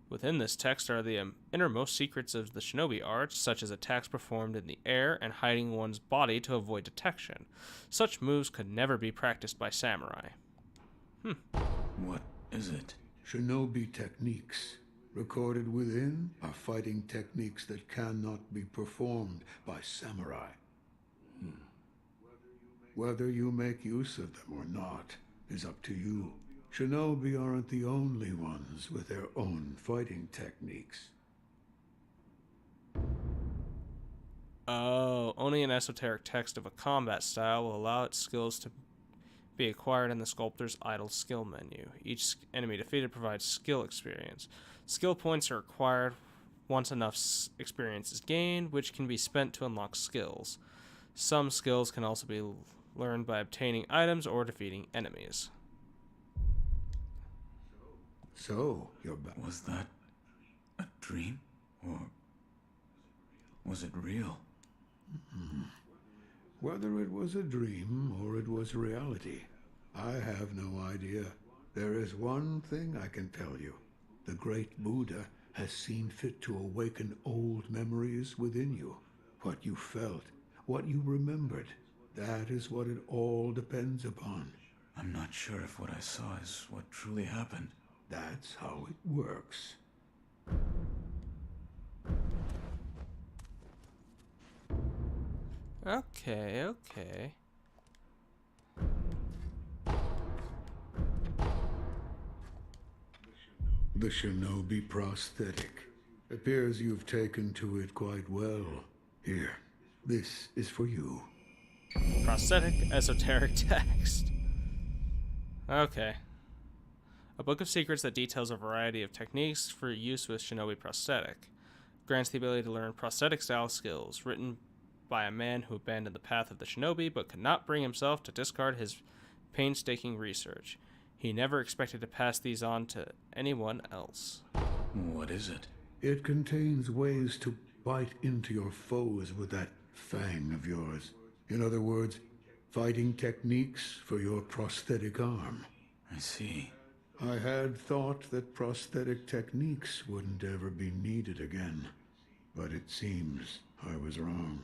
Within this text are the innermost secrets of the shinobi arts, such as attacks performed in the air and hiding one's body to avoid detection. Such moves could never be practiced by samurai. What is it? Shinobi techniques. Recorded within are fighting techniques that cannot be performed by samurai. Whether you make use of them or not is up to you. Shinobi aren't the only ones with their own fighting techniques. Oh, only an esoteric text of a combat style will allow its skills to be acquired in the sculptor's idle skill menu. Each enemy defeated provides skill experience. Skill points are acquired once enough experience is gained, which can be spent to unlock skills. Some skills can also be learned by obtaining items or defeating enemies. So, you're back. Was that a dream? Or was it real? Whether it was a dream or it was reality, I have no idea. There is one thing I can tell you. The great Buddha has seen fit to awaken old memories within you. What you felt, what you remembered, that is what it all depends upon. I'm not sure if what I saw is what truly happened. That's how it works. Okay, okay. The shinobi prosthetic. Appears you've taken to it quite well. Here, this is for you. Prosthetic esoteric text. Okay. A book of secrets that details a variety of techniques for use with shinobi prosthetic. Grants the ability to learn prosthetic style skills, written by a man who abandoned the path of the shinobi but could not bring himself to discard his painstaking research. He never expected to pass these on to anyone else. What is it? It contains ways to bite into your foes with that fang of yours. In other words, fighting techniques for your prosthetic arm. I see. I had thought that prosthetic techniques wouldn't ever be needed again, but it seems I was wrong.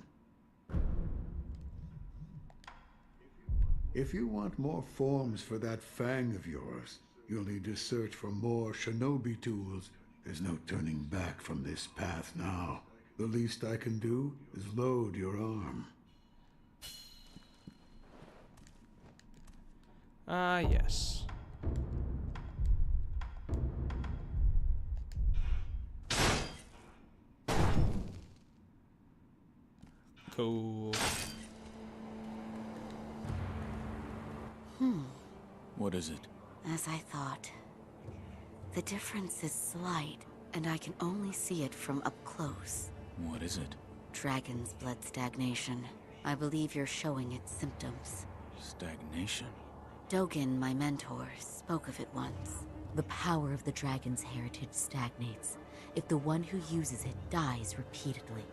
If you want more forms for that fang of yours, you'll need to search for more shinobi tools. There's no turning back from this path now. The least I can do is load your arm. Ah, yes. Cool. What is it? As I thought. The difference is slight, and I can only see it from up close. What is it? Dragon's blood stagnation. I believe you're showing its symptoms. Stagnation? Dogen, my mentor, spoke of it once. The power of the dragon's heritage stagnates if the one who uses it dies repeatedly.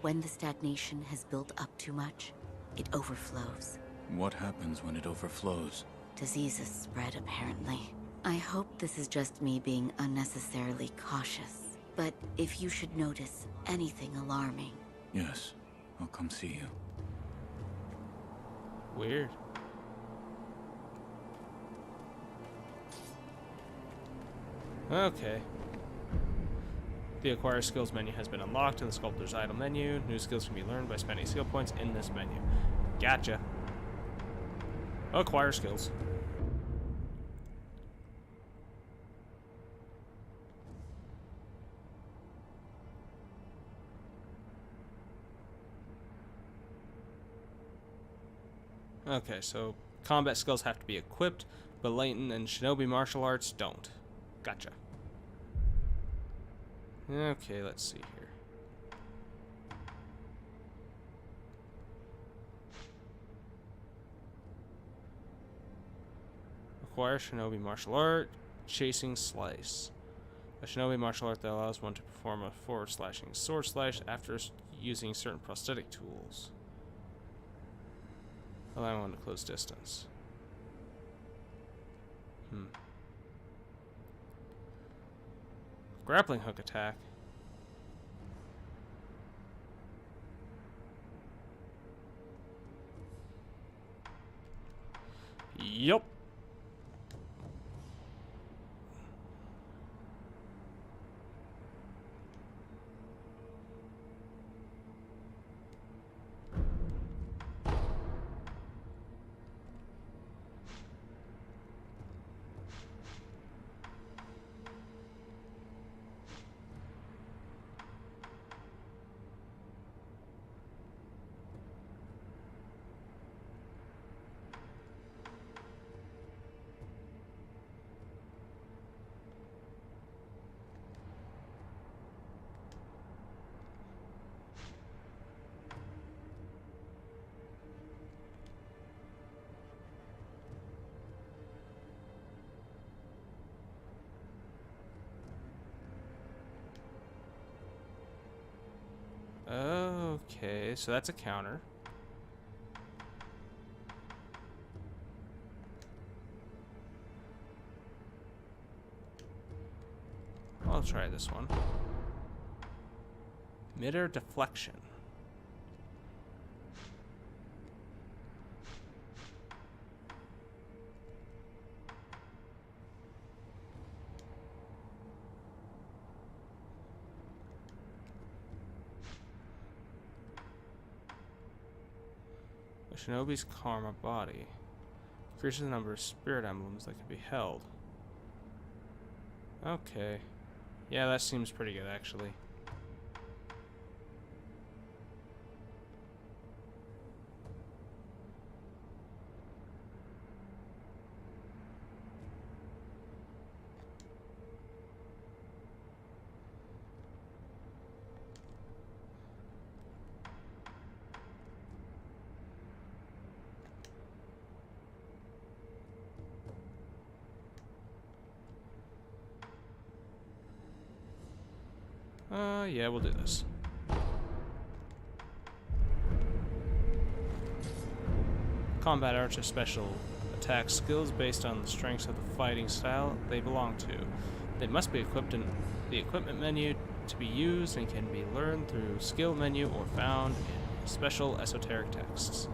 When the stagnation has built up too much, it overflows. What happens when it overflows? Diseases spread, apparently. I hope this is just me being unnecessarily cautious. But if you should notice anything alarming... Yes, I'll come see you. Weird. Okay. The Acquire Skills menu has been unlocked in the Sculptor's Idle menu. New skills can be learned by spending skill points in this menu. Gotcha. Acquire Skills. Okay, so combat skills have to be equipped, but latent and shinobi martial arts don't. Gotcha. Okay, let's see here. Acquire shinobi martial art, chasing slice. A shinobi martial art that allows one to perform a forward slashing sword slash after using certain prosthetic tools. Allowing one to close distance. Grappling hook attack. Yup. Okay, so that's a counter. Well, try this one. Midair deflection. A shinobi's karma body increases the number of spirit emblems that can be held. Okay. Yeah, that seems pretty good, actually. Yeah, we'll do this. Combat arts are special attack skills based on the strengths of the fighting style they belong to. They must be equipped in the equipment menu to be used and can be learned through skill menu or found in special esoteric texts.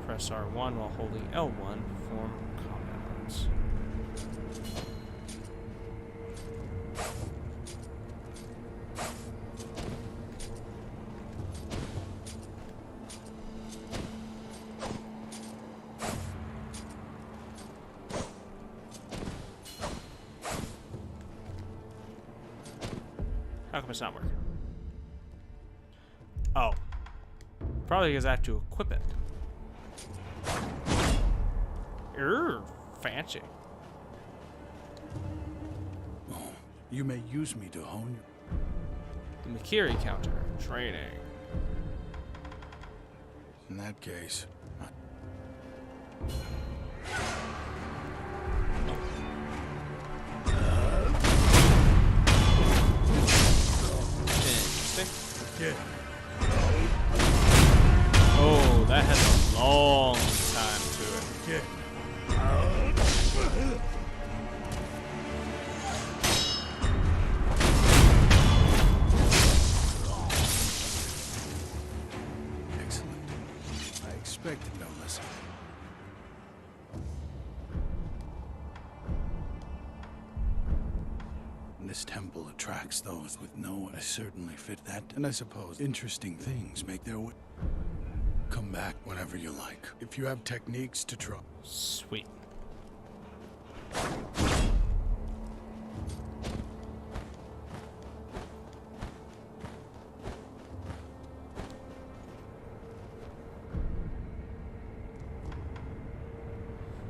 Press R1 while holding L1 to perform combat arts. How come it's not working? Oh. Probably because I have to equip it. Fancy. Oh, you may use me to hone The Makiri counter. Training. In that case, Yeah. Oh, that has a long time to it. Yeah. Excellent. I expected no less. This temple attracts those with no. I certainly fit that, and I suppose interesting things make their way. Come back whenever you like. If you have techniques to try. Sweet.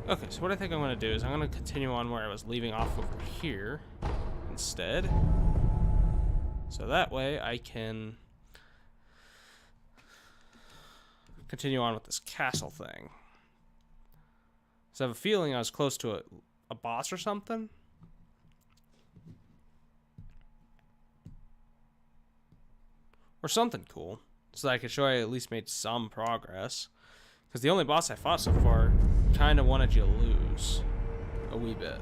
Okay, so what I think I'm going to do is I'm going to continue on where I was leaving off over here instead. So that way I can continue on with this castle thing. So I have a feeling I was close to a boss or something. Or something cool. So that I could show I at least made some progress. Because the only boss I fought so far kind of wanted you to lose a wee bit.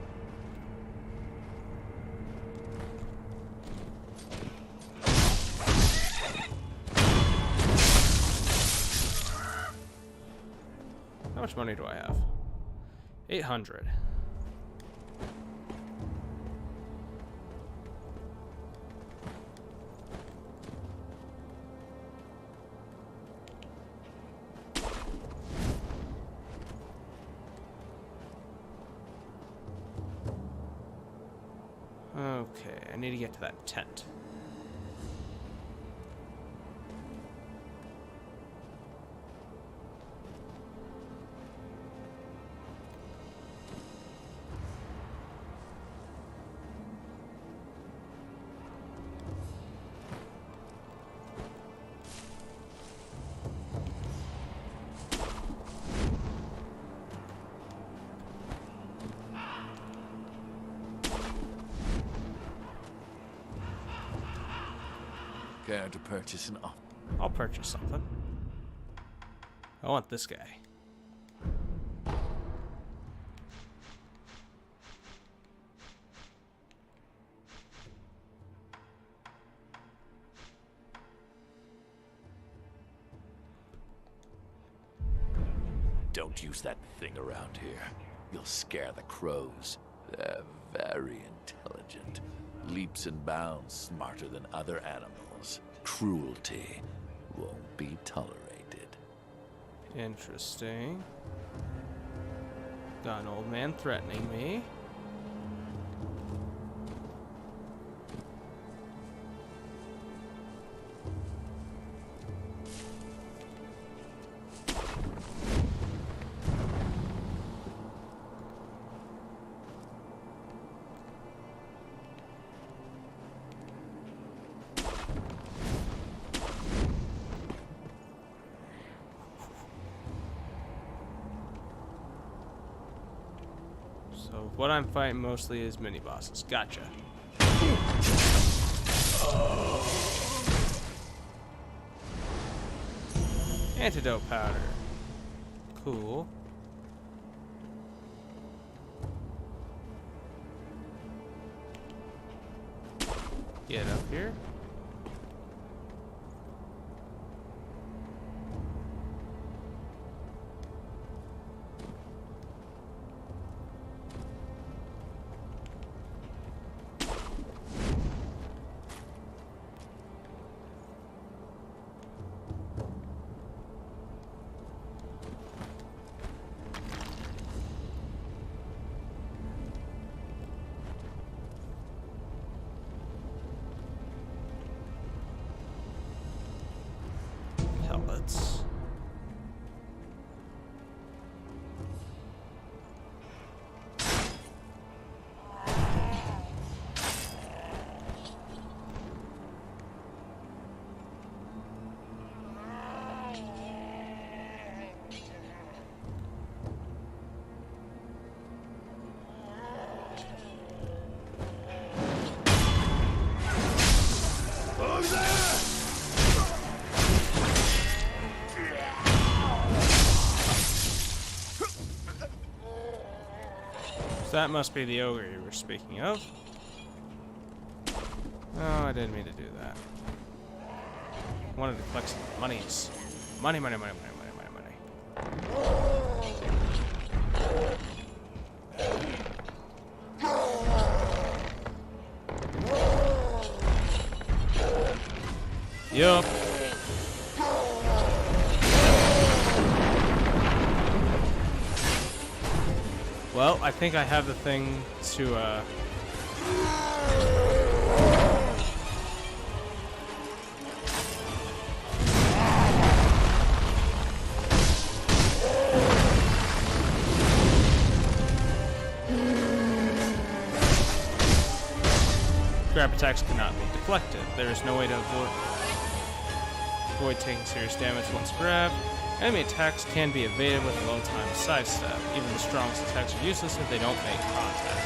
How much money do I have? 800. Okay, I need to get to that tent. Care to purchase an offer? I'll purchase something. I want this guy. Don't use that thing around here. You'll scare the crows. They're very intelligent. Leaps and bounds smarter than other animals. Cruelty won't be tolerated. Interesting. Got an old man threatening me. So what I'm fighting mostly is mini bosses. Gotcha. Antidote powder. Cool. Get up here. Pellets. So that must be the ogre you were speaking of. Oh, I didn't mean to do that. I wanted to collect some monies. Money, money, money, money, money, money, money. Yup. Well, I think I have the thing to, grab attacks cannot be deflected. There is no way to avoid taking serious damage once grabbed. Enemy attacks can be evaded with a low-time sidestep. Even the strongest attacks are useless if they don't make contact.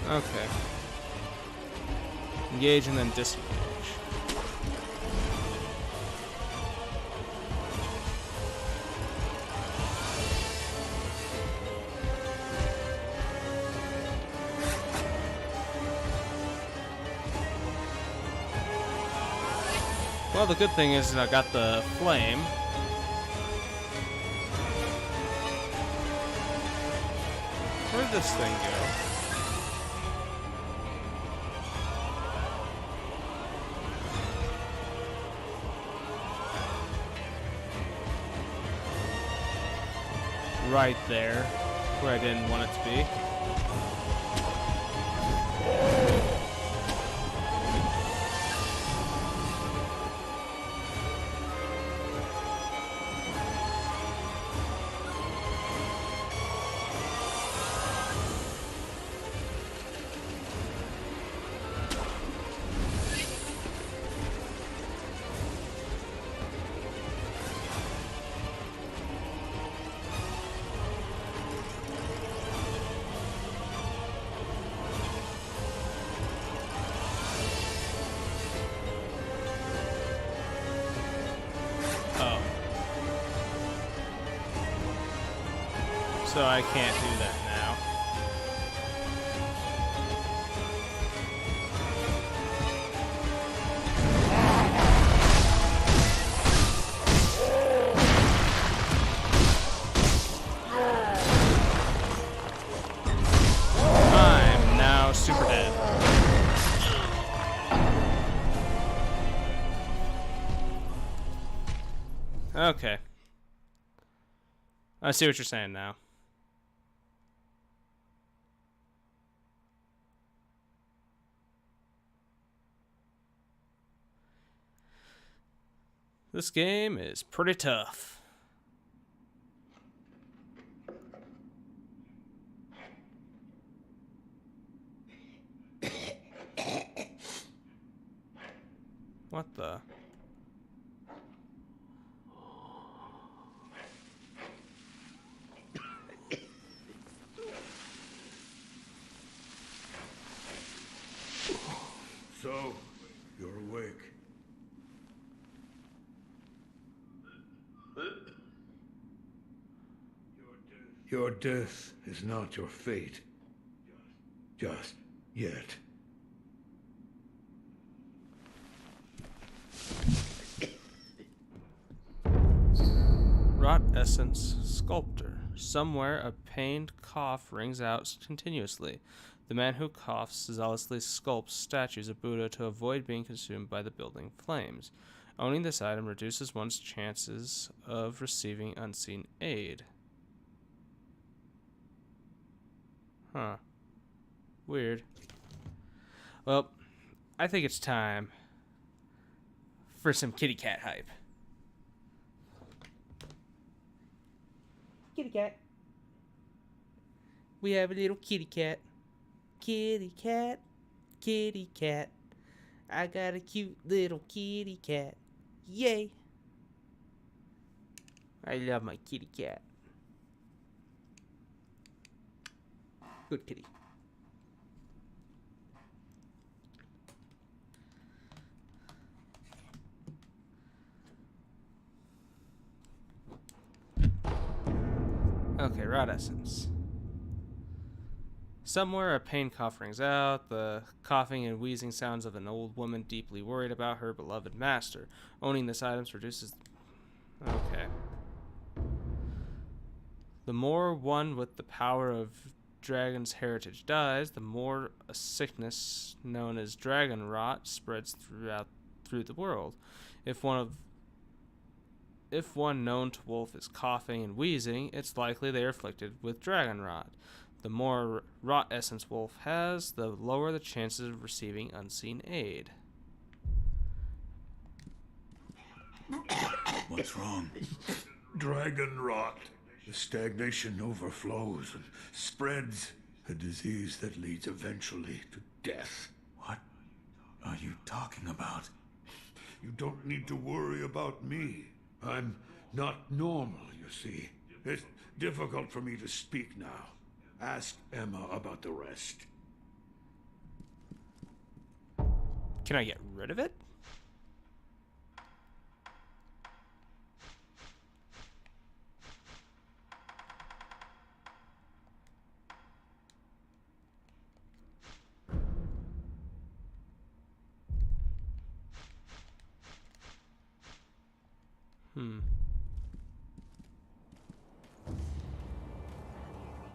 Okay. Engage and then disengage. Well, the good thing is I got the flame. Where'd this thing go? Right there, where I didn't want it to be. So I can't do that now. I'm now super dead. Okay. I see what you're saying now. This game is pretty tough. What the? So, you're awake. Your death is not your fate. Just yet. Rot Essence Sculptor. Somewhere a pained cough rings out continuously. The man who coughs zealously sculpts statues of Buddha to avoid being consumed by the building flames. Owning this item reduces one's chances of receiving unseen aid. Huh. Weird. Well, I think it's time for some kitty cat hype. Kitty cat. We have a little kitty cat. Kitty cat. Kitty cat. I got a cute little kitty cat. Yay. I love my kitty cat. Good kitty. Okay, Rot Essence. Somewhere a pain cough rings out, the coughing and wheezing sounds of an old woman deeply worried about her beloved master. Owning this item reduces... Okay. The more one with the power of dragon's heritage dies, the more a sickness known as dragon rot spreads through the world. If one known to Wolf is coughing and wheezing, it's likely they are afflicted with dragon rot. The more rot essence Wolf has, the lower the chances of receiving unseen aid. What's wrong? Dragon rot. The stagnation overflows and spreads. A disease that leads eventually to death. What are you talking about? You don't need to worry about me. I'm not normal, you see. It's difficult for me to speak now. Ask Emma about the rest. Can I get rid of it?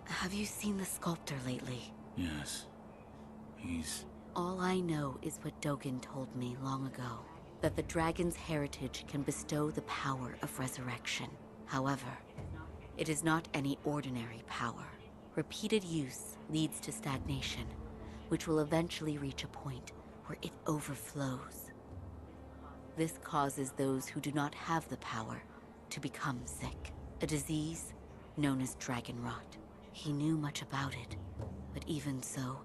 Have you seen the sculptor lately? Yes. He's... All I know is what Dogen told me long ago, that the dragon's heritage can bestow the power of resurrection. However, it is not any ordinary power. Repeated use leads to stagnation, which will eventually reach a point where it overflows. This causes those who do not have the power to become sick, a disease known as dragon rot. He knew much about it, but even so,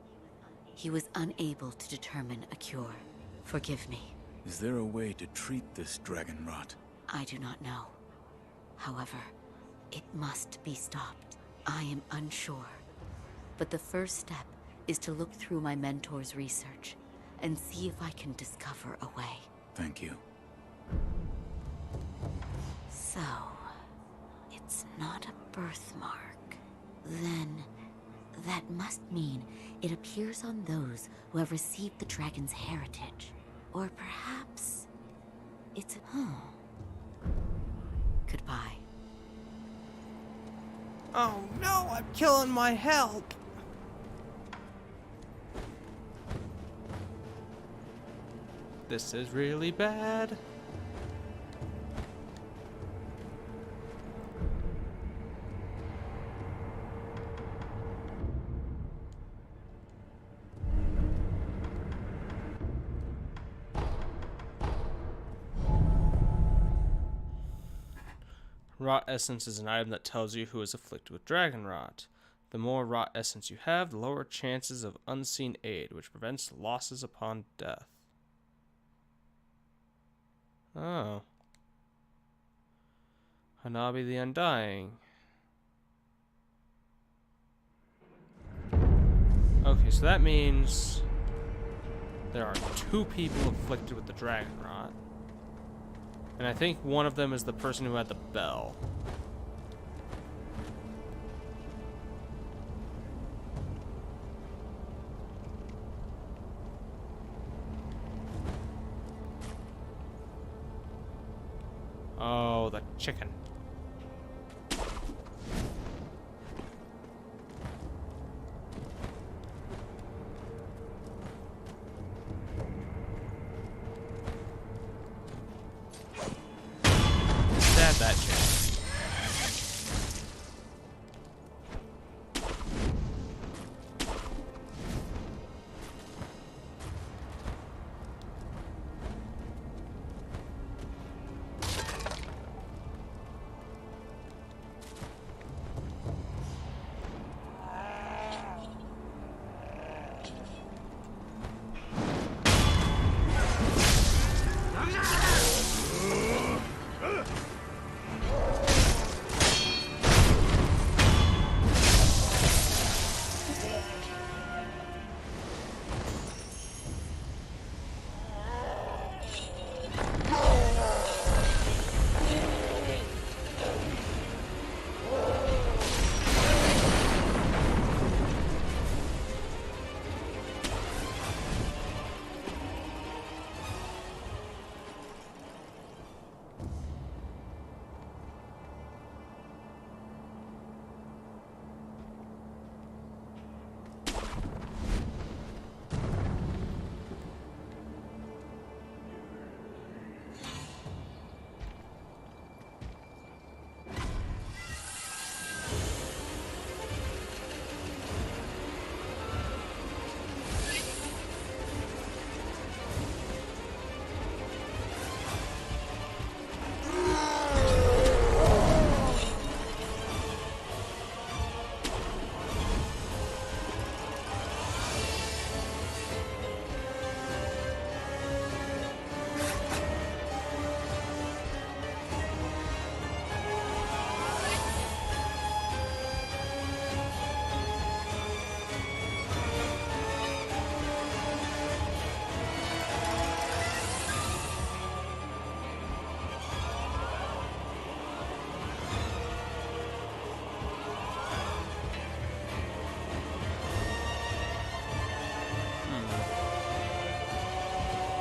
he was unable to determine a cure. Forgive me. Is there a way to treat this dragon rot? I do not know. However, it must be stopped. I am unsure. But the first step is to look through my mentor's research and see if I can discover a way. Thank you. So, it's not a birthmark. Then, that must mean it appears on those who have received the dragon's heritage. Or perhaps it's Goodbye. Oh no, I'm killing my help! This is really bad. Rot essence is an item that tells you who is afflicted with dragon rot. The more rot essence you have, the lower chances of unseen aid, which prevents losses upon death. Oh. Hanabi the Undying. Okay, so that means there are 2 people afflicted with the dragon rot. And I think one of them is the person who had the bell. Oh, the chicken. Stab that chicken.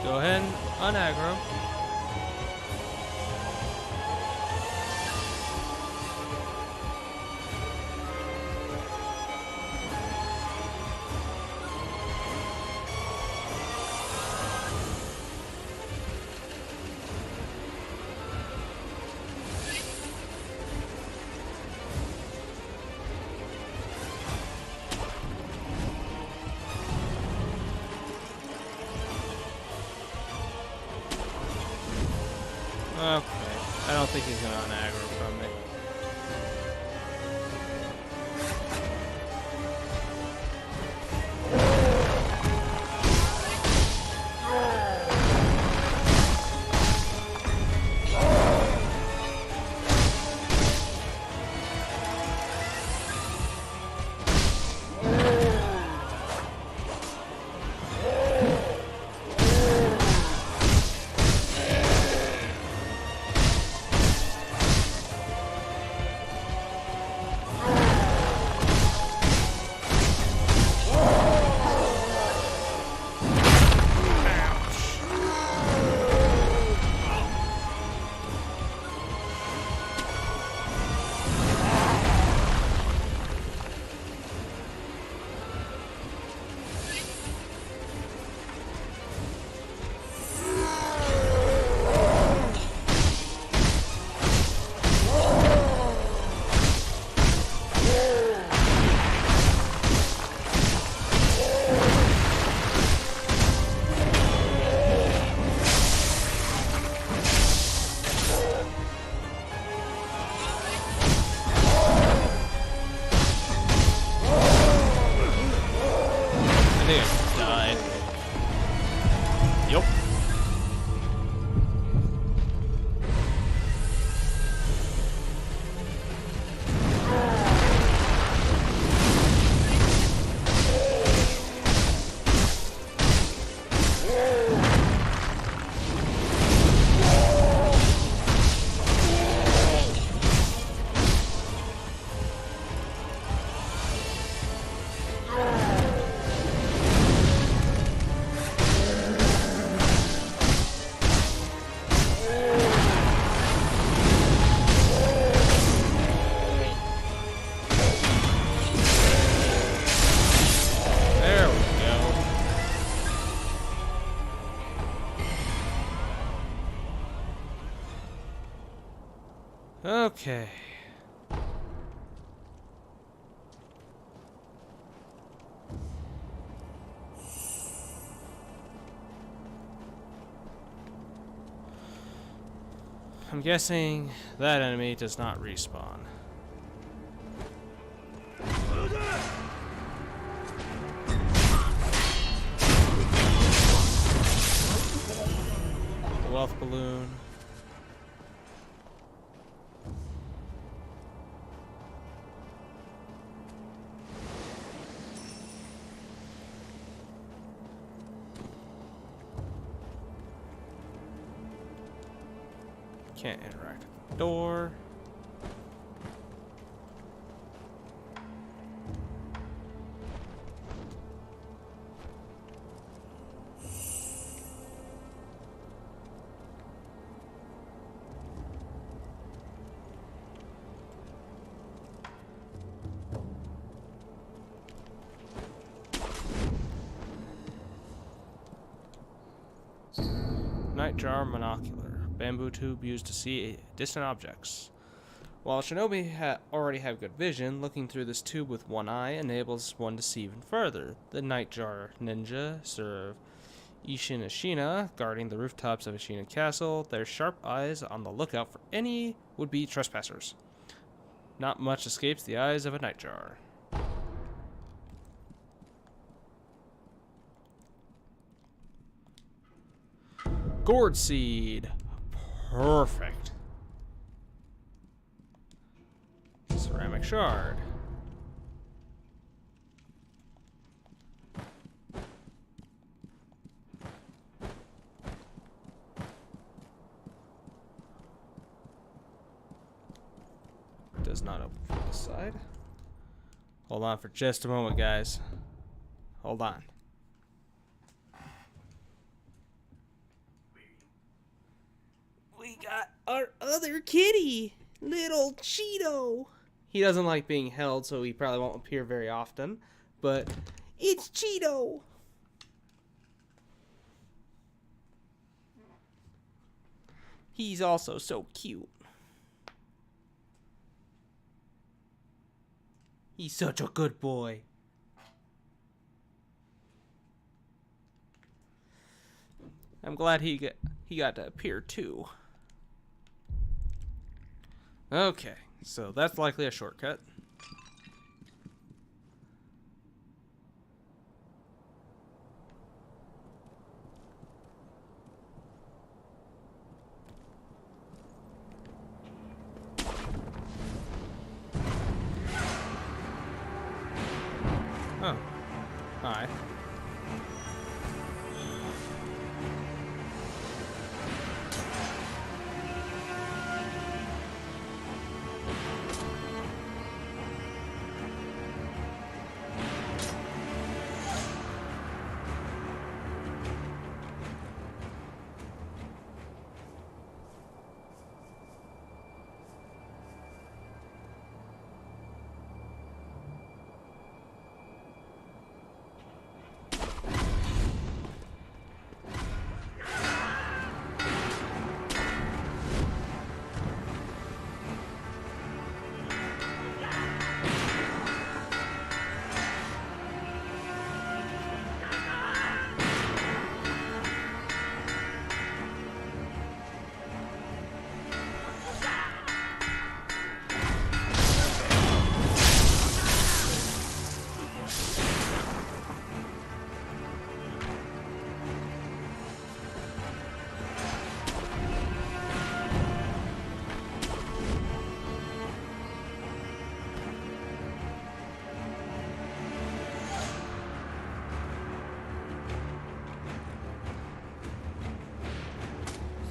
Go ahead and unaggro. Okay, I don't think he's gonna unaggro from me. Okay. I'm guessing that enemy does not respawn. Wealth balloon. Can't interact with the door. Nightjar monocular. Bamboo tube used to see distant objects. While shinobi already have good vision, looking through this tube with one eye enables one to see even further. The Nightjar ninja serve Ishin Ashina, guarding the rooftops of Ashina Castle, their sharp eyes on the lookout for any would-be trespassers. Not much escapes the eyes of a Nightjar. Gourd seed. Perfect. Ceramic shard. Does not open from this side. Hold on for just a moment, guys. Hold on. we got our other kitty, little Cheeto. He doesn't like being held, so he probably won't appear very often, but it's Cheeto. He's also so cute. He's such a good boy. I'm glad he got to appear too. Okay, so that's likely a shortcut. Oh. Hi.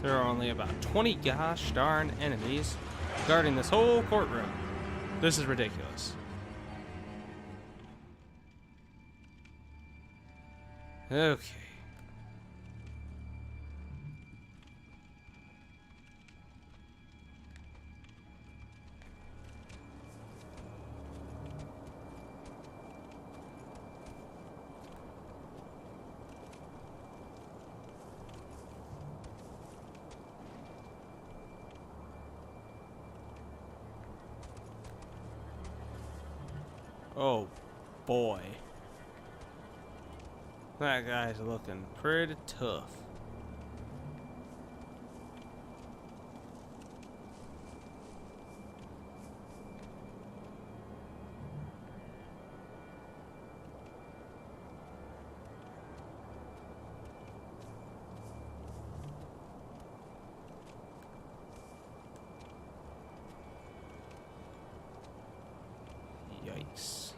There are only about 20 gosh darn enemies guarding this whole courtroom. This is ridiculous. Okay. Oh boy. That guy's looking pretty tough. Yikes.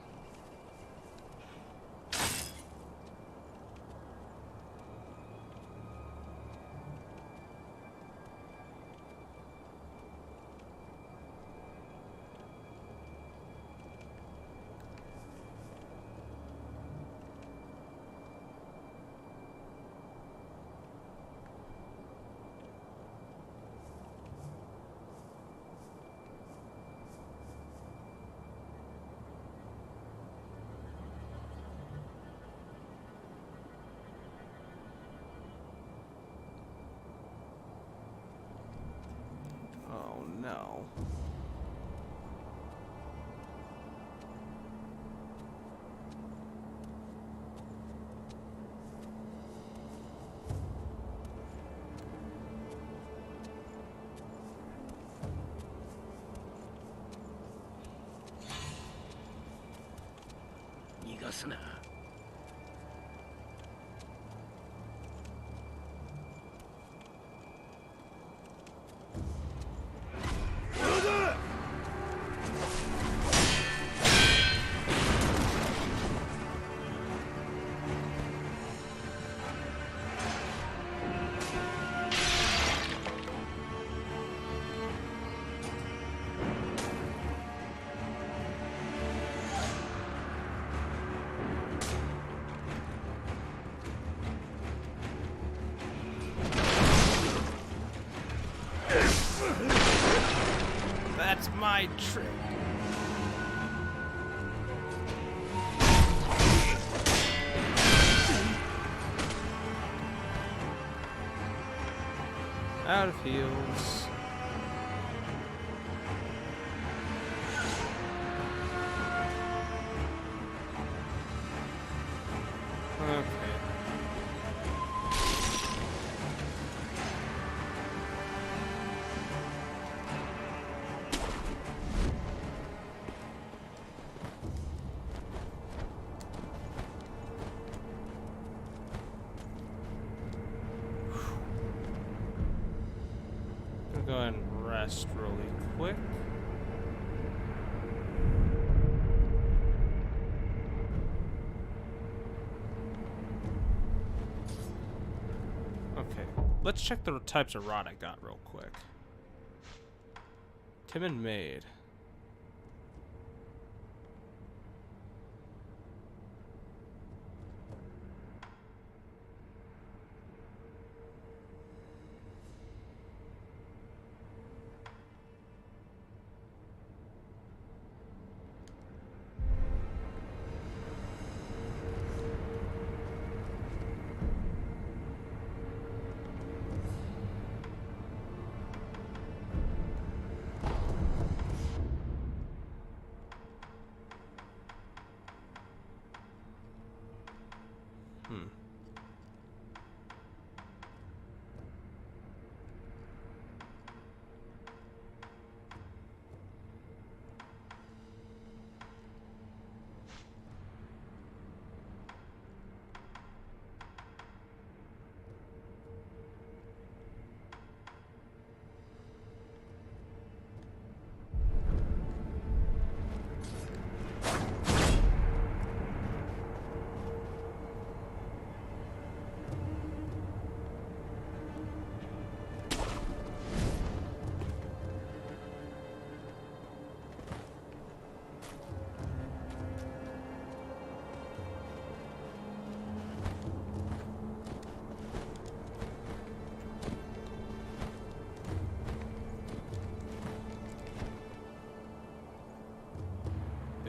Oh no. That's my trick. Out of heals. Okay. I'm gonna go ahead and rest really quick. Okay, let's check the types of rod I got real quick. Timid Maid.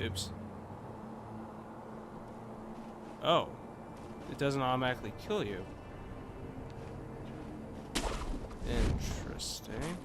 Oops. Oh. It doesn't automatically kill you. Interesting.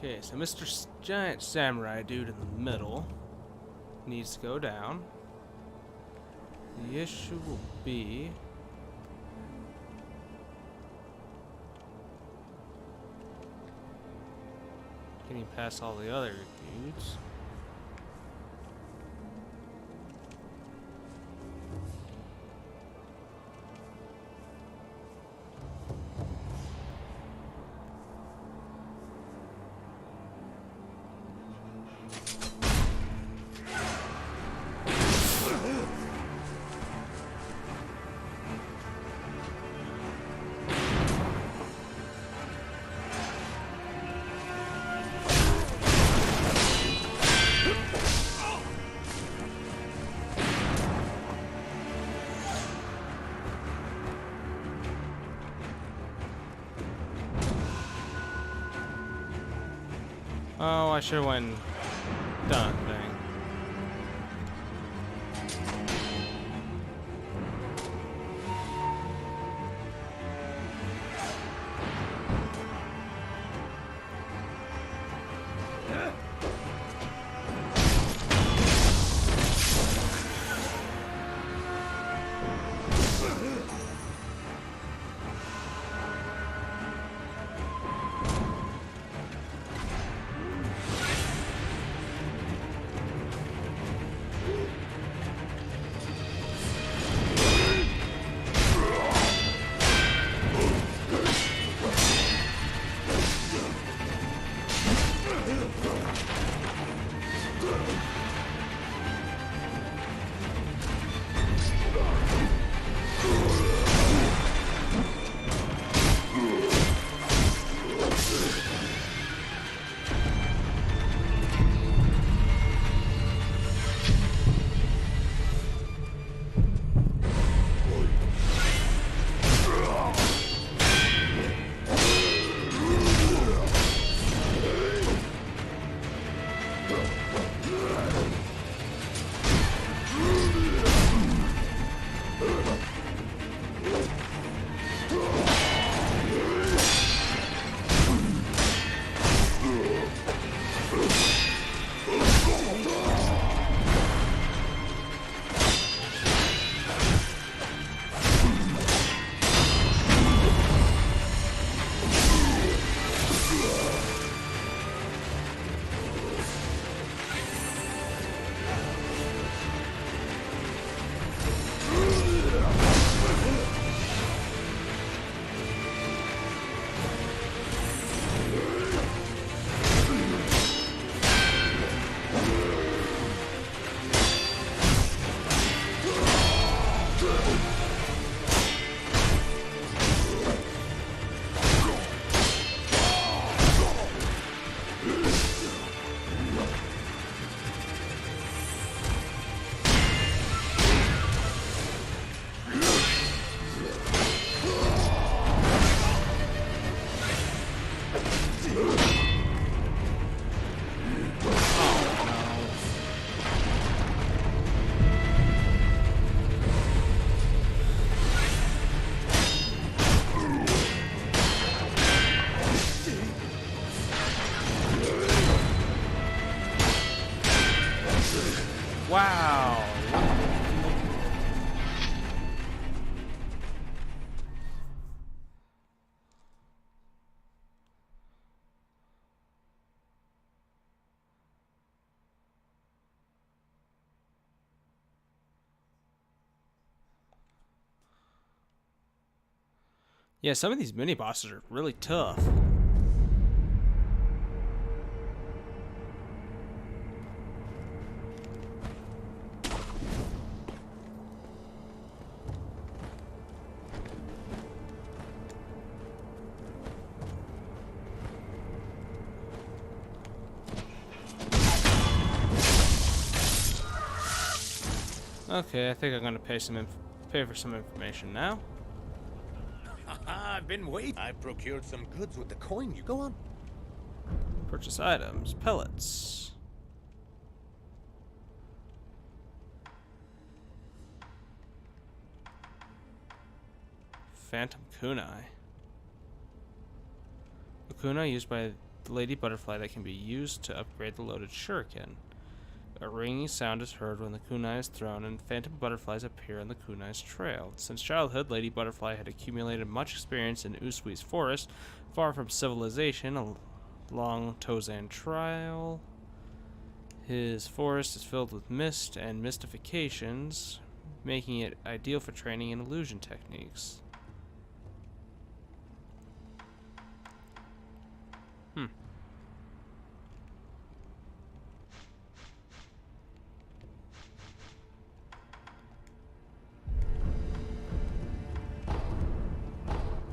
Okay, so Mr. Giant Samurai dude in the middle needs to go down. The issue will be getting past all the other dudes. Oh, I should have went done thing. Wow. Yeah, some of these mini bosses are really tough. Okay, I think I'm gonna pay for some information now. I've been waiting. I procured some goods with the coin. You go on. Purchase items, pellets. Phantom kunai. A kunai used by the Lady Butterfly that can be used to upgrade the loaded shuriken. A ringing sound is heard when the kunai is thrown, and phantom butterflies appear on the kunai's trail. Since childhood, Lady Butterfly had accumulated much experience in Usui's forest, far from civilization, a long Tozan trail. His forest is filled with mist and mystifications, making it ideal for training in illusion techniques.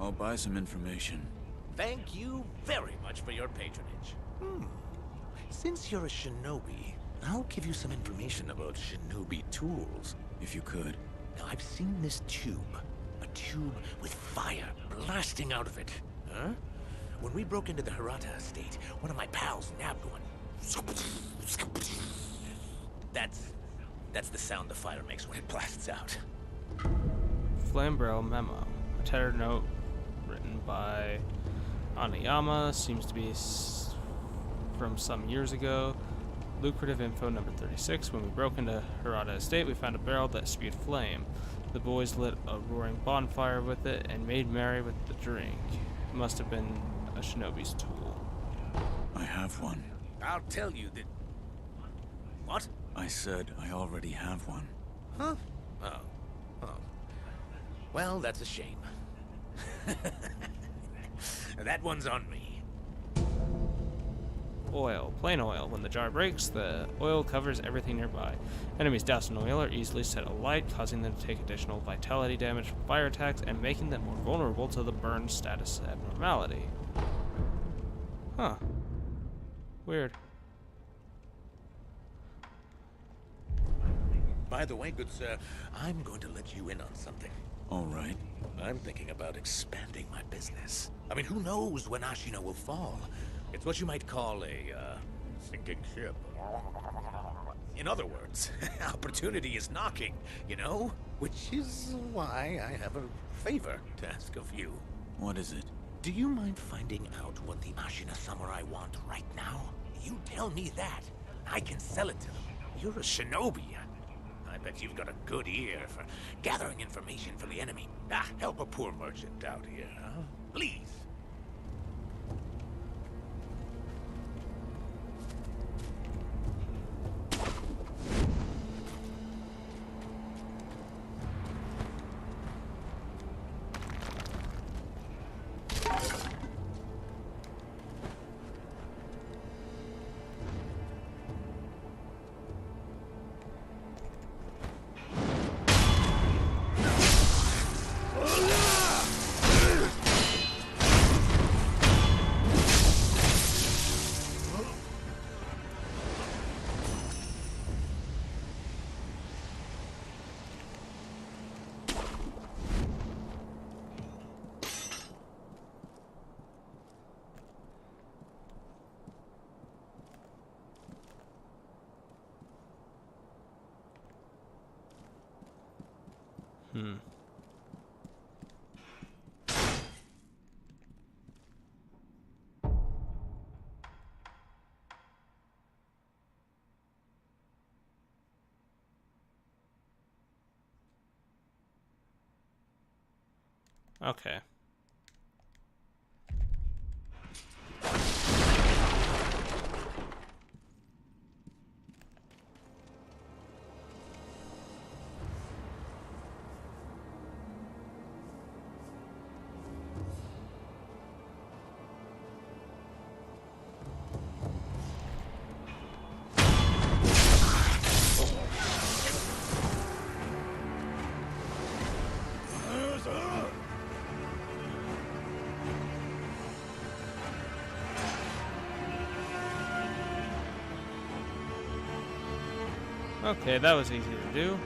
I'll buy some information. Thank you very much for your patronage. Since you're a shinobi, I'll give you some information about shinobi tools. If you could. Now, I've seen this tube. A tube with fire blasting out of it. Huh? when we broke into the Hirata estate, one of my pals nabbed one. That's the sound the fire makes when it blasts out. Flambarrel memo. A tattered note written by Anayama, seems to be from some years ago. Lucrative info number 36. When we broke into Hirata estate, we found a barrel that spewed flame. The boys lit a roaring bonfire with it and made merry with the drink. It must have been a shinobi's tool. I have one. I'll tell you that... What? I said I already have one. Huh? Oh. Well, that's a shame. That one's on me. Oil. Plain oil. When the jar breaks, the oil covers everything nearby. Enemies doused in oil are easily set alight, causing them to take additional vitality damage from fire attacks and making them more vulnerable to the burn status abnormality. Huh. Weird. By the way, good sir, I'm going to let you in on something. All right. I'm thinking about expanding my business. I mean, who knows when Ashina will fall? It's what you might call a, sinking ship. In other words, opportunity is knocking, you know? Which is why I have a favor to ask of you. What is it? Do you mind finding out what the Ashina samurai want right now? You tell me that. I can sell it to them. You're a shinobi. I bet you've got a good ear for gathering information from the enemy. Help a poor merchant out here, huh? Please. Okay. Okay, that was easy to do.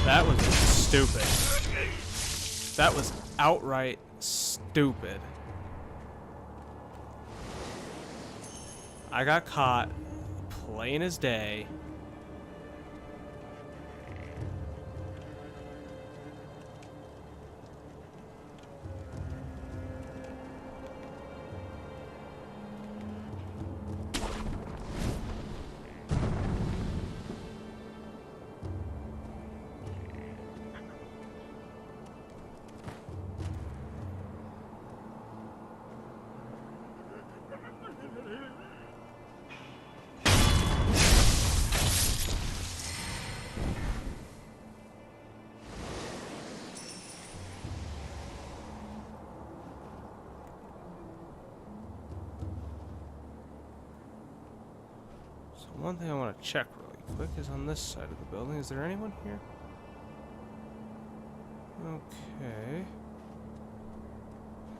That was stupid. That was outright stupid. I got caught plain as day. One thing I want to check really quick is on this side of the building. Is there anyone here? Okay.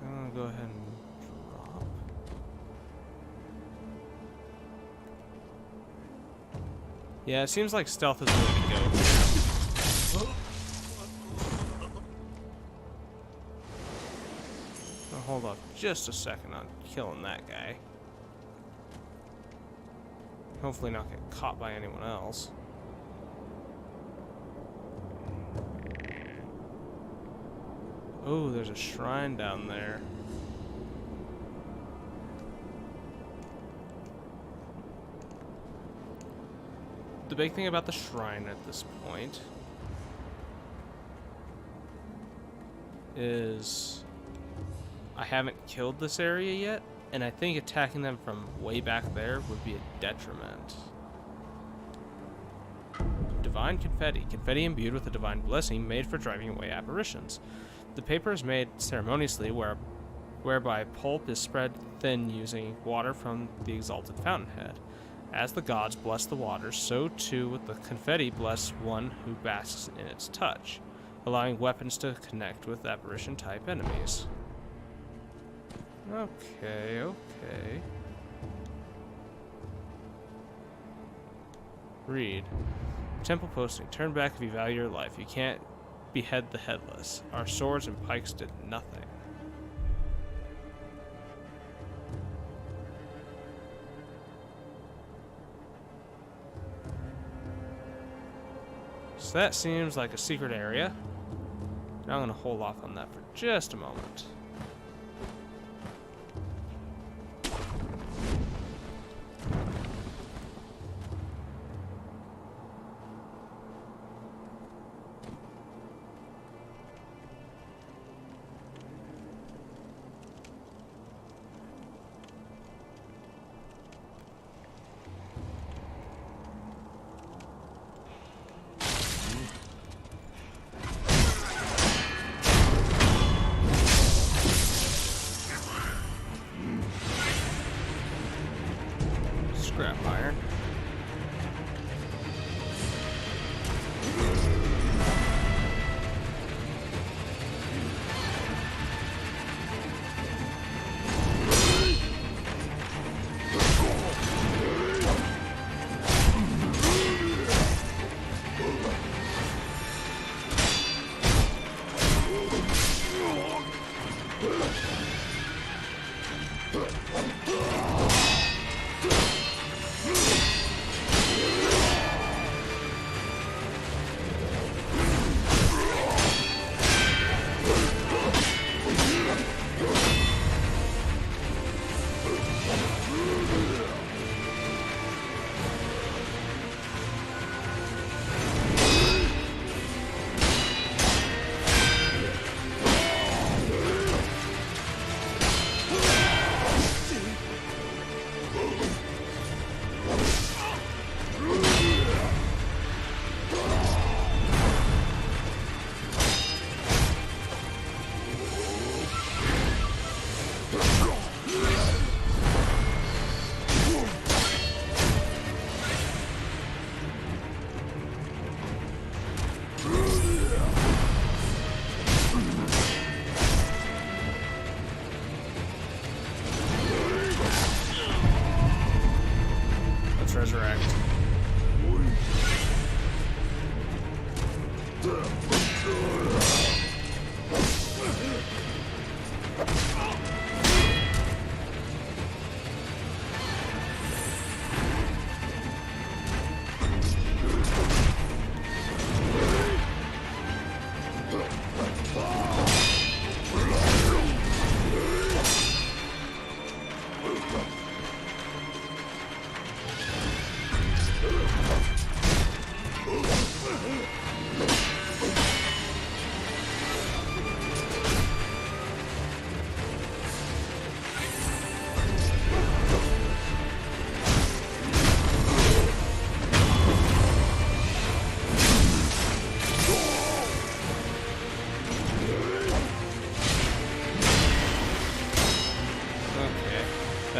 I'm gonna go ahead and drop. Yeah, it seems like stealth is the way to go. I'll hold off just a second on killing that guy. Hopefully not get caught by anyone else. Oh, there's a shrine down there. The big thing about the shrine at this point is I haven't killed this area yet. And I think attacking them from way back there would be a detriment. Divine confetti. Confetti imbued with a divine blessing made for driving away apparitions. The paper is made ceremoniously whereby pulp is spread thin using water from the exalted fountainhead. As the gods bless the water, so too with the confetti bless one who basks in its touch, allowing weapons to connect with apparition-type enemies. Okay, okay. Read. Temple posting. Turn back if you value your life. You can't behead the headless. Our swords and pikes did nothing. So that seems like a secret area. Now I'm going to hold off on that for just a moment.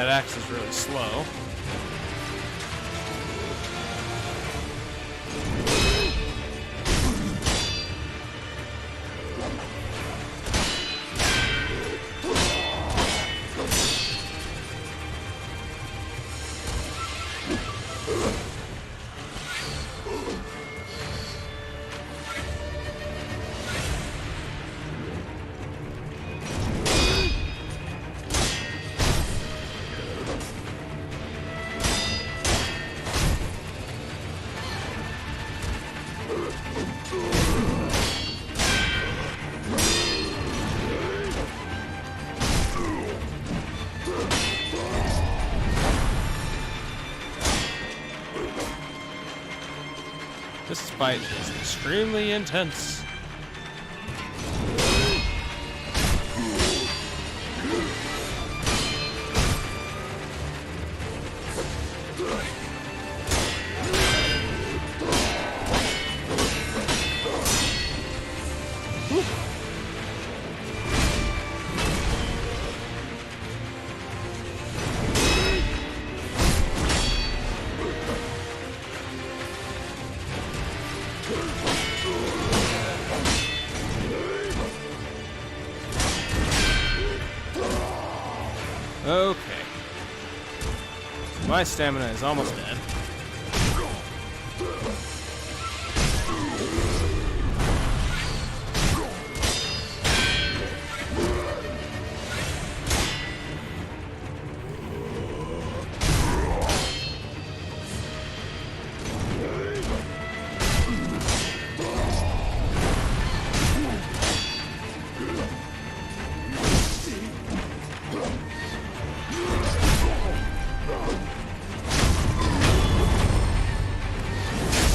That axe is really slow. This fight is extremely intense. Okay. My stamina is almost dead.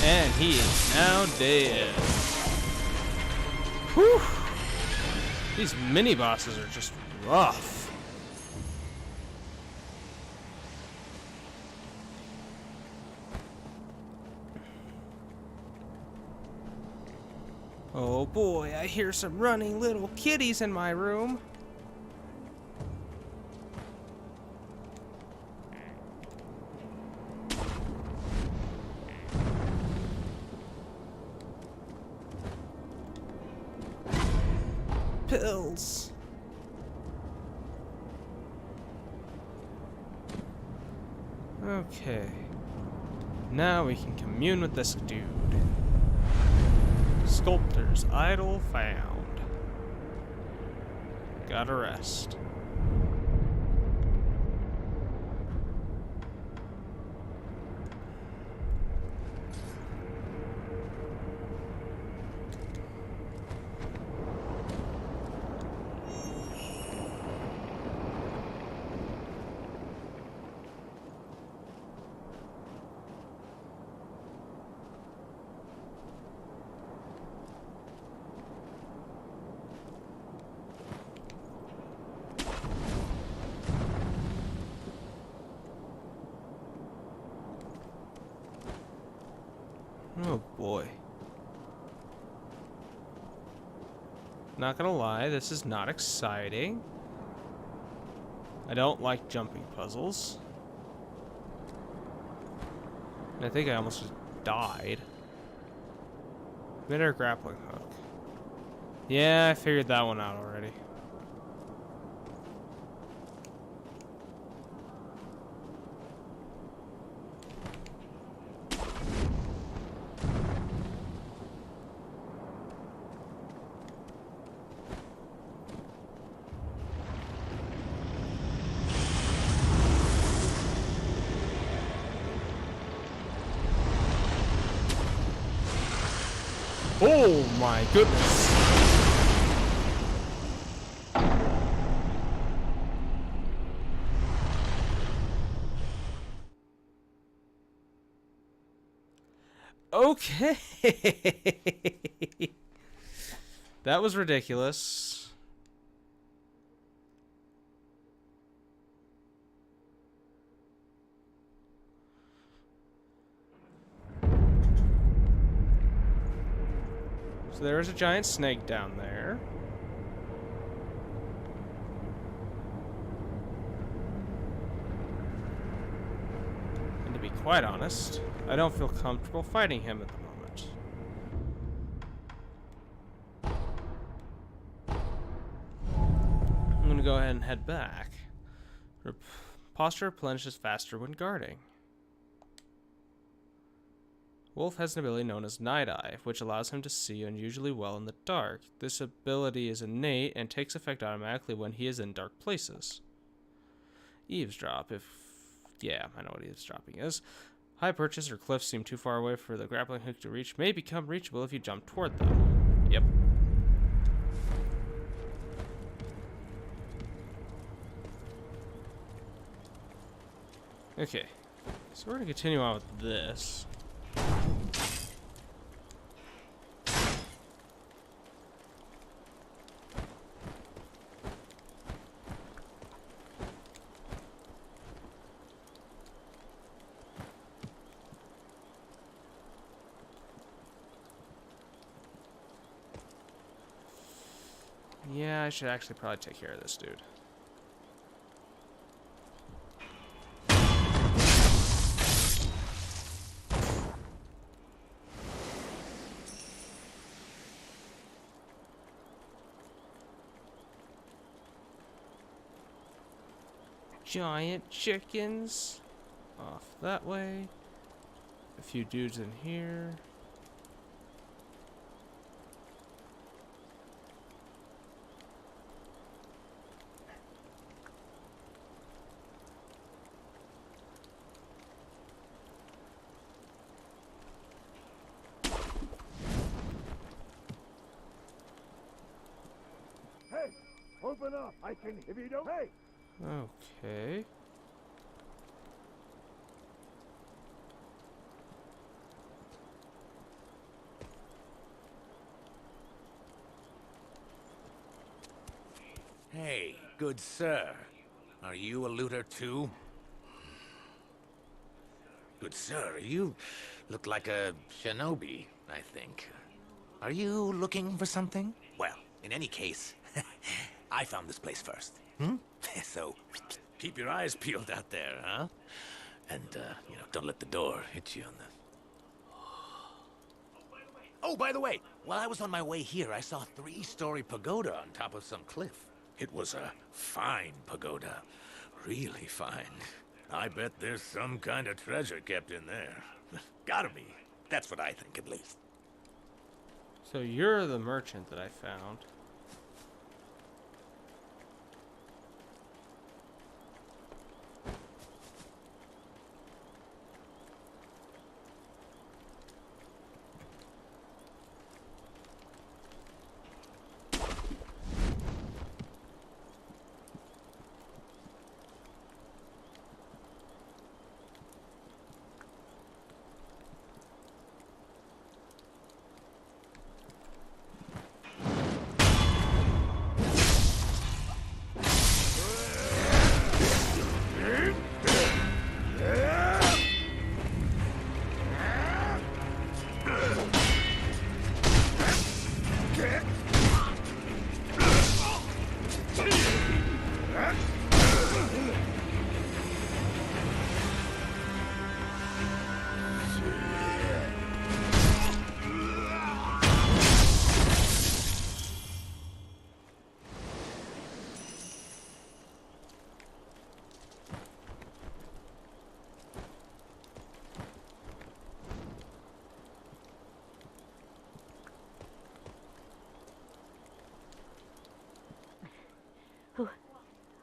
And he is now dead. Whew. These mini bosses are just rough. Oh boy, I hear some running little kitties in my room. Pills. Okay. Now we can commune with this dude. Sculptor's idol found. Gotta rest. Oh boy. Not gonna lie, this is not exciting. I don't like jumping puzzles. And I think I almost just died. Better grappling hook. Yeah, I figured that one out already. Oh my goodness. Okay. That was ridiculous. So there's a giant snake down there. quite honest, I don't feel comfortable fighting him at the moment. I'm gonna go ahead and head back. Her posture replenishes faster when guarding. Wolf has an ability known as Night Eye, which allows him to see unusually well in the dark. This ability is innate and takes effect automatically when he is in dark places. Eavesdrop, yeah, I know what eavesdropping is. High perches or cliffs seem too far away for the grappling hook to reach, may become reachable if you jump toward them. Yep. Okay, so we're going to continue on with this. Yeah, I should actually probably take care of this dude. Giant chickens. Off that way. A few dudes in here. Hey! Open up! I can... If you don't... Hey! Okay. Hey, good sir. Are you a looter too? Good sir, you look like a shinobi, I think. Are you looking for something? Well, in any case, I found this place first. So, keep your eyes peeled out there, huh? And, don't let the door hit you on the... Oh, by the way, while I was on my way here, I saw a 3-story pagoda on top of some cliff. It was a fine pagoda. Really fine. I bet there's some kind of treasure kept in there. Gotta be. That's what I think, at least. So you're the merchant that I found.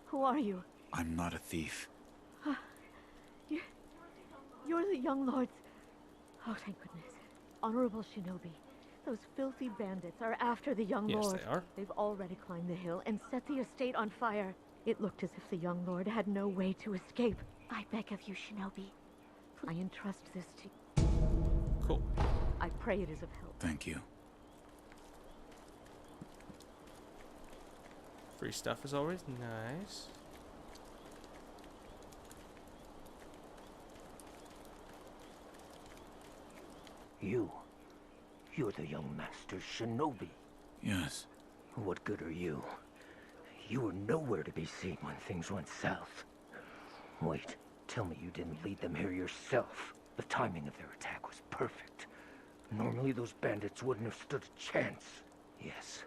Who are you? I'm not a thief. You're the young lords. Oh, thank goodness. Honorable shinobi, those filthy bandits are after the young lord. Yes, they are. They've already climbed the hill and set the estate on fire. It looked as if the young lord had no way to escape. I beg of you, shinobi. I entrust this to you. Cool. I pray it is of help. Thank you. Free stuff is always nice. You're the young master's shinobi. Yes. What good are you? You were nowhere to be seen when things went south. Wait, Tell me you didn't lead them here yourself. The timing of their attack was perfect. Normally those bandits wouldn't have stood a chance. Yes.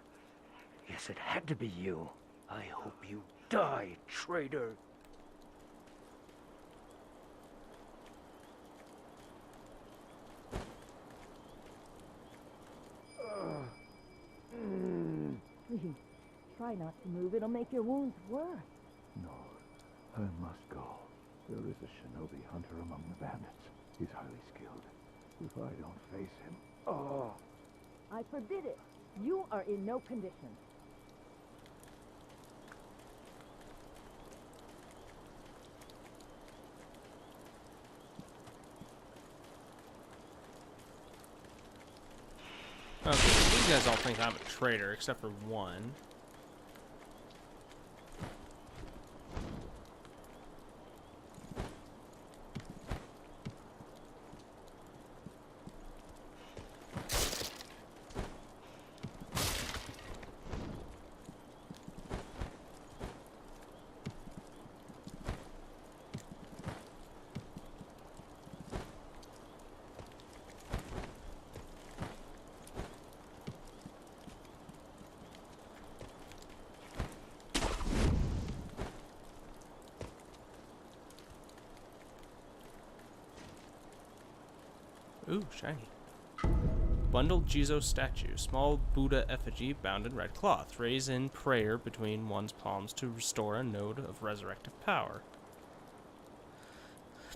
Yes, it had to be you. I hope you die, traitor. Please, try not to move. It'll make your wounds worse. No, I must go. There is a shinobi hunter among the bandits. He's highly skilled. If I don't face him... Oh! I forbid it. You are in no condition. Okay, so these guys all think I'm a traitor, except for one. Ooh, shiny. Bundled Jizo statue. Small Buddha effigy bound in red cloth. Raise in prayer between one's palms to restore a node of resurrective power.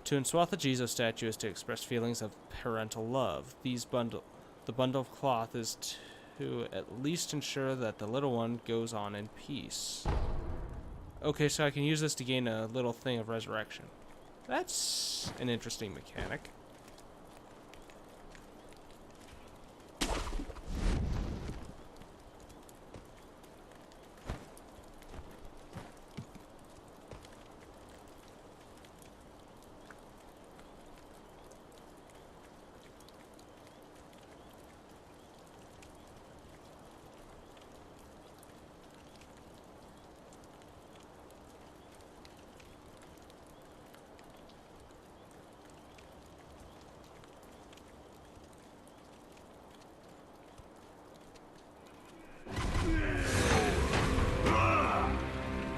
To enswath the Jizo statue is to express feelings of parental love. The bundle of cloth is to at least ensure that the little one goes on in peace. Okay, so I can use this to gain a little thing of resurrection. That's an interesting mechanic.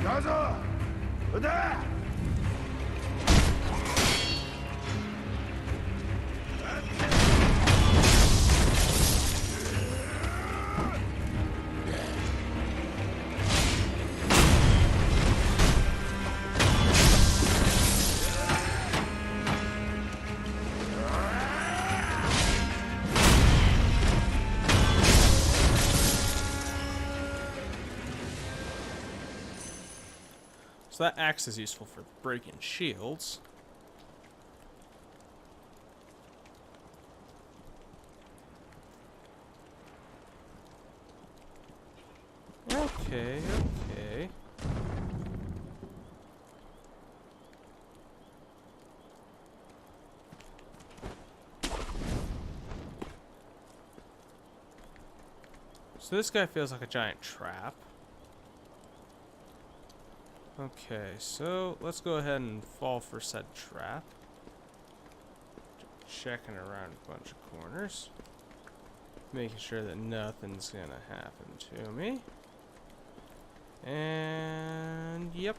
가자! 어다! So that axe is useful for breaking shields. Okay, okay. So this guy feels like a giant trap. Okay, so let's go ahead and fall for said trap. Checking around a bunch of corners. Making sure that nothing's gonna happen to me. And yep.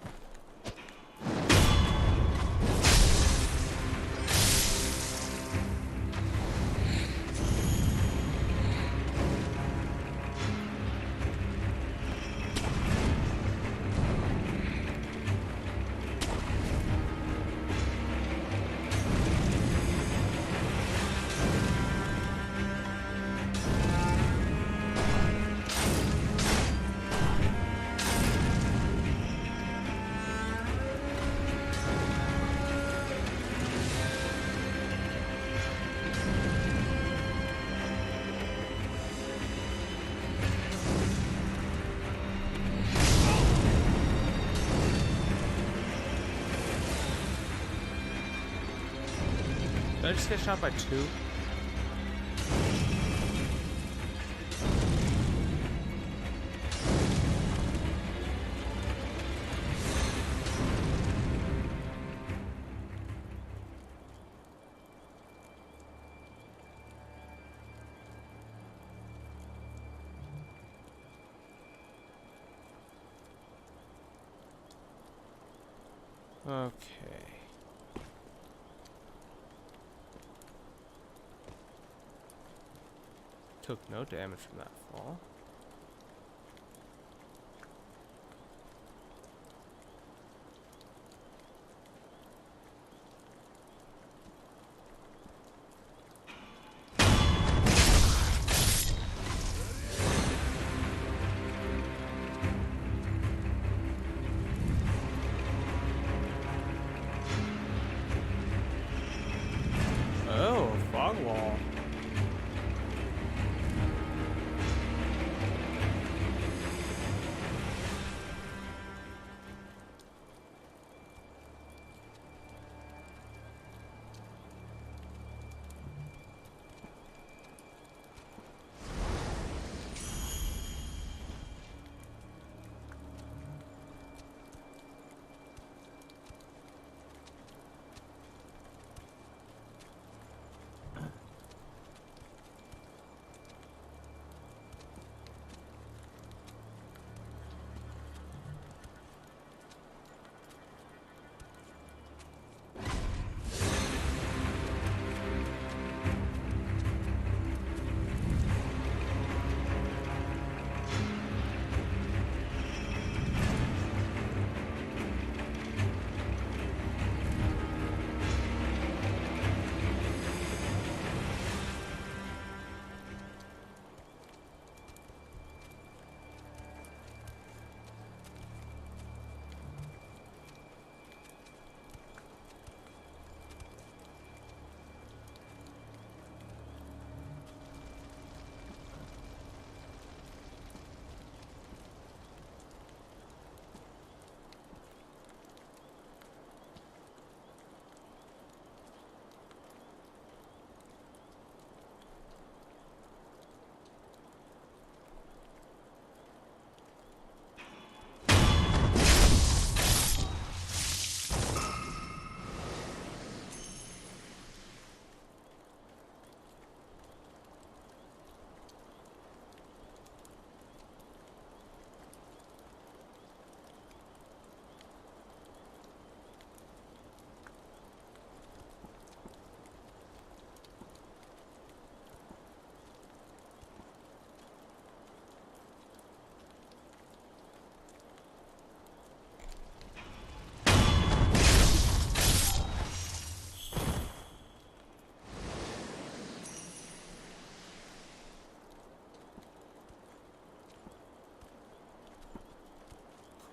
Did I just get shot by two? Okay. Took no damage from that fall. Oh, fog wall.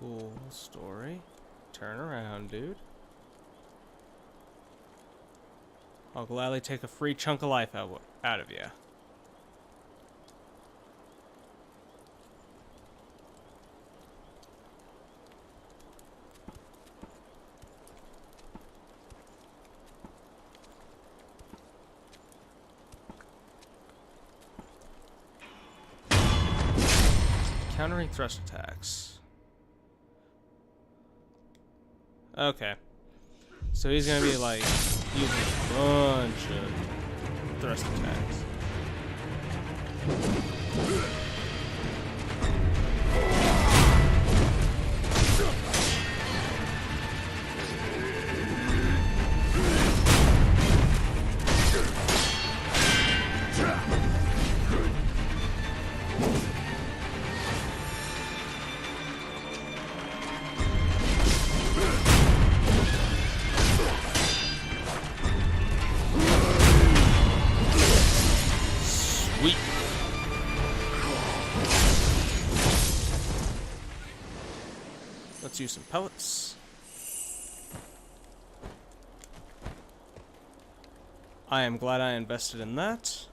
Cool story. Turn around, dude. I'll gladly take a free chunk of life out of you. Countering thrust attacks. Okay. So he's gonna be like using a bunch of thrust attacks. Sweet. Let's use some pellets. I am glad I invested in that.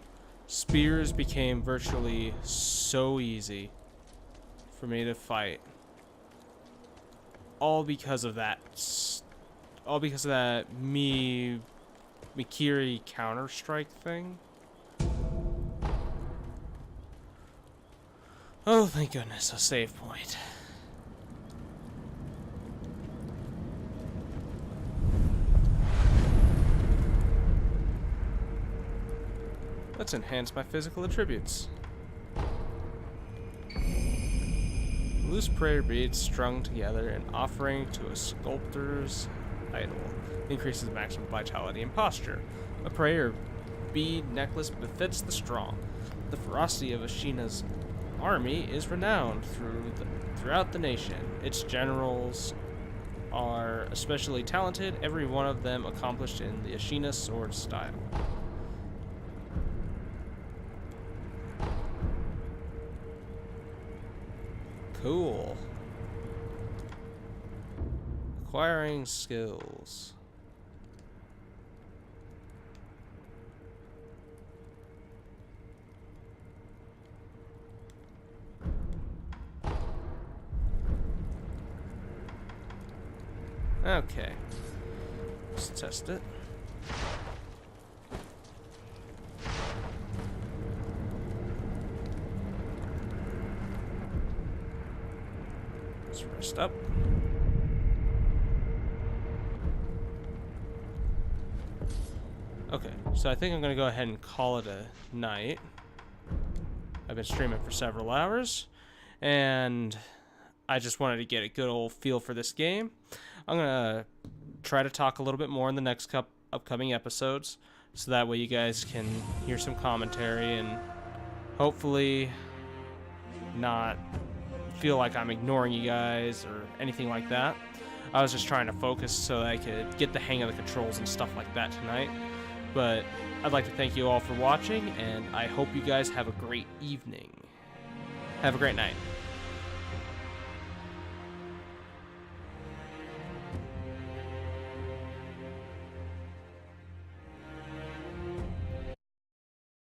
Spears became virtually so easy for me to fight. All because of that. All because of that Mikiri Counter-Strike thing. Oh, thank goodness, a save point. Let's enhance my physical attributes. Loose prayer beads strung together, an offering to a sculptor's idol. Increases maximum vitality and posture. A prayer bead necklace befits the strong. The ferocity of Ashina's army is renowned throughout the nation. Its generals are especially talented, every one of them accomplished in the Ashina sword style. Cool. Acquiring skills. Okay. Let's test it. Let's rest up. Okay, so I think I'm gonna go ahead and call it a night. I've been streaming for several hours, and I just wanted to get a good old feel for this game. I'm gonna try to talk a little bit more in the next upcoming episodes, so that way you guys can hear some commentary and hopefully not feel like I'm ignoring you guys or anything like that. I was just trying to focus so that I could get the hang of the controls and stuff like that tonight. But I'd like to thank you all for watching, and I hope you guys have a great evening. Have a great night.